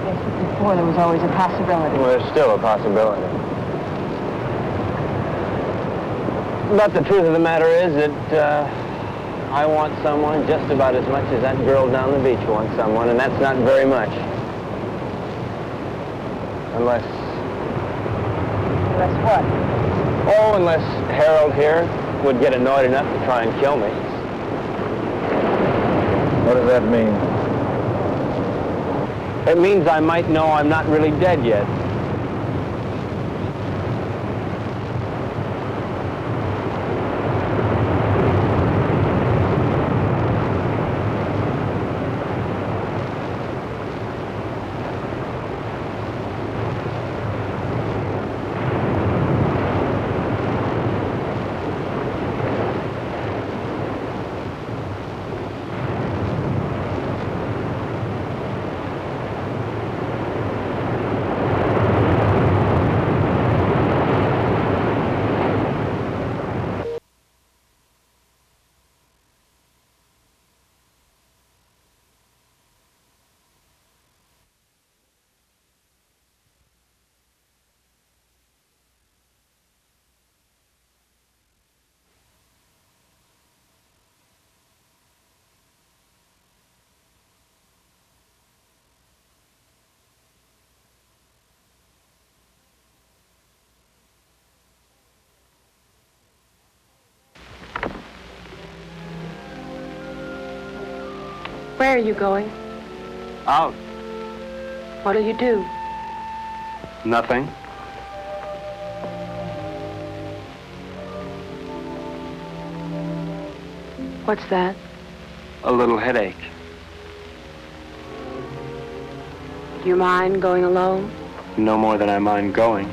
Yes, but before there was always a possibility. Well, there's still a possibility. But the truth of the matter is that I want someone just about as much as that girl down the beach wants someone, and that's not very much. Unless what? Oh, unless Harold here would get annoyed enough to try and kill me. What does that mean? It means I might know I'm not really dead yet. Where are you going? Out. What'll you do? Nothing. What's that? A little headache. Do you mind going alone? No more than I mind going.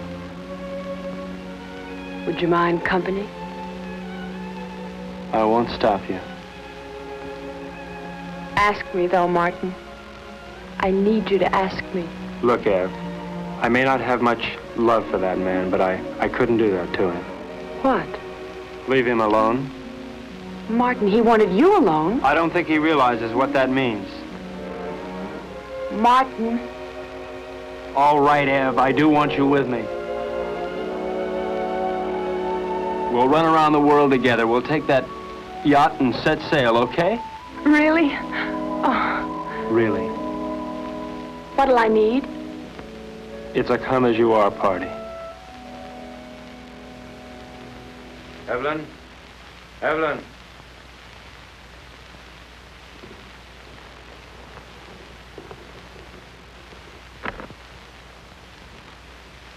Would you mind company? I won't stop you. Ask me, though, Martin. I need you to ask me. Look, Ev, I may not have much love for that man, but I couldn't do that to him. What? Leave him alone? Martin, he wanted you alone. I don't think he realizes what that means. Martin. All right, Ev, I do want you with me. We'll run around the world together. We'll take that yacht and set sail, okay? Really? Oh. Really. What'll I need? It's a come-as-you-are party. Evelyn? Evelyn?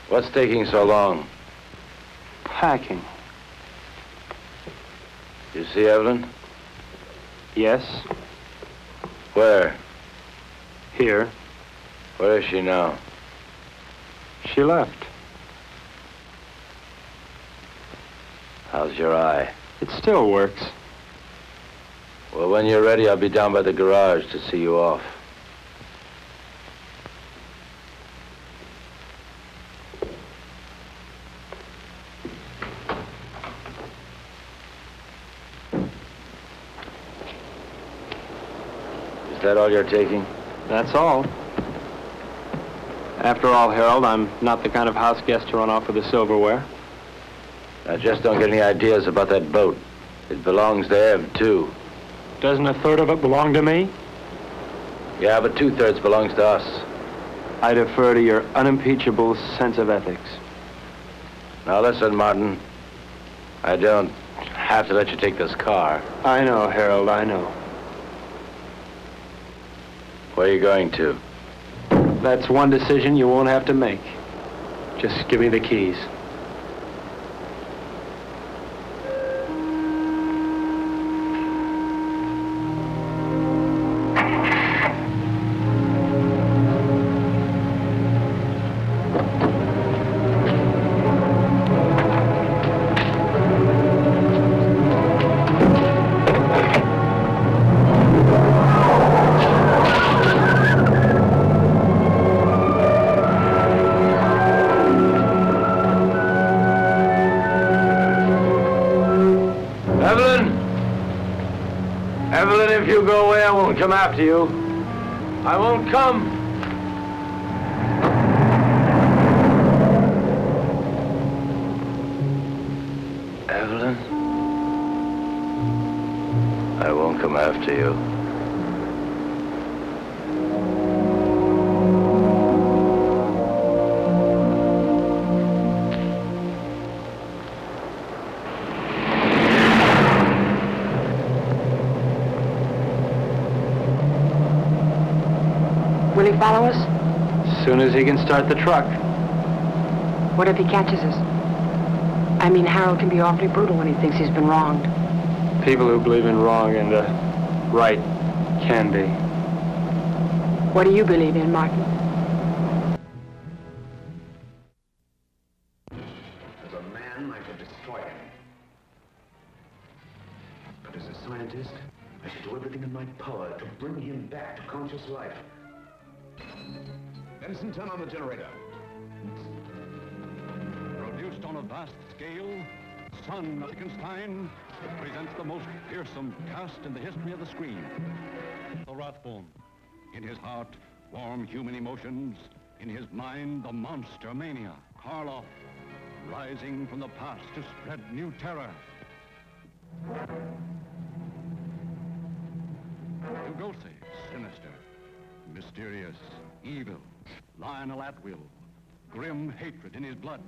What's taking so long? Packing. You see Evelyn? Yes. Where? Here. Where is she now? She left. How's your eye? It still works. Well, when you're ready, I'll be down by the garage to see you off. that all you're taking? That's all. After all, Harold, I'm not the kind of house guest to run off with the silverware. I just don't get any ideas about that boat. It belongs to Ev, too. Doesn't a third of it belong to me? Yeah, but 2/3 belongs to us. I defer to your unimpeachable sense of ethics. Now listen, Martin. I don't have to let you take this car. I know, Harold, I know. Where are you going to? That's one decision you won't have to make. Just give me the keys. If you go away, I won't come after you. I won't come. Evelyn, I won't come after you. Will he follow us? As soon as he can start the truck. What if he catches us? I mean, Harold can be awfully brutal when he thinks he's been wronged. People who believe in wrong and right can be. What do you believe in, Martin? As a man, I could destroy him. But as a scientist, I should do everything in my power to bring him back to conscious life. Benson, turn on the generator. Produced on a vast scale, Son of Wittgenstein presents the most fearsome cast in the history of the screen. The Wrathbone. In his heart, warm human emotions. In his mind, the monster mania. Karloff, rising from the past to spread new terror. Lugosi, sinister, mysterious, evil. Lionel Atwill, grim hatred in his blood.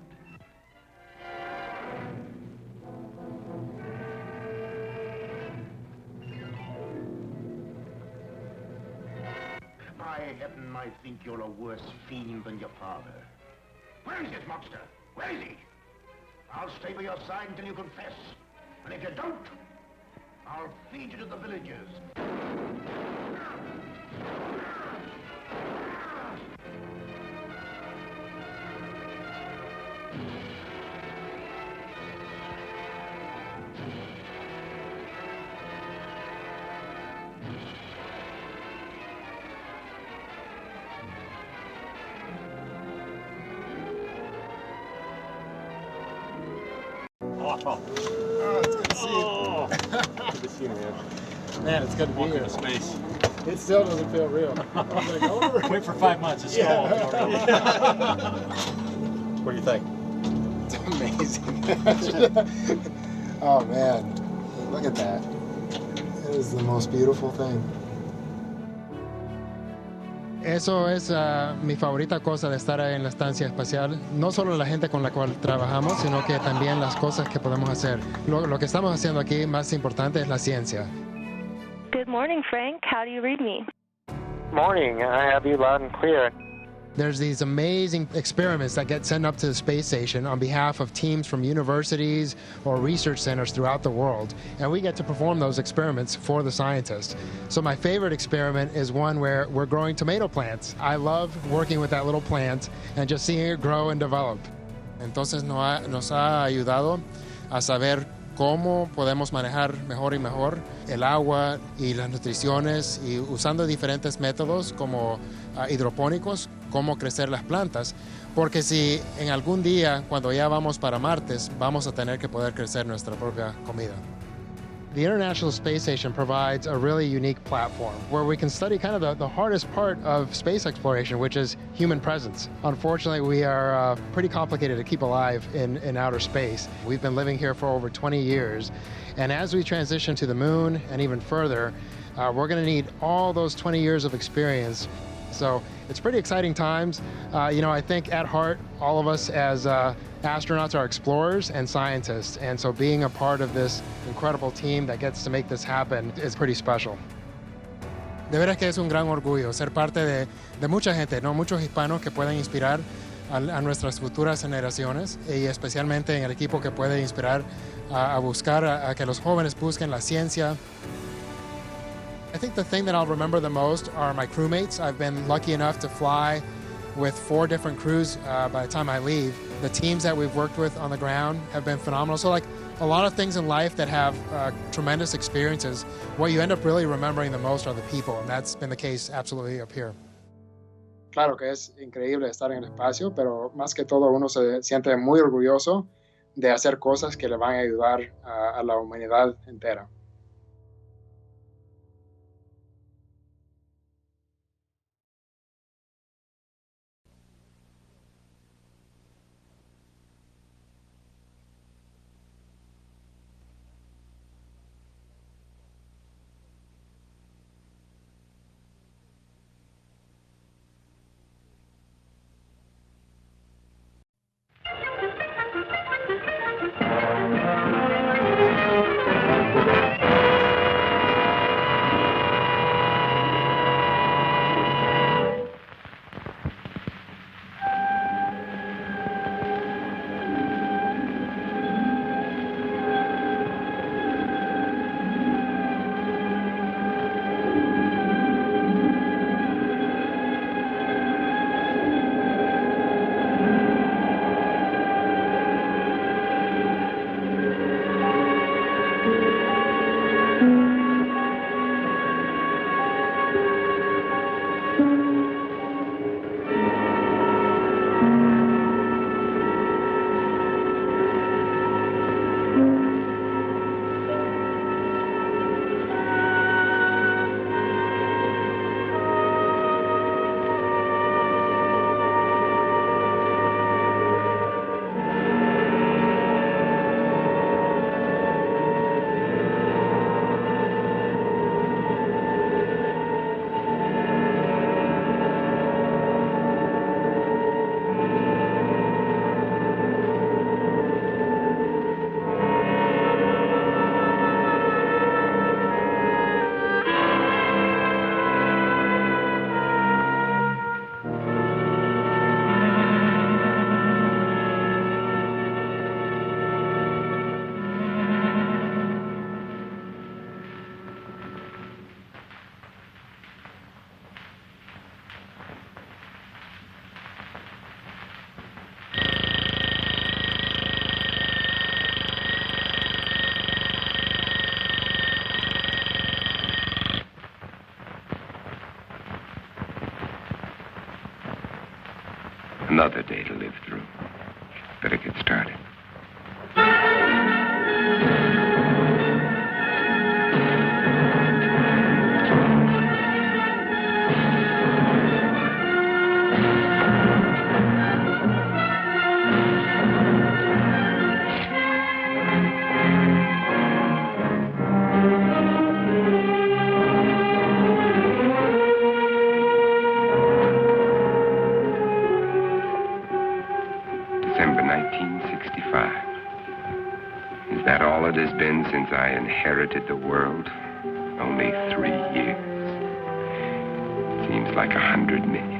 By heaven, I think you're a worse fiend than your father. Where is this monster? Where is he? I'll stay by your side until you confess. And if you don't, I'll feed you to the villagers. Oh, it's good to see you. Good to see you, man. Man, it's good to be here. Welcome to space. It still doesn't feel real. Wait for 5 months. It's still all What do you think? It's amazing. Oh, man. Look at that. It is the most beautiful thing. Eso es mi favorita cosa de estar en la estancia espacial. No solo la gente con la cual trabajamos, sino que también las cosas que podemos hacer. Lo que estamos haciendo aquí, más importante, es la ciencia. Good morning, Frank. How do you read me? Morning. I have you loud and clear. There's these amazing experiments that get sent up to the space station on behalf of teams from universities or research centers throughout the world, and we get to perform those experiments for the scientists. So my favorite experiment is one where we're growing tomato plants. I love working with that little plant and just seeing it grow and develop. Entonces nos ha ayudado a saber cómo podemos manejar mejor y mejor el agua y las nutriciones, y usando diferentes métodos como hidropónicos, cómo crecer las plantas, porque si en algún día, cuando ya vamos para Marte, vamos a tener que poder crecer nuestra propia comida. The International Space Station provides a really unique platform where we can study kind of the hardest part of space exploration, which is human presence. Unfortunately, we are pretty complicated to keep alive in outer space. We've been living here for over 20 years, and as we transition to the moon and even further, we're going to need all those 20 years of experience. So it's pretty exciting times. I think at heart, all of us as astronauts are explorers and scientists, and so being a part of this incredible team that gets to make this happen is pretty special. De veras que es un gran orgullo ser parte de mucha gente, ¿no? Muchos hispanos que pueden inspirar a nuestras futuras generaciones y especialmente en el equipo que puede inspirar a buscar a que los jóvenes busquen la ciencia. I think the thing that I'll remember the most are my crewmates. I've been lucky enough to fly with 4 different crews by the time I leave. The teams that we've worked with on the ground have been phenomenal. So like a lot of things in life that have tremendous experiences, what you end up really remembering the most are the people, and that's been the case absolutely up here. Claro que es increíble estar en el espacio, pero más que todo uno se siente muy orgulloso de hacer cosas que le van a ayudar a la humanidad entera. Another day to live through. Better get started. December 1965. Is that all it has been since I inherited the world? Only 3 years. Seems like 100 million.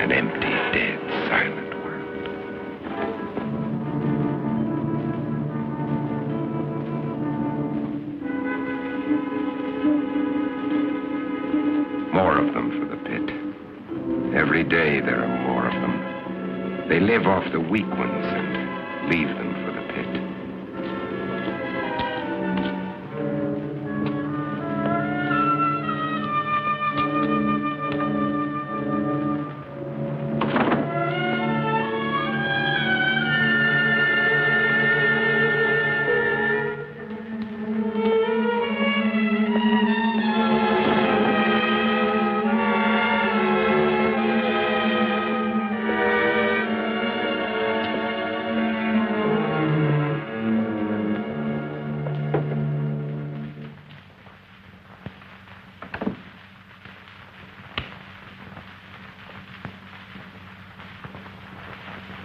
An empty, dead, silent world. More of them for the pit. Every day there are more of them. They live off the weak ones and leave them for the pit.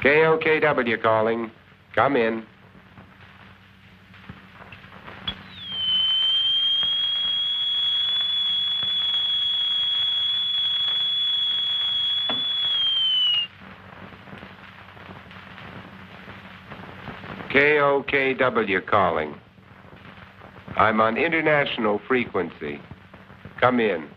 KOKW calling. Come in. KOKW calling. I'm on international frequency. Come in.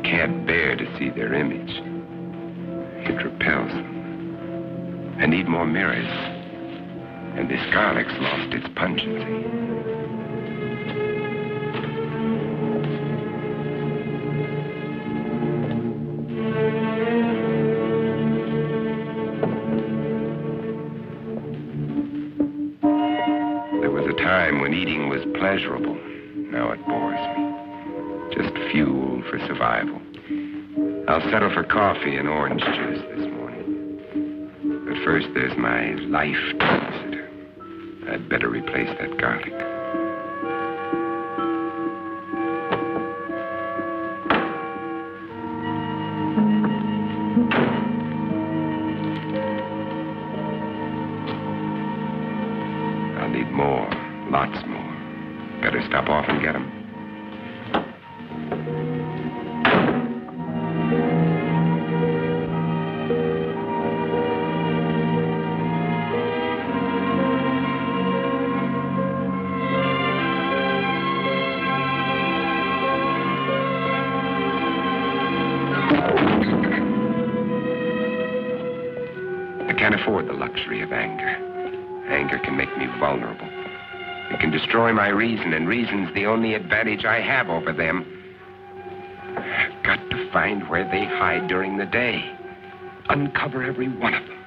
Can't bear to see their image. It repels them. I need more mirrors. And this garlic's lost its pungency. There was a time when eating was pleasurable. Now it bores me. Just fuel for survival. I'll settle for coffee and orange juice this morning. But first, there's my life visitor. I'd better replace that garlic. I'll need more, lots more. Better stop off and get 'em. I can't afford the luxury of anger. Anger can make me vulnerable. It can destroy my reason, and reason's the only advantage I have over them. I've got to find where they hide during the day. Uncover every one of them.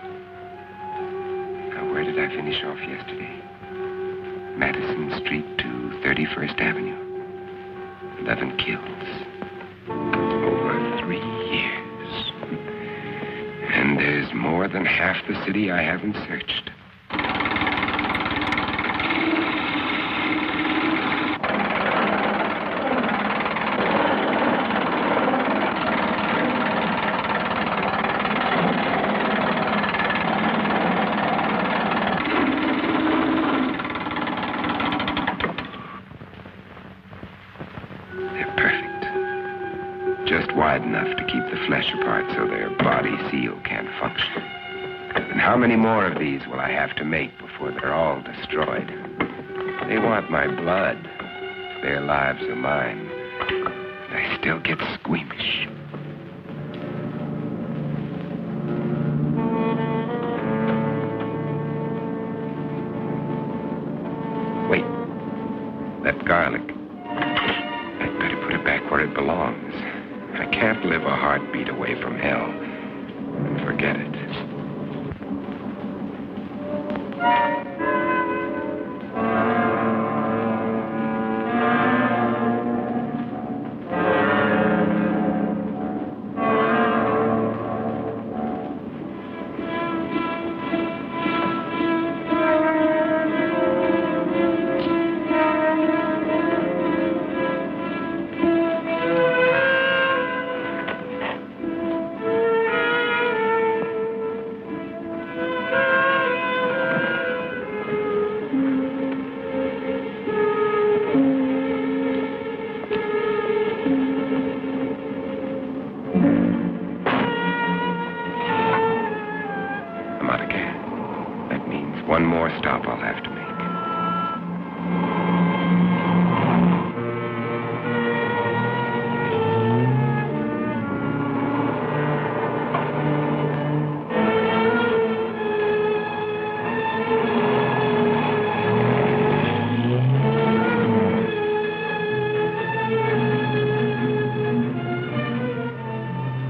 Now, where did I finish off yesterday? Madison Street to 31st Avenue. 11 kills. Over 3 years. And there's more than half the city I haven't searched. They're perfect. Just wide enough to keep the flesh apart so their body seal can't function. And how many more of these will I have to make before they're all destroyed? They want my blood. Their lives are mine. And I still get squeamish. Wait. That garlic. I'd better put it back where it belongs. I can't live a heartbeat away from hell. Forget it.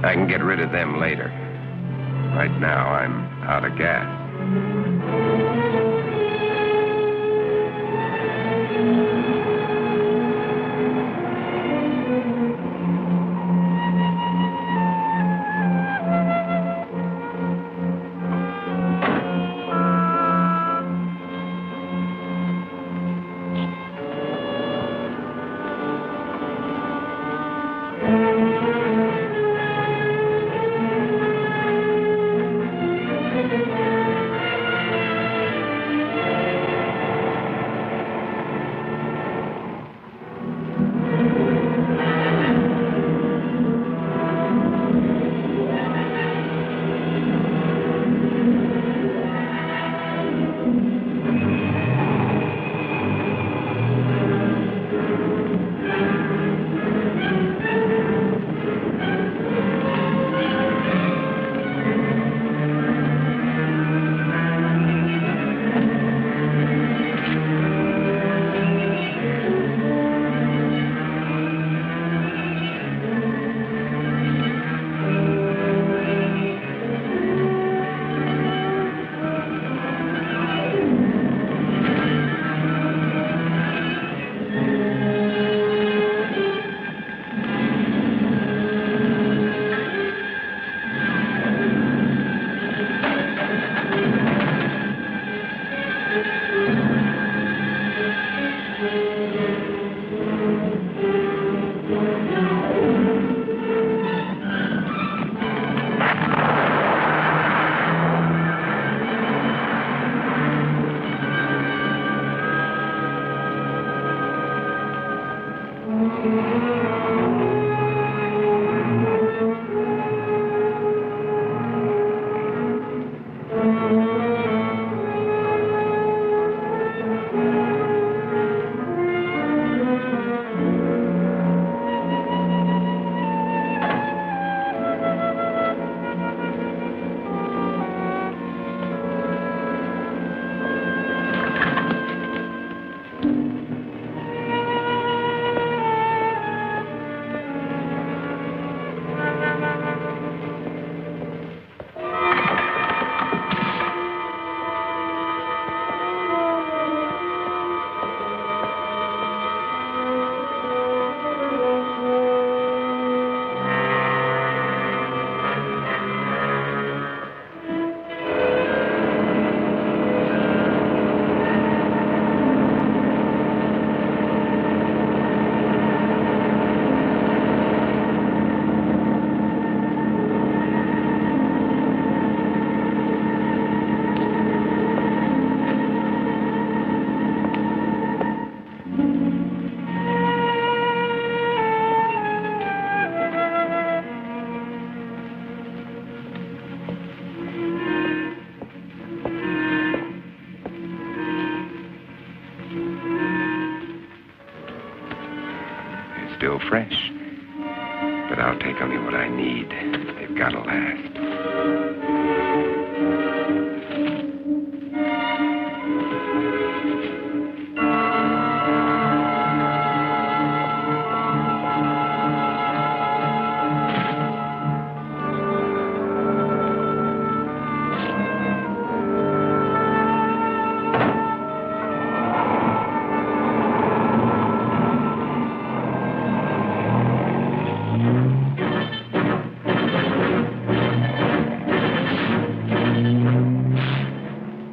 I can get rid of them later. Right now, I'm out of gas. Still fresh. But I'll take only what I need. They've got to last.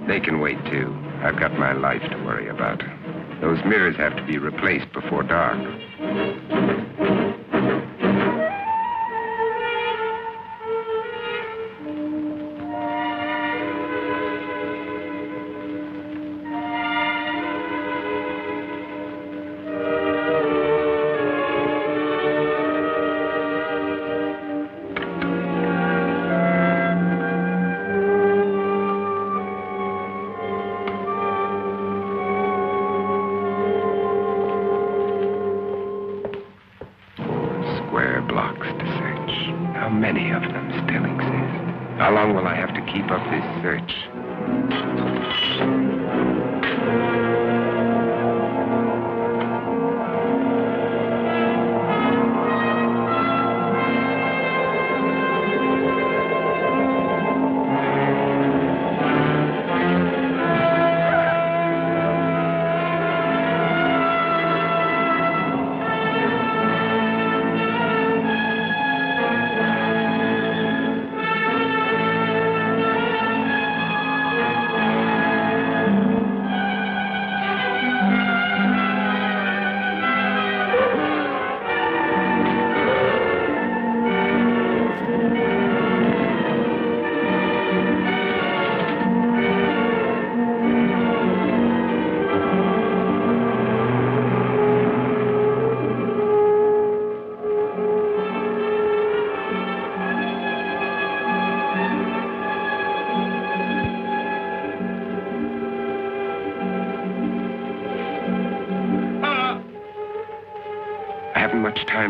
They can wait, too. I've got my life to worry about. Those mirrors have to be replaced before dark. Square blocks to search. How many of them still exist? How long will I have to keep up this search?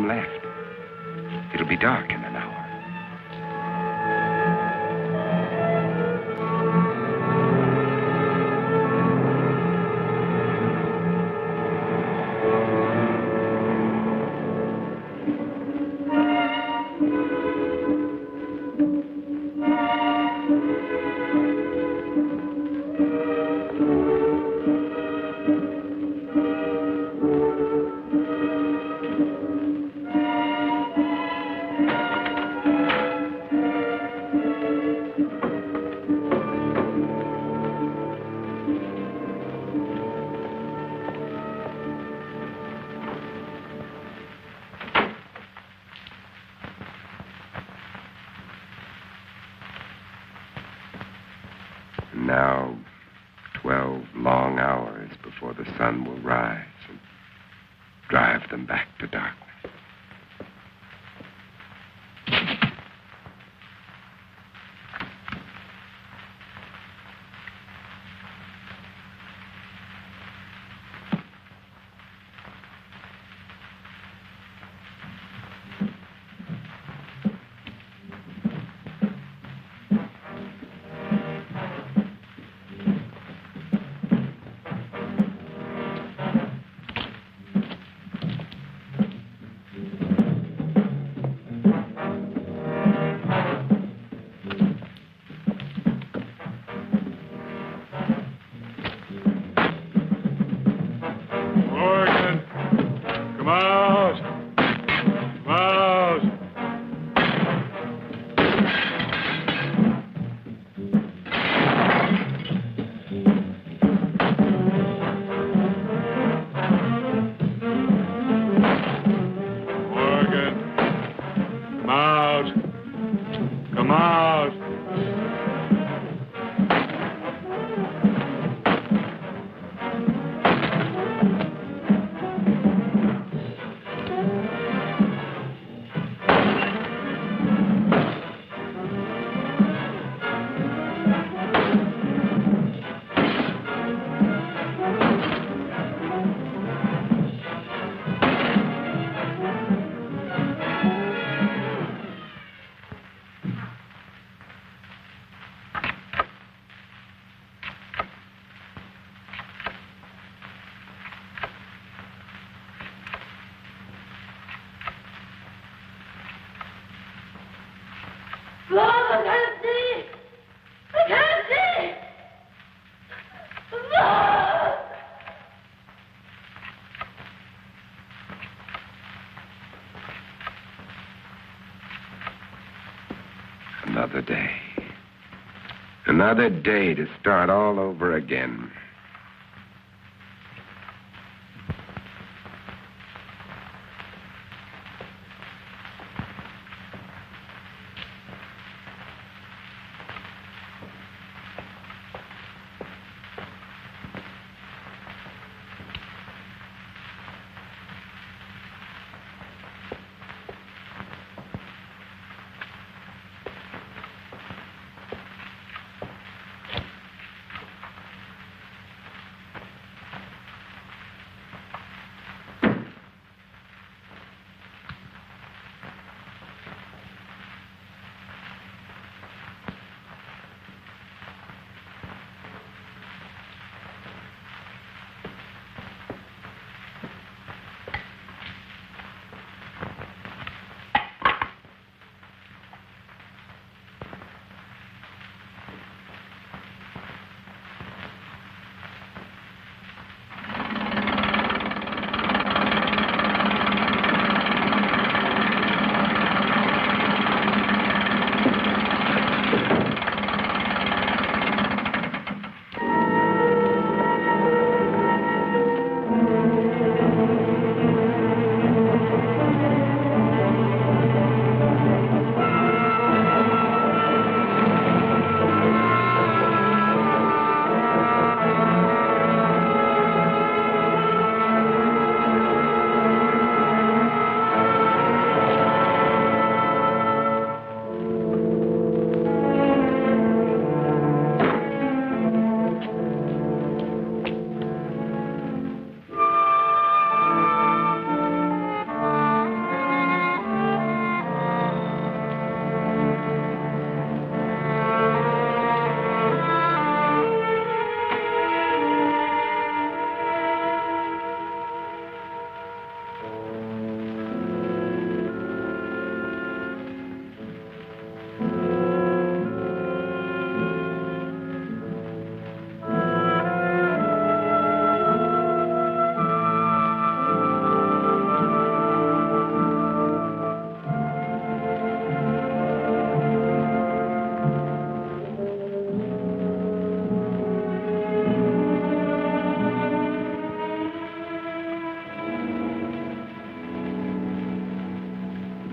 time left. It'll be dark in an hour. Now, 12 long hours before the sun will rise and drive them back to darkness. I can't see! I can't see! No! Another day. Another day to start all over again.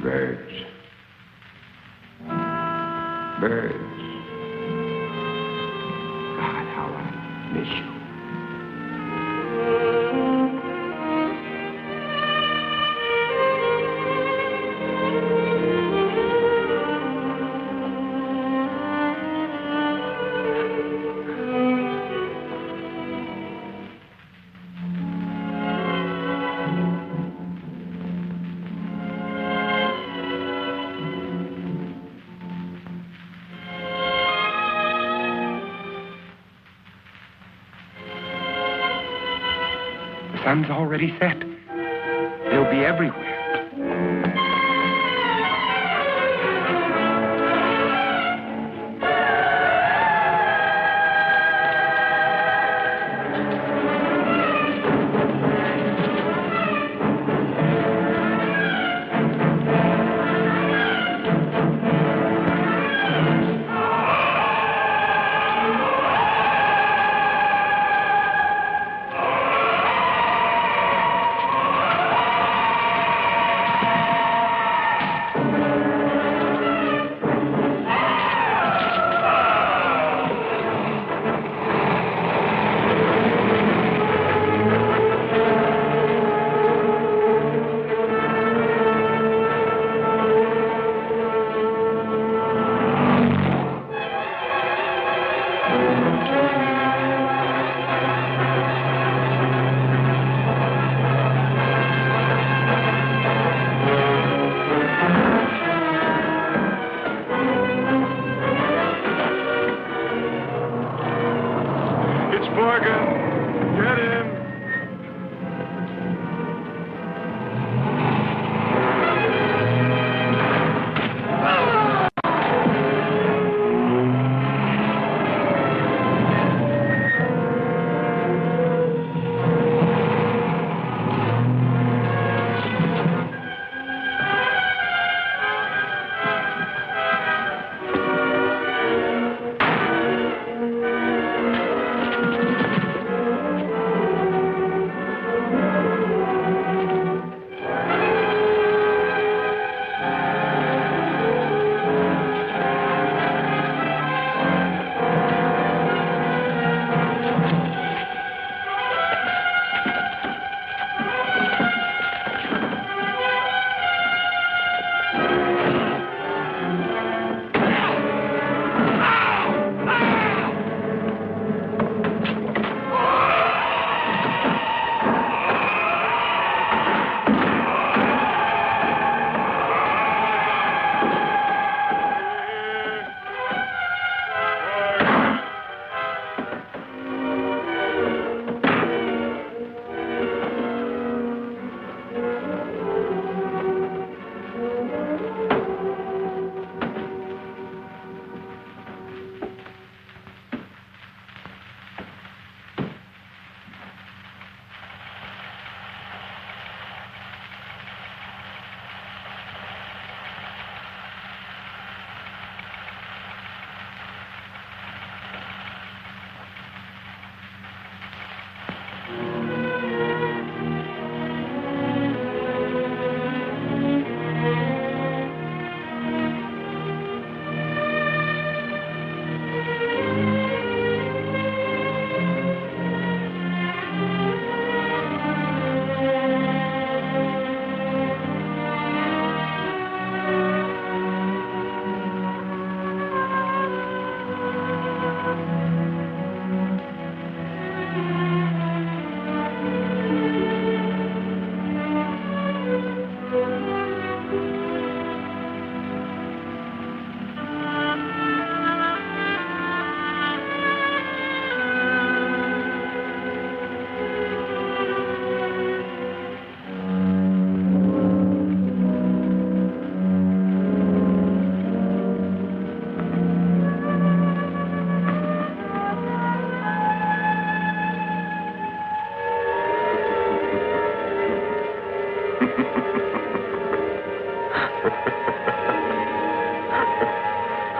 Birds. Birds. God, how I miss you. The sun's already set. They'll be everywhere.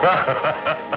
Ha ha ha ha!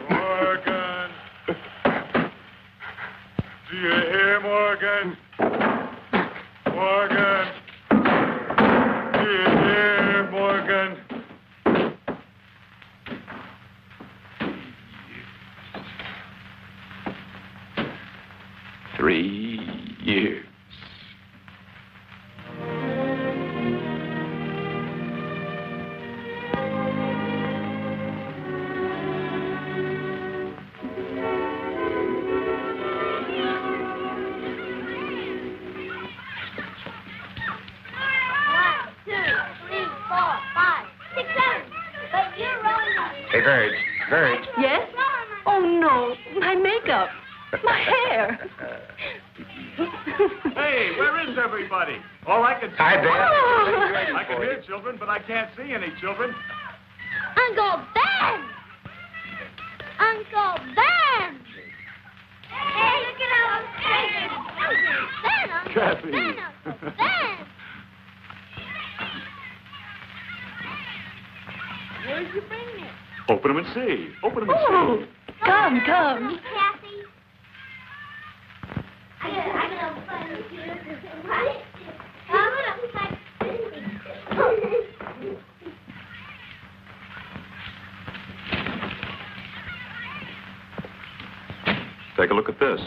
Morgan. Do you hear, Morgan? Morgan. Do you hear, Morgan? 3 years. Hey, Verge. Yes? Oh, no. My makeup. My hair. Hey, where is everybody? All I can see... Hi, Ben. Oh. I can hear children, but I can't see any children. Uncle Ben! Uncle Ben! Hey, look at Uncle Ben! Kathy. Ben, Uncle Ben! Where'd you bring me? Open them and see. Open them and Oh, see. come. Kathy. I'm gonna find you. I'm gonna find Take a look at this.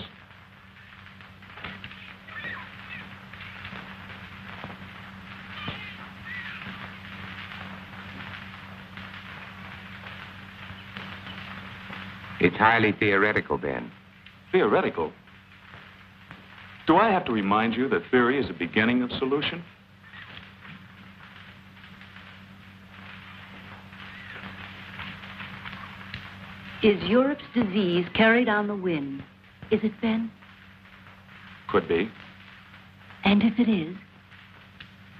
It's highly theoretical, Ben. Theoretical? Do I have to remind you that theory is the beginning of solution? Is Europe's disease carried on the wind? Is it, Ben? Could be. And if it is,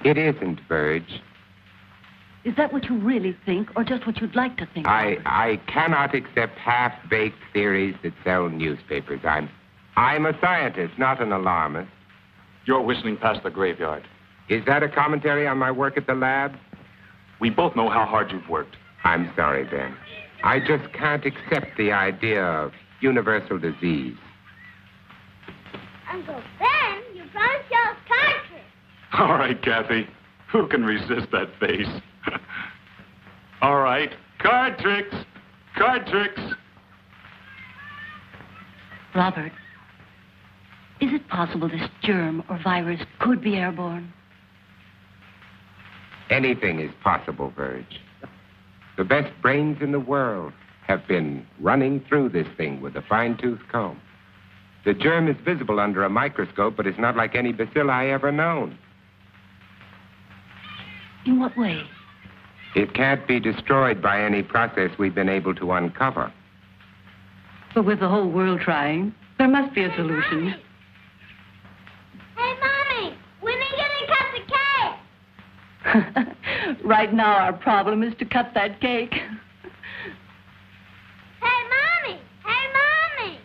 It isn't, Verge. is that what you really think, or just what you'd like to think? I cannot accept half-baked theories that sell newspapers. I'm a scientist, not an alarmist. You're whistling past the graveyard. Is that a commentary on my work at the lab? We both know how hard you've worked. I'm sorry, Ben. I just can't accept the idea of universal disease. Uncle Ben, you promised to show us card tricks. All right, Kathy. Who can resist that face? All right. Card tricks. Card tricks. Robert, is it possible this germ or virus could be airborne? Anything is possible, Verge. The best brains in the world have been running through this thing with a fine-tooth comb. The germ is visible under a microscope, but it's not like any bacilli ever known. In what way? It can't be destroyed by any process we've been able to uncover. But with the whole world trying, there must be a solution. Hey, Mommy, when are you gonna cut the cake? Right now, our problem is to cut that cake. Hey, Mommy! Hey, Mommy!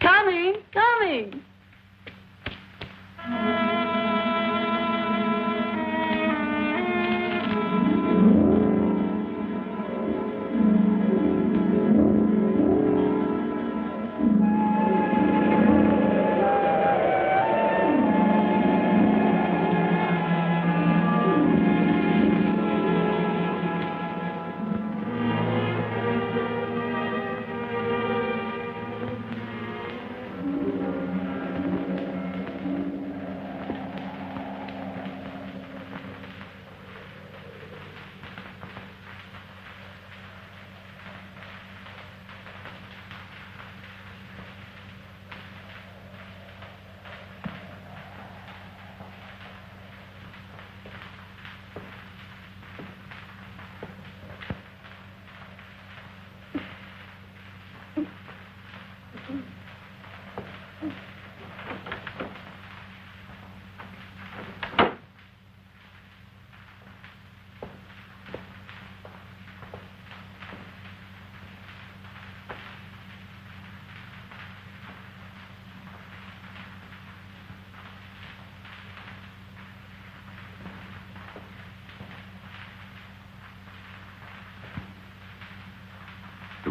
Coming.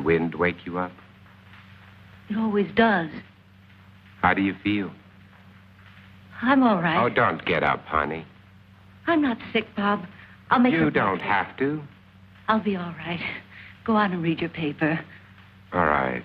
wind wake you up? It always does. How do you feel? I'm all right. Oh, don't get up, honey. I'm not sick, Bob. I'll make You don't have to. I'll be all right. Go on and read your paper. All right.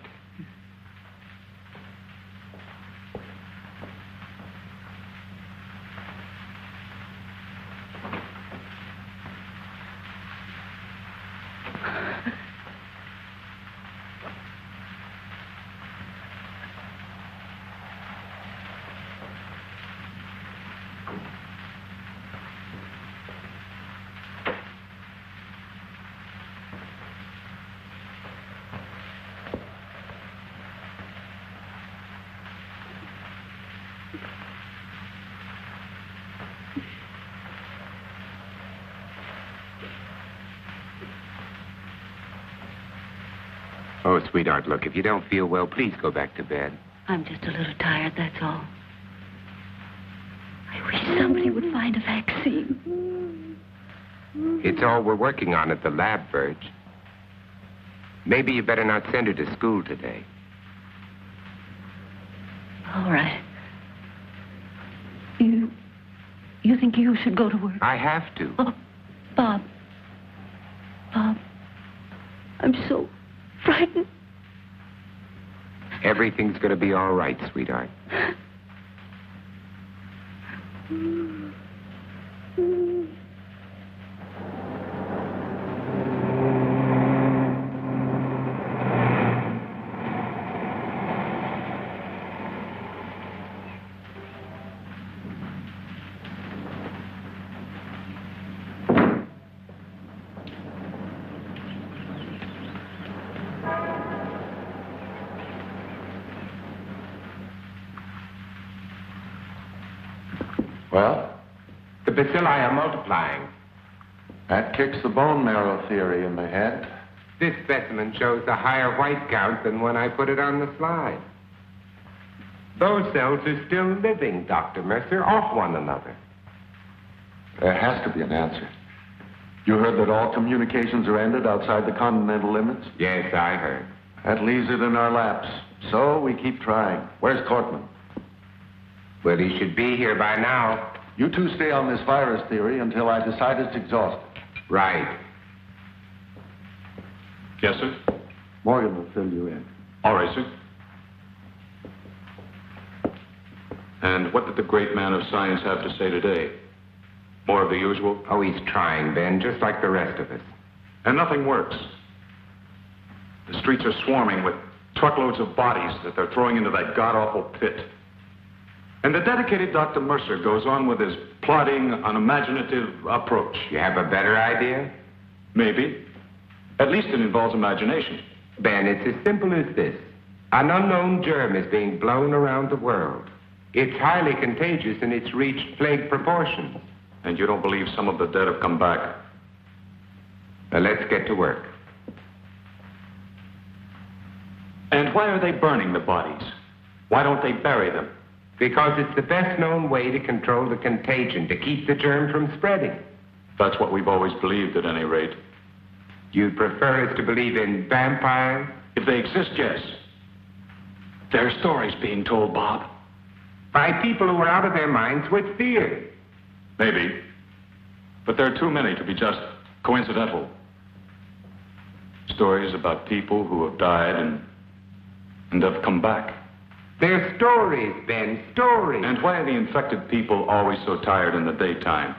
Oh, sweetheart, look, if you don't feel well, please go back to bed. I'm just a little tired, that's all. I wish somebody would find a vaccine. It's all we're working on at the lab, Virg. Maybe you better not send her to school today. All right. You think you should go to work? I have to. Oh, Bob. Bob. I'm so frightened. Everything's going to be all right, sweetheart. Well? The bacilli are multiplying. That kicks the bone marrow theory in the head. This specimen shows a higher white count than when I put it on the slide. Those cells are still living, Dr. Mercer, off one another. There has to be an answer. You heard that all communications are ended outside the continental limits? Yes, I heard. That leaves it in our laps. So we keep trying. Where's Cortman? Well, he should be here by now. You two stay on this virus theory until I decide it's exhausted. Right. Yes, sir? Morgan will fill you in. All right, sir. And what did the great man of science have to say today? More of the usual? Oh, he's trying, Ben, just like the rest of us. And nothing works. The streets are swarming with truckloads of bodies that they're throwing into that god-awful pit. And the dedicated Dr. Mercer goes on with his plodding, unimaginative approach. You have a better idea? Maybe. At least it involves imagination. Ben, it's as simple as this. An unknown germ is being blown around the world. It's highly contagious and it's reached plague proportions. And you don't believe some of the dead have come back? Now, let's get to work. And why are they burning the bodies? Why don't they bury them? Because it's the best known way to control the contagion, to keep the germ from spreading. That's what we've always believed, at any rate. You'd prefer us to believe in vampires? If they exist, yes. There are stories being told, Bob. By people who are out of their minds with fear. Maybe. But there are too many to be just coincidental. Stories about people who have died and have come back. They're stories, Ben, stories. And why are the infected people always so tired in the daytime?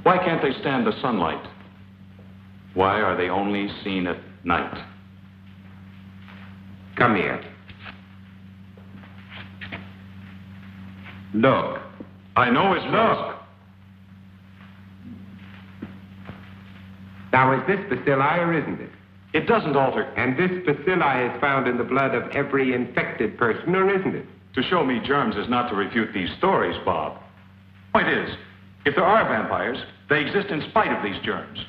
Why can't they stand the sunlight? Why are they only seen at night? Come here. Look. I know it's look. Now, is this bacilli or isn't it? It doesn't alter. And this bacilli is found in the blood of every infected person, or isn't it? To show me germs is not to refute these stories, Bob. Point is, if there are vampires, they exist in spite of these germs.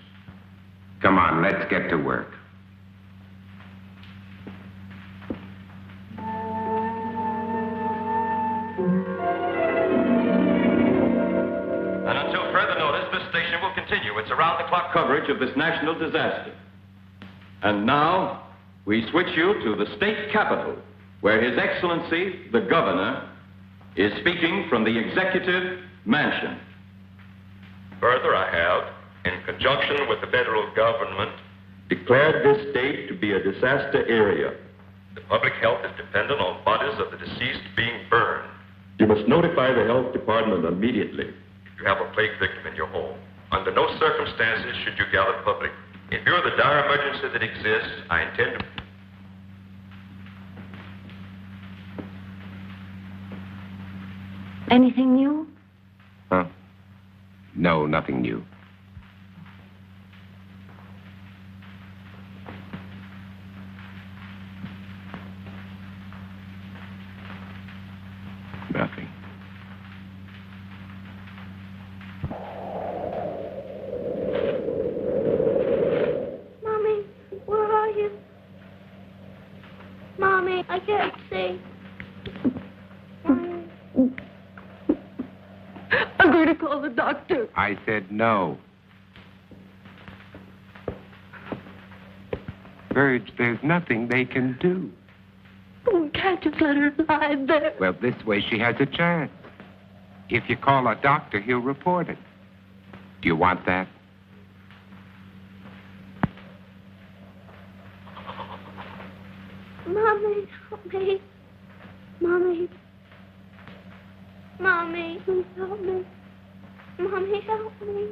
Come on, let's get to work. And until further notice, this station will continue its around-the-clock coverage of this national disaster. And now, we switch you to the state capitol, where His Excellency, the Governor, is speaking from the Executive Mansion. Further, I have, in conjunction with the federal government, Declared this state to be a disaster area. the public health is dependent on bodies of the deceased being burned. You must notify the health department immediately. If you have a plague victim in your home, under no circumstances should you gather public. In view of the dire emergency that exists, I intend to... Anything new? Huh? No, nothing new. Nothing. Mommy, where are you? Mommy, I can't see. I'm going to call the doctor. I said no. Birds, there's nothing they can do. We can't just let her lie there. Well, this way she has a chance. If you call a doctor, he'll report it. Do you want that? Mommy, help me. Mommy. Mommy, please help me. Mommy, help me.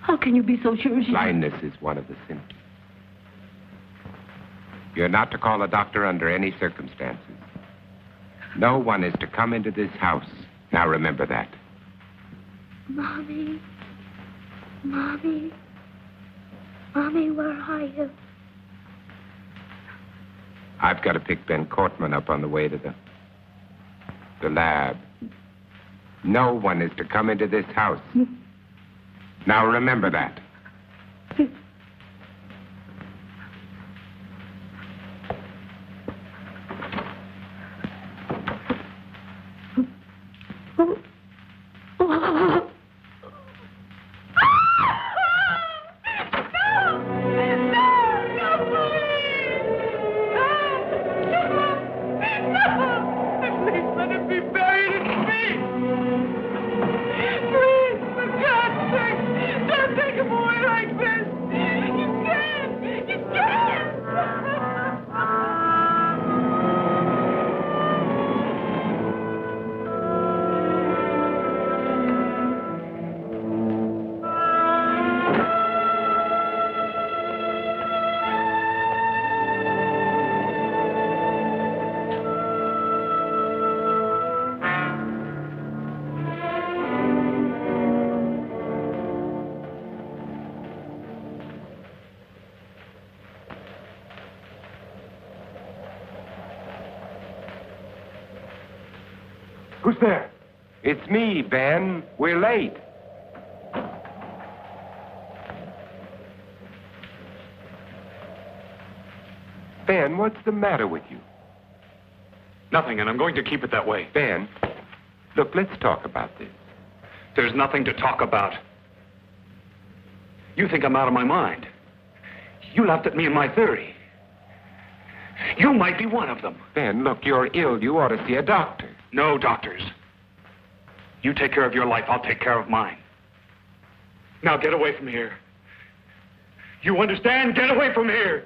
How can you be so sure she... Blindness is one of the symptoms. You're not to call a doctor under any circumstances. No one is to come into this house. Now remember that. Mommy. Mommy. Mommy, where are you? I've got to pick Ben Cortman up on the way to the lab. No one is to come into this house. Now remember that. Who's there? It's me, Ben. We're late. Ben, what's the matter with you? Nothing, and I'm going to keep it that way. Ben, look, let's talk about this. There's nothing to talk about. You think I'm out of my mind. You laughed at me and my theory. You might be one of them. Ben, look, you're ill. You ought to see a doctor. No doctors. You take care of your life, I'll take care of mine. Now get away from here. You understand? Get away from here!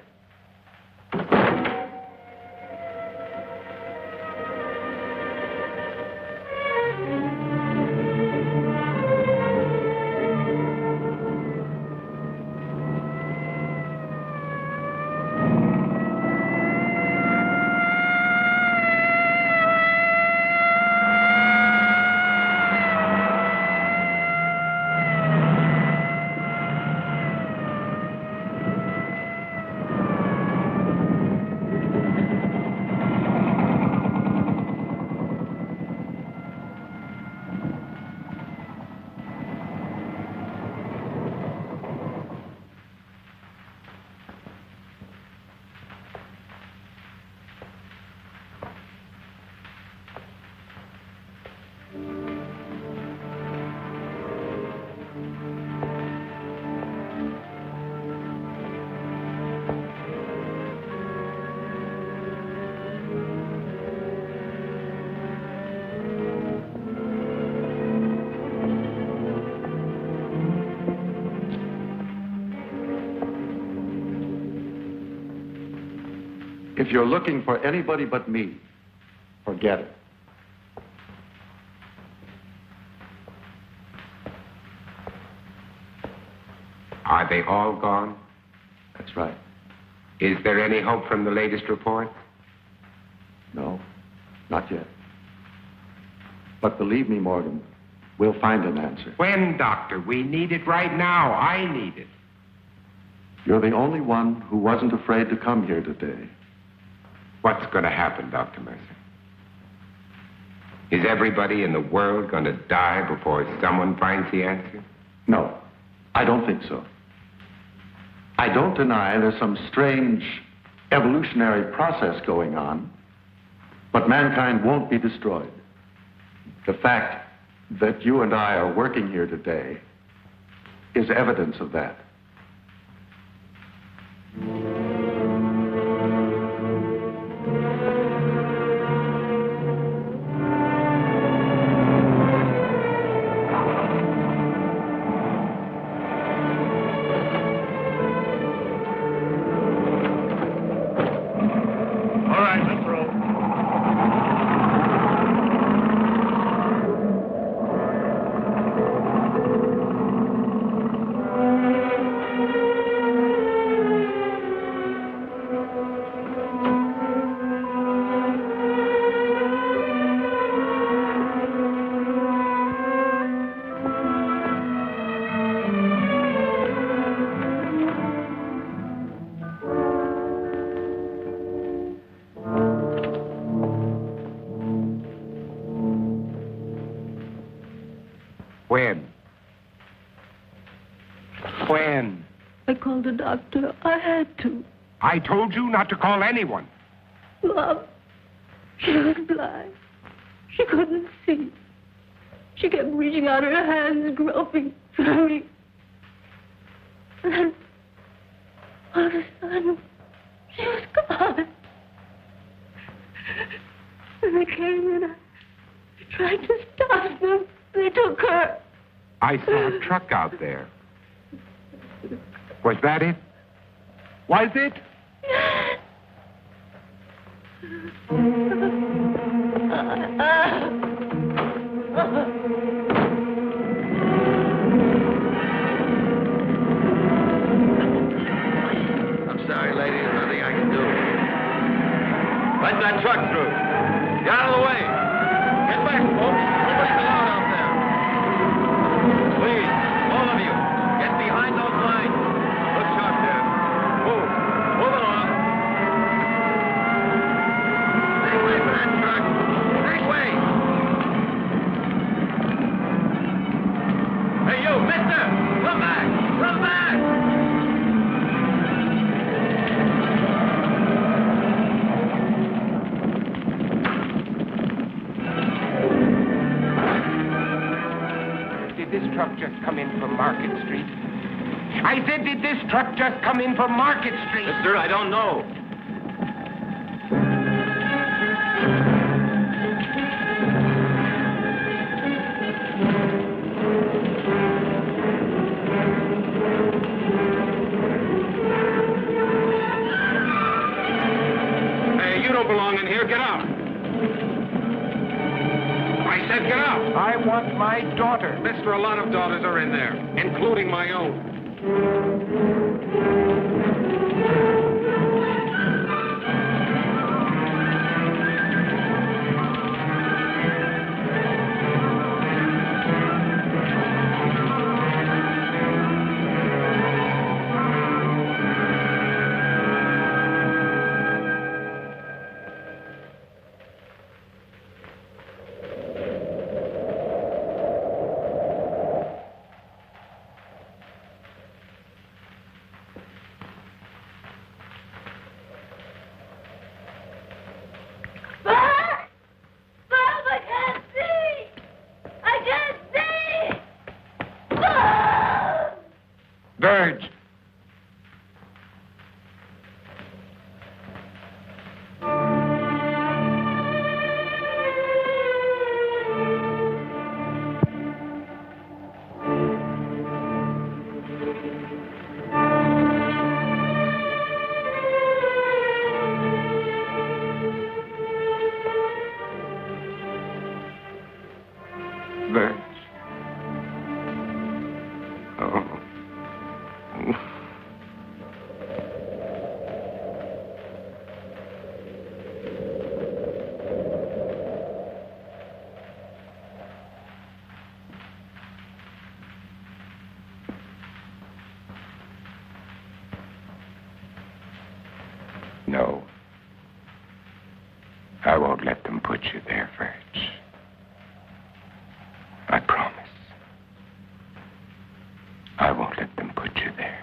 If you're looking for anybody but me, forget it. Are they all gone? That's right. Is there any hope from the latest report? No, not yet. But believe me, Morgan, we'll find an answer. When, Doctor? We need it right now. I need it. You're the only one who wasn't afraid to come here today. What's going to happen, Dr. Mercer? Is everybody in the world going to die before someone finds the answer? No, I don't think so. I don't deny there's some strange evolutionary process going on, but mankind won't be destroyed. The fact that you and I are working here today is evidence of that. When? I called the doctor. I had to. I told you not to call anyone. Mom, she was blind. She couldn't see. She kept reaching out her hands, groping for me. And then, all of a sudden, she was gone. And they came and I tried to stop them. They took her. I saw a truck out there. Was that it? Was it? I'm sorry, lady. There's nothing I can do. Let that truck through. Get out of the way. Get back, folks. Nobody's allowed out there. Please, all of you, get behind those lines. Look sharp there. Move. Move along. Make way for that truck. Make way. Hey, you, mister. Come back. Come back. Did this truck just come in from Market Street? I said, did this truck just come in from Market Street? Mister, I don't know. Hey, you don't belong in here. Get out. I said get out. I want my daughter. Mister, a lot of daughters are in there, including my own. Verge. Birch. Oh. No. I won't let them put you there, Birch. I promise. I won't let them put you there.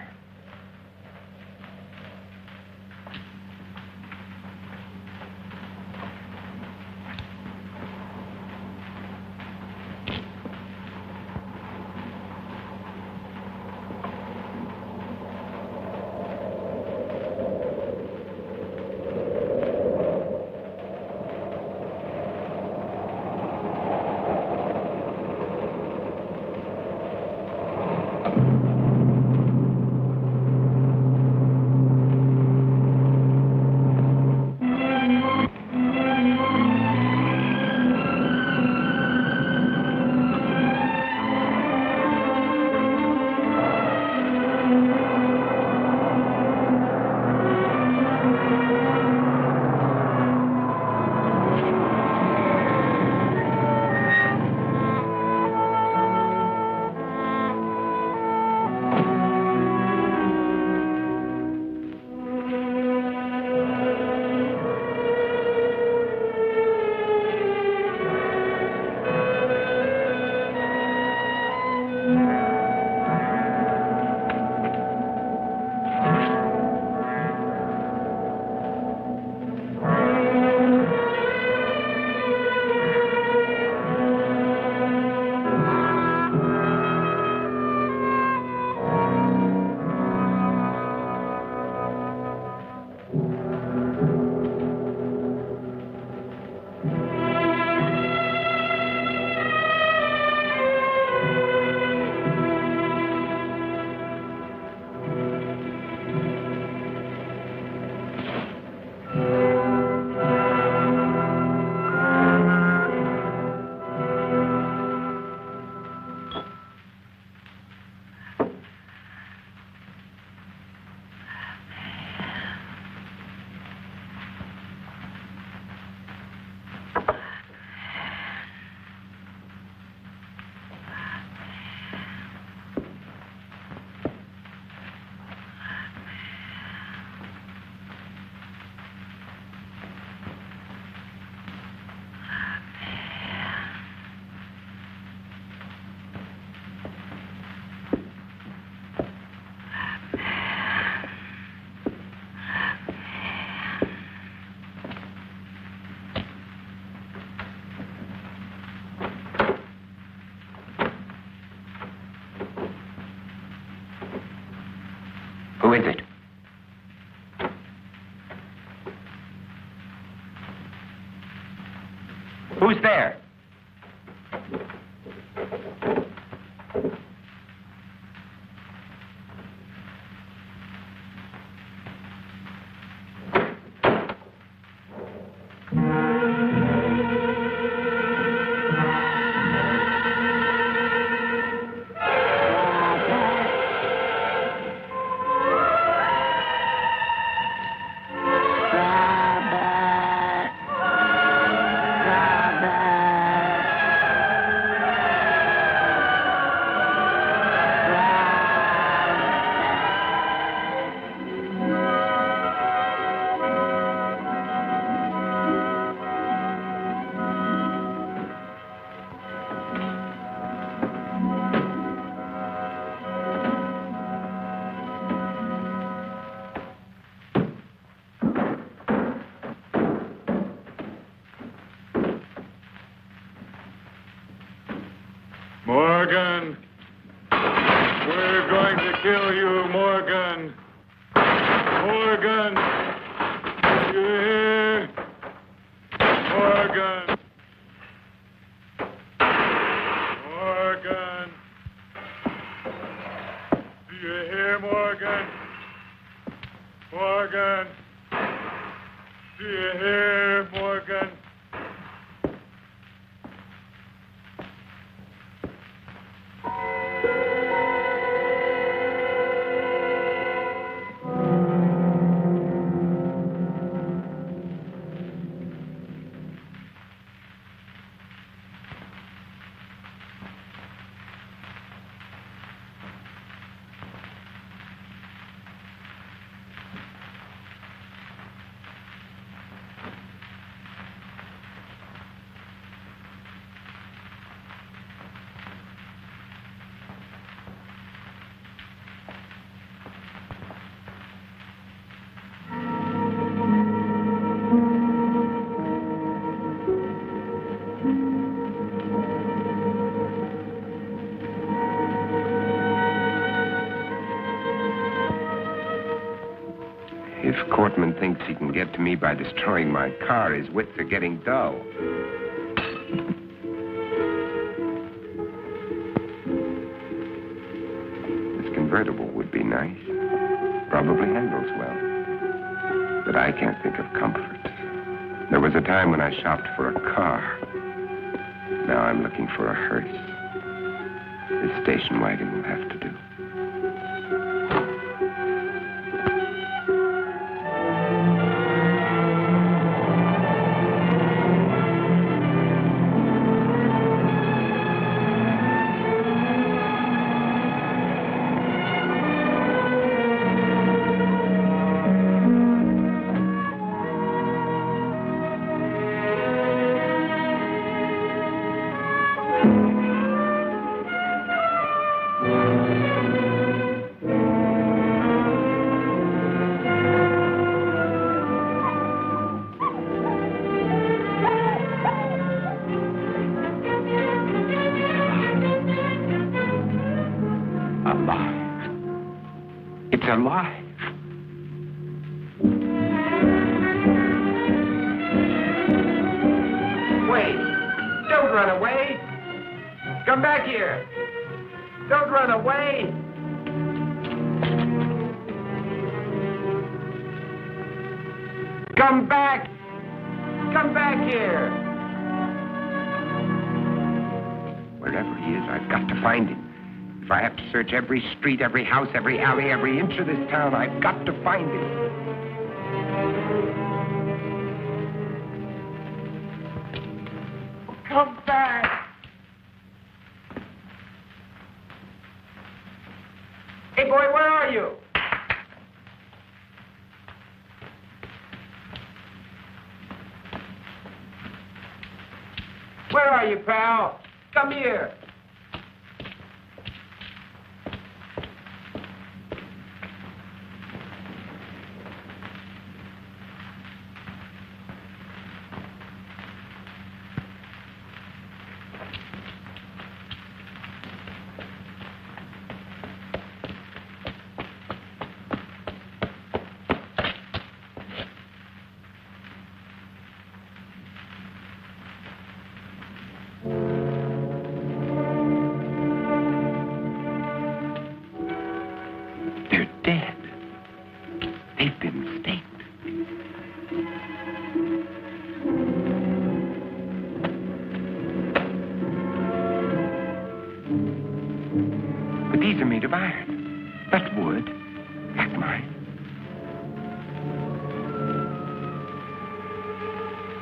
Who is it? Who's there? Morgan! We're going to kill you, Morgan! Morgan! You hear? Morgan! Morgan! Do you hear, Morgan? Morgan! Do you hear, Morgan? If Cortman thinks he can get to me by destroying my car, his wits are getting dull. This convertible would be nice. Probably handles well. But I can't think of comfort. There was a time when I shopped for a car. Now I'm looking for a hearse. This station wagon will have to do. Alive. Wait! Don't run away! Come back here! Don't run away! Come back! Come back here! Wherever he is, I've got to find him. If I have to search every street, every house, every alley, every inch of this town, I've got to find him. Come back! Hey, boy, where are you? Where are you, pal? Come here.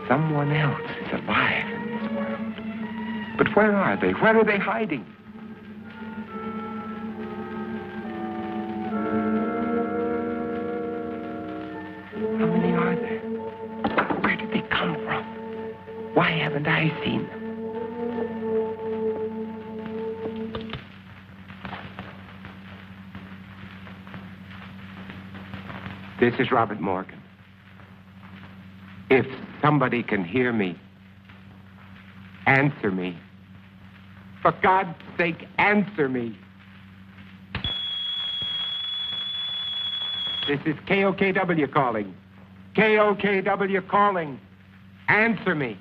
Someone else is alive in this world. But where are they? Where are they hiding? How many are there? Where did they come from? Why haven't I seen them? This is Robert Morgan. If somebody can hear me, answer me. For God's sake, answer me. This is KOKW calling. KOKW calling. Answer me.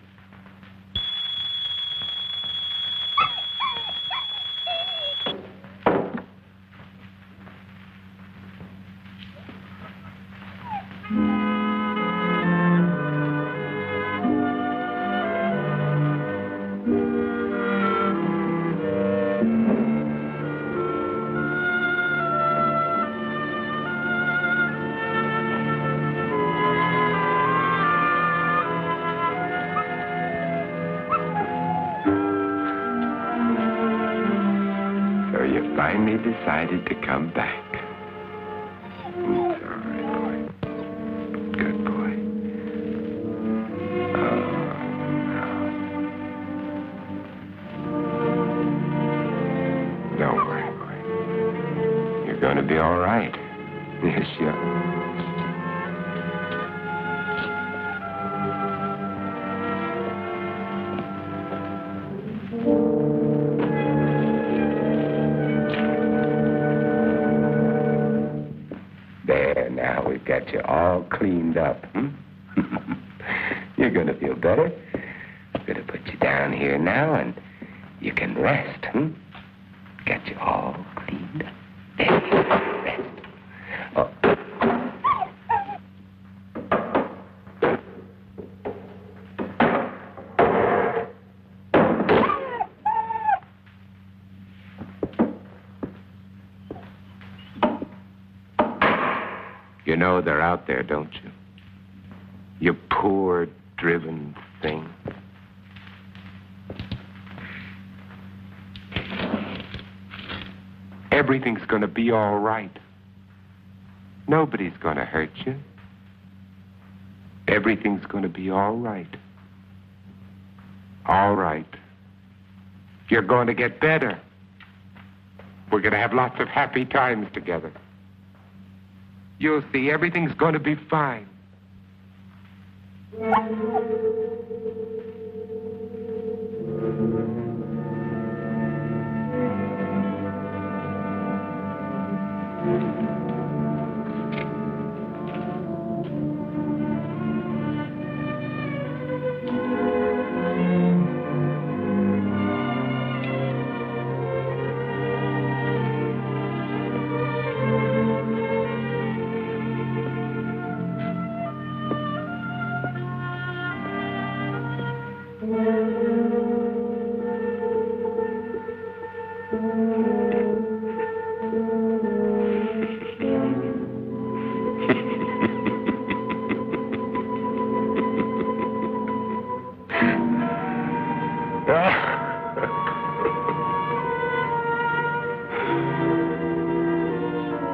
Finally decided to come back. It's all right, boy. Good boy. Oh, no. Don't worry, boy. You're going to be all right. Yes, you are. get you all cleaned up. You're going to feel better. I'm going to put you down here now, and you can rest. Get you all cleaned up. There you go. Rest. Oh. You know they're out there, don't you? You poor, driven thing. Everything's going to be all right. Nobody's going to hurt you. Everything's going to be all right. All right. You're going to get better. We're going to have lots of happy times together. You'll see, everything's going to be fine.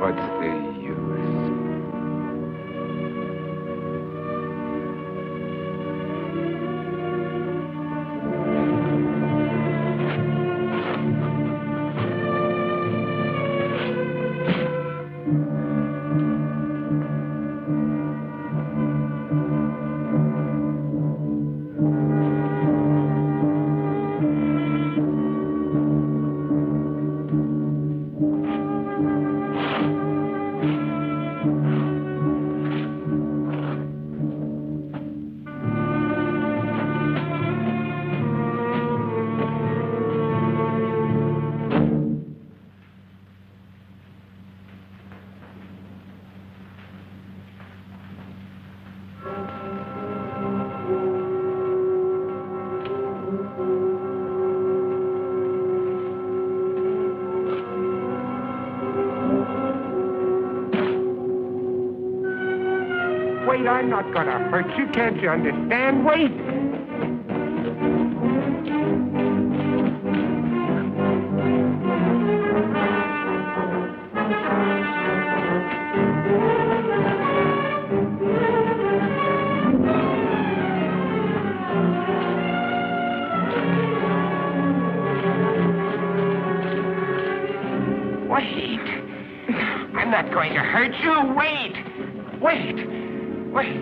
What's the use? Wait, I'm not gonna hurt you. Can't you understand? Wait! Wait! I'm not going to hurt you. Wait! Wait! Wait.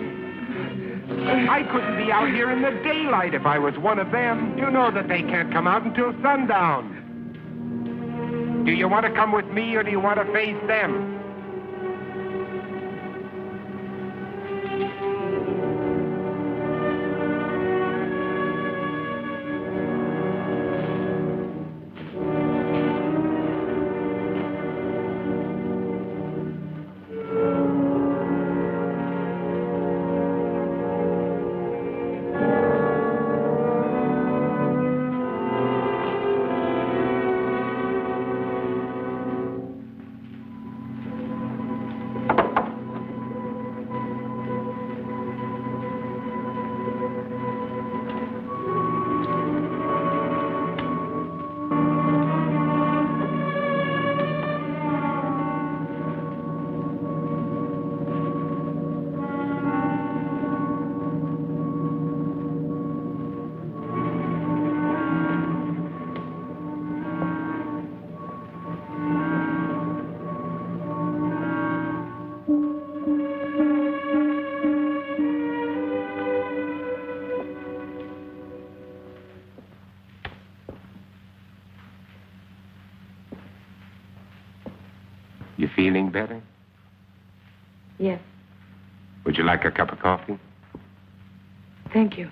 I couldn't be out here in the daylight if I was one of them. You know that they can't come out until sundown. Do you want to come with me or do you want to face them? You feeling better? Yes. Would you like a cup of coffee? Thank you.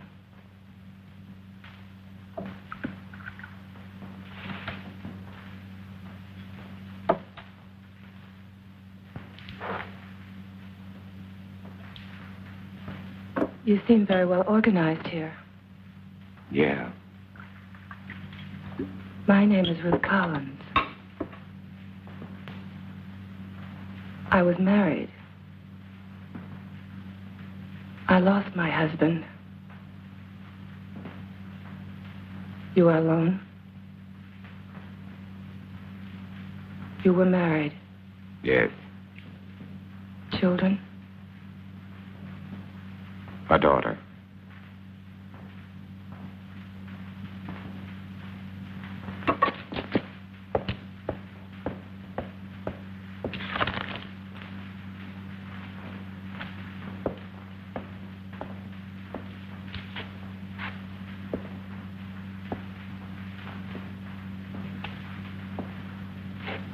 You seem very well organized here. Yeah. My name is Ruth Collins. I was married. I lost my husband. You are alone? You were married. Yes. Children? A daughter.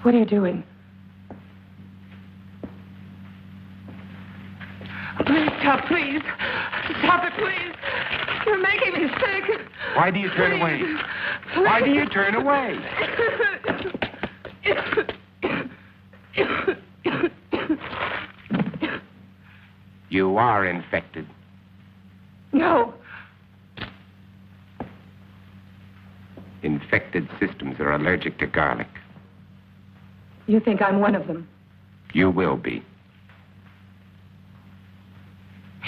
What are you doing? Please stop, please. Stop it, please. You're making me sick. Why do you turn away? Please. Why do you turn away? You are infected. No. Infected systems are allergic to garlic. You think I'm one of them? You will be.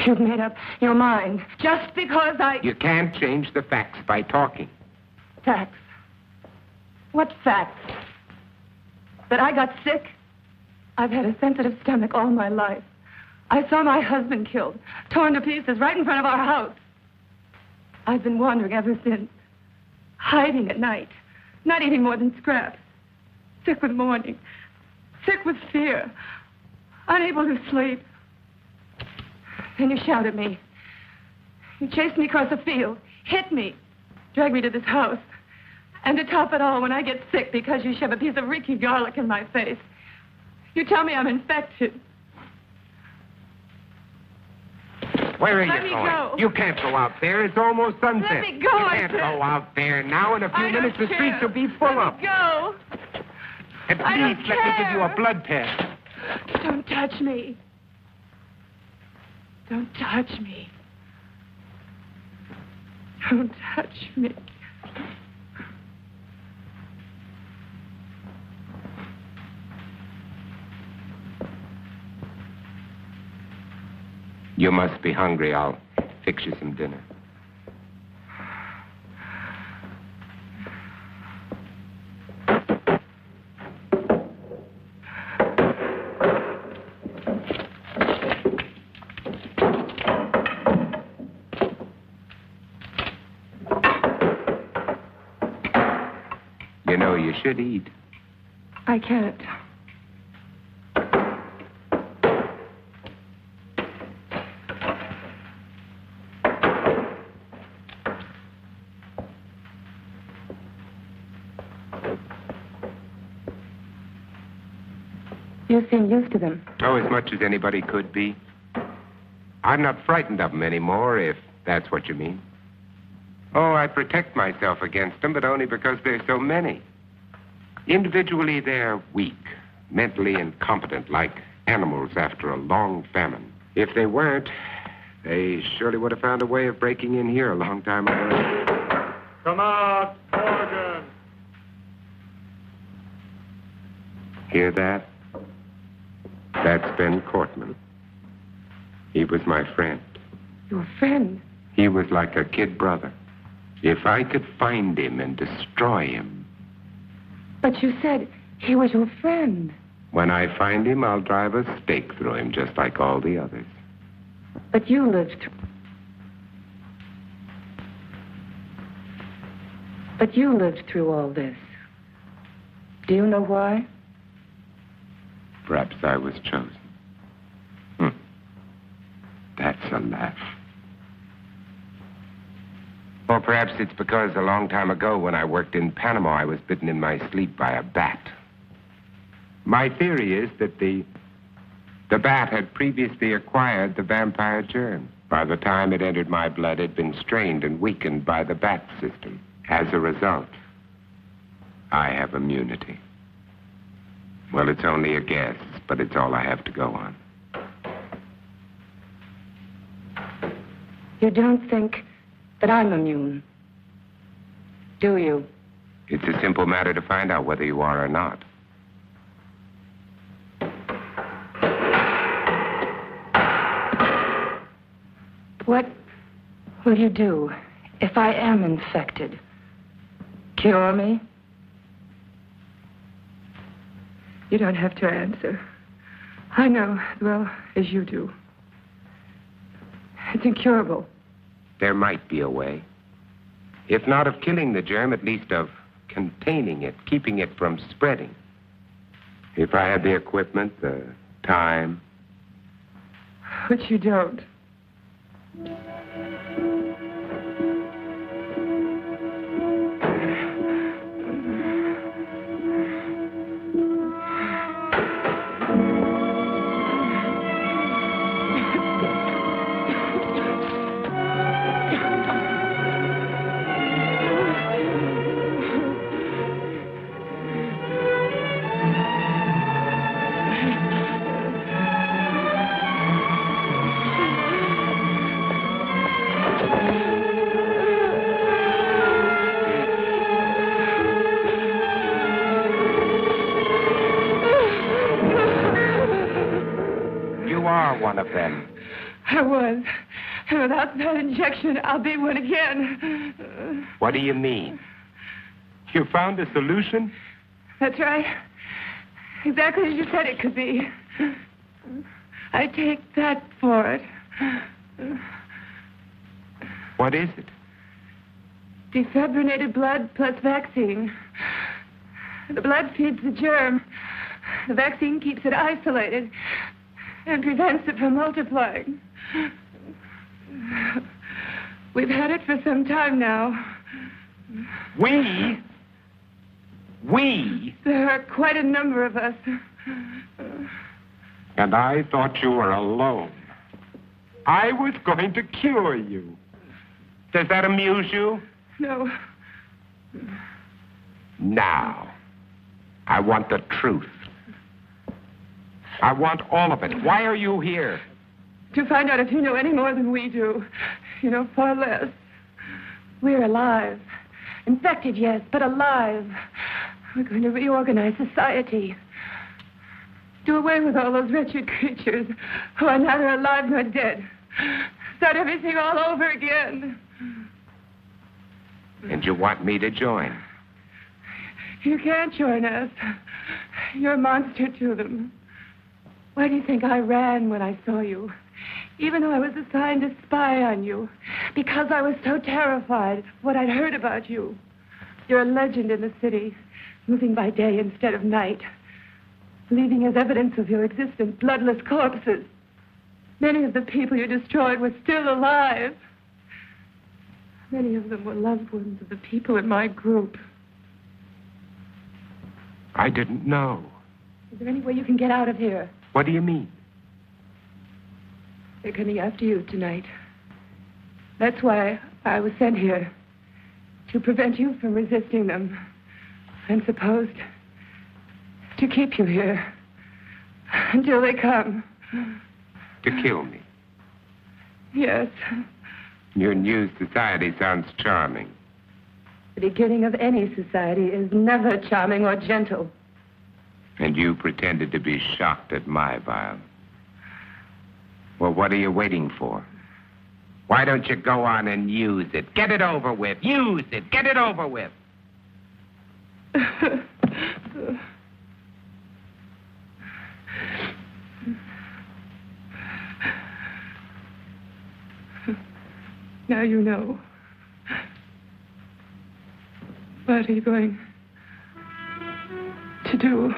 You've made up your mind just because You can't change the facts by talking. Facts? What facts? That I got sick? I've had a sensitive stomach all my life. I saw my husband killed, torn to pieces right in front of our house. I've been wandering ever since, hiding at night, not eating more than scraps, sick with mourning, sick with fear, unable to sleep. Then you shout at me. You chased me across the field, hit me, dragged me to this house. And to top it all, when I get sick because you shove a piece of Ricky garlic in my face, you tell me I'm infected. Where are Let you me going? go. You can't go out there. It's almost sunset. Let me go, You I can't said. go out there now. In a few I minutes, the don't streets care. will be full Let up. me go. At I don't least let me give you a care. blood test. Don't touch me. Don't touch me. Don't touch me. You must be hungry. I'll fix you some dinner. You know, you should eat. I can't. You seem used to them. Oh, as much as anybody could be. I'm not frightened of them anymore, if that's what you mean. Oh, I protect myself against them, but only because there's so many. Individually, they're weak, mentally incompetent, like animals after a long famine. If they weren't, they surely would have found a way of breaking in here a long time ago. Come out, Morgan. Hear that? That's Ben Cortman. He was my friend. Your friend? He was like a kid brother. If I could find him and destroy him. But you said he was your friend. When I find him, I'll drive a stake through him just like all the others. But you lived through... But you lived through all this. Do you know why? Perhaps I was chosen. That's a laugh. Or perhaps it's because a long time ago when I worked in Panama, I was bitten in my sleep by a bat. My theory is that the The bat had previously acquired the vampire germ. By the time it entered my blood, it had been strained and weakened by the bat system. As a result, I have immunity. Well, it's only a guess, but it's all I have to go on. You don't think that I'm immune, do you? It's a simple matter to find out whether you are or not. What will you do if I am infected? Cure me? You don't have to answer. I know as well as you do. It's incurable. There might be a way. If not of killing the germ, at least of containing it, keeping it from spreading. If I had the equipment, the time. But you don't. One of them. I was. And without that injection, I'll be one again. What do you mean? You found a solution? That's right. Exactly as you said it could be. I take that for it. What is it? Defibrinated blood plus vaccine. The blood feeds the germ. The vaccine keeps it isolated and prevents it from multiplying. We've had it for some time now. We? There are quite a number of us. And I thought you were alone. I was going to cure you. Does that amuse you? No. Now, I want the truth. I want all of it. Why are you here? To find out if you know any more than we do. You know far less. We're alive. Infected, yes, but alive. We're going to reorganize society. Do away with all those wretched creatures who are neither alive nor dead. Start everything all over again. And you want me to join? You can't join us. You're a monster to them. Why do you think I ran when I saw you? Even though I was assigned to spy on you. Because I was so terrified of what I'd heard about you. You're a legend in the city, moving by day instead of night. Leaving as evidence of your existence bloodless corpses. Many of the people you destroyed were still alive. Many of them were loved ones of the people in my group. I didn't know. Is there any way you can get out of here? What do you mean? They're coming after you tonight. That's why I was sent here. To prevent you from resisting them. And supposed to keep you here. Until they come. To kill me? Yes. Your new society sounds charming. The beginning of any society is never charming or gentle. And you pretended to be shocked at my violence. Well, what are you waiting for? Why don't you go on and use it? Get it over with. Use it. Get it over with. Now you know. What are you going to do?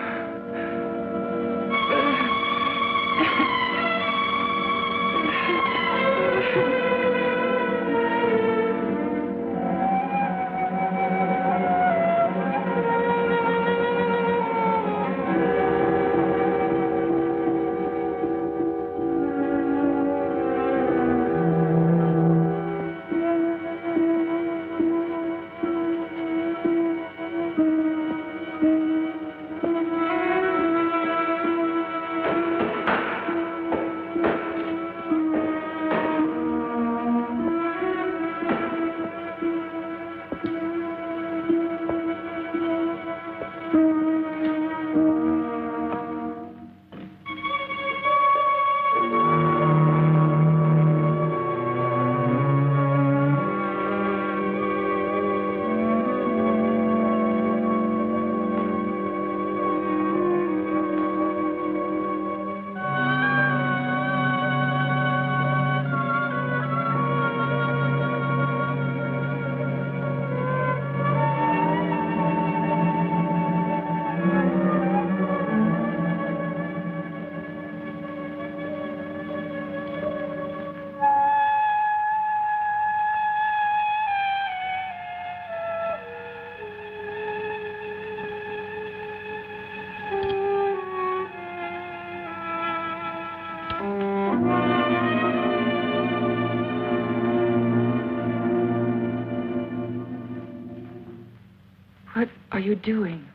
What are you doing?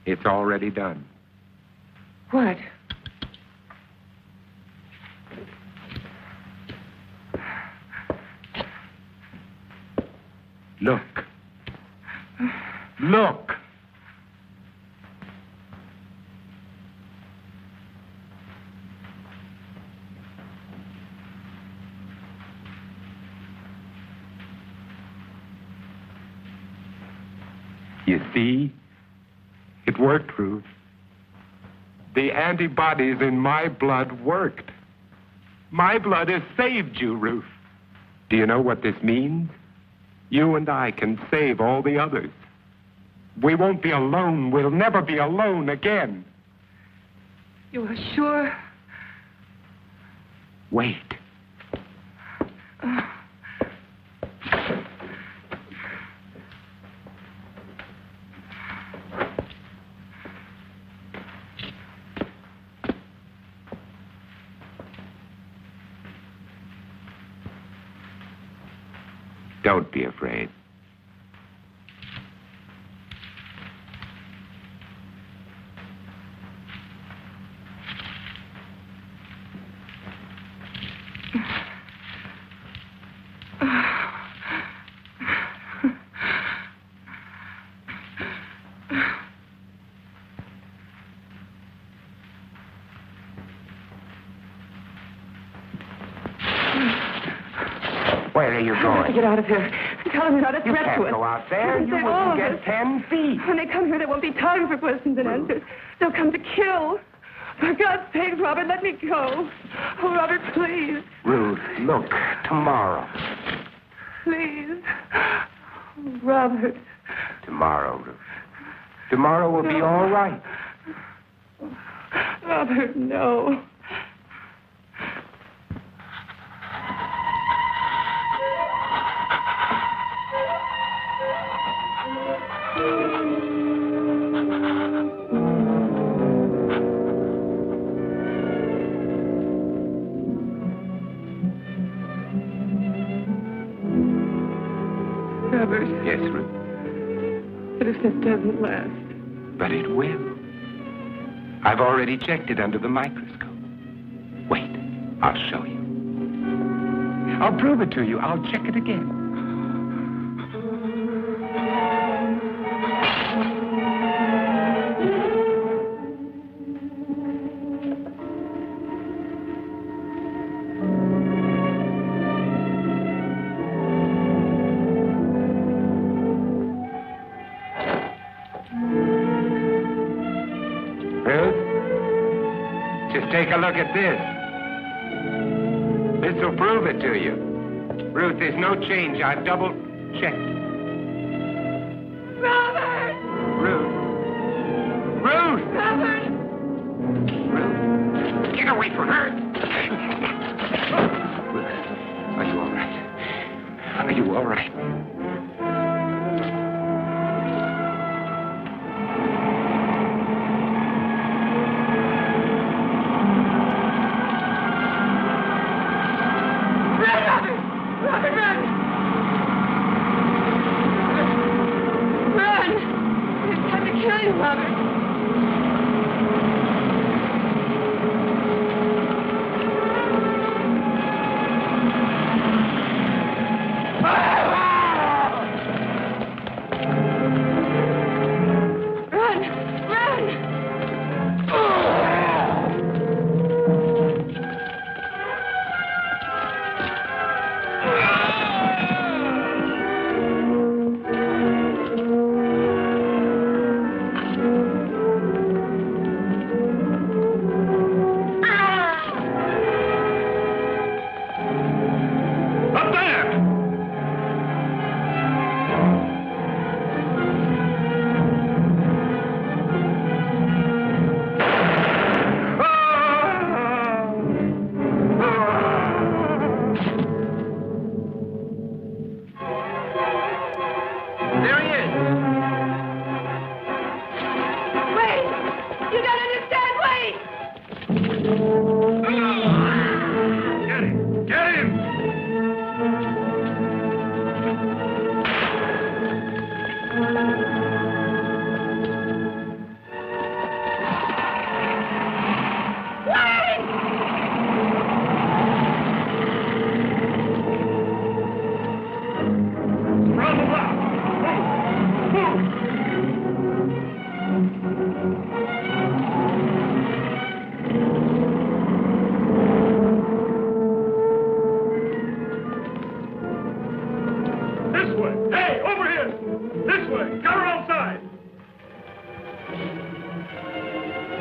It's already done. What? Look. Look. You see? It worked, Ruth. The antibodies in my blood worked. My blood has saved you, Ruth. Do you know what this means? You and I can save all the others. We won't be alone. We'll never be alone again. You are sure? Wait. Don't be afraid. Where are you going? Get out of here. Tell them you're not a You threat can't to us. go out there. You They wouldn't all get of us. 10 feet. When they come here, there won't be time for questions and answers. They'll come to kill. For God's sake, Robert, let me go. Oh, Robert, please. Ruth, look, tomorrow. Please. Oh, Robert. Tomorrow, Ruth. Tomorrow will be all right. Robert, no. Robert. Yes, Ruth. But if this doesn't last? But it will. I've already checked it under the microscope. Wait, I'll show you. I'll prove it to you. I'll check it again. Take a look at this. This will prove it to you. Ruth, there's no change. I've double-checked. Robert! Ruth! Ruth! Robert! Ruth! Get away from her! Ruth, are you all right? Are you all right?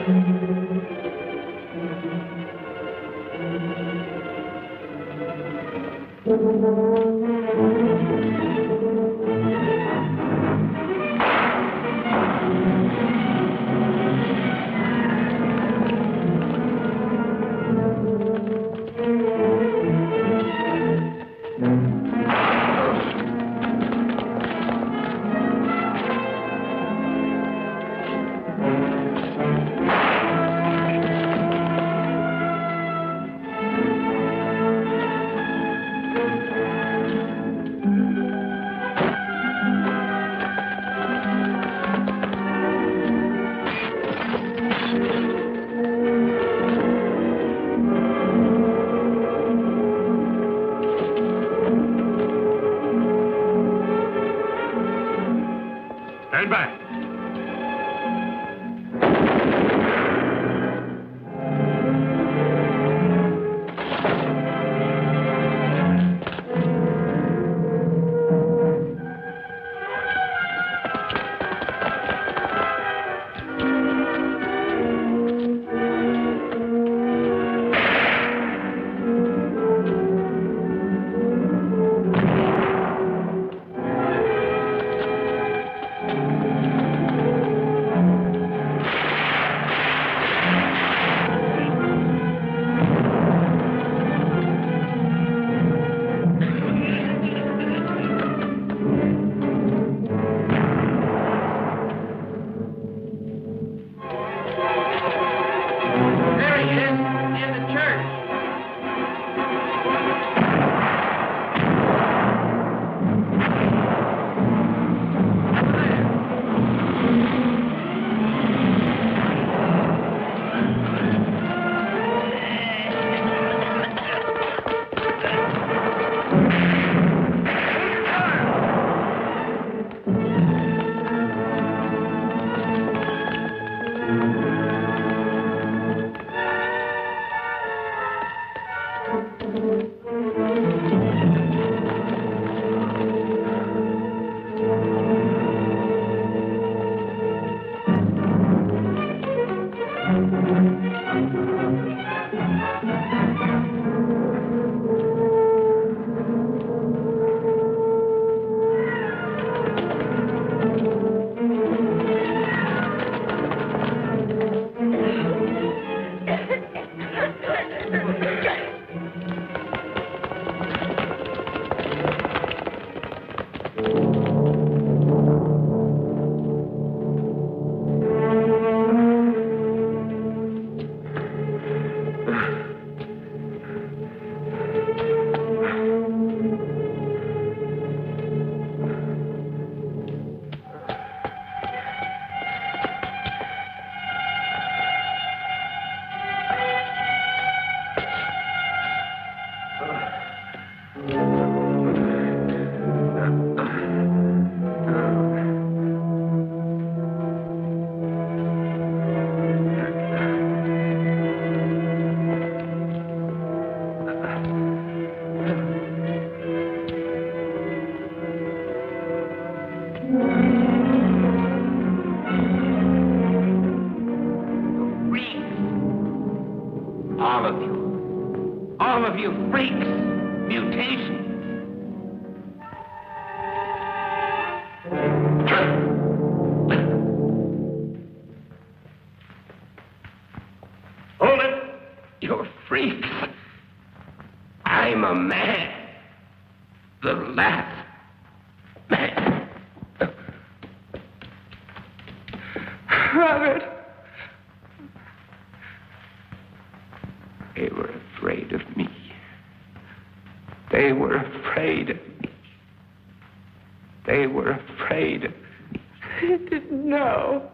Stand back. All of you freaks. Mutation. Hold it. You're freaks. I'm a man. The last man. Robert. They were afraid of me. They were afraid of me. They were afraid of me. I didn't know.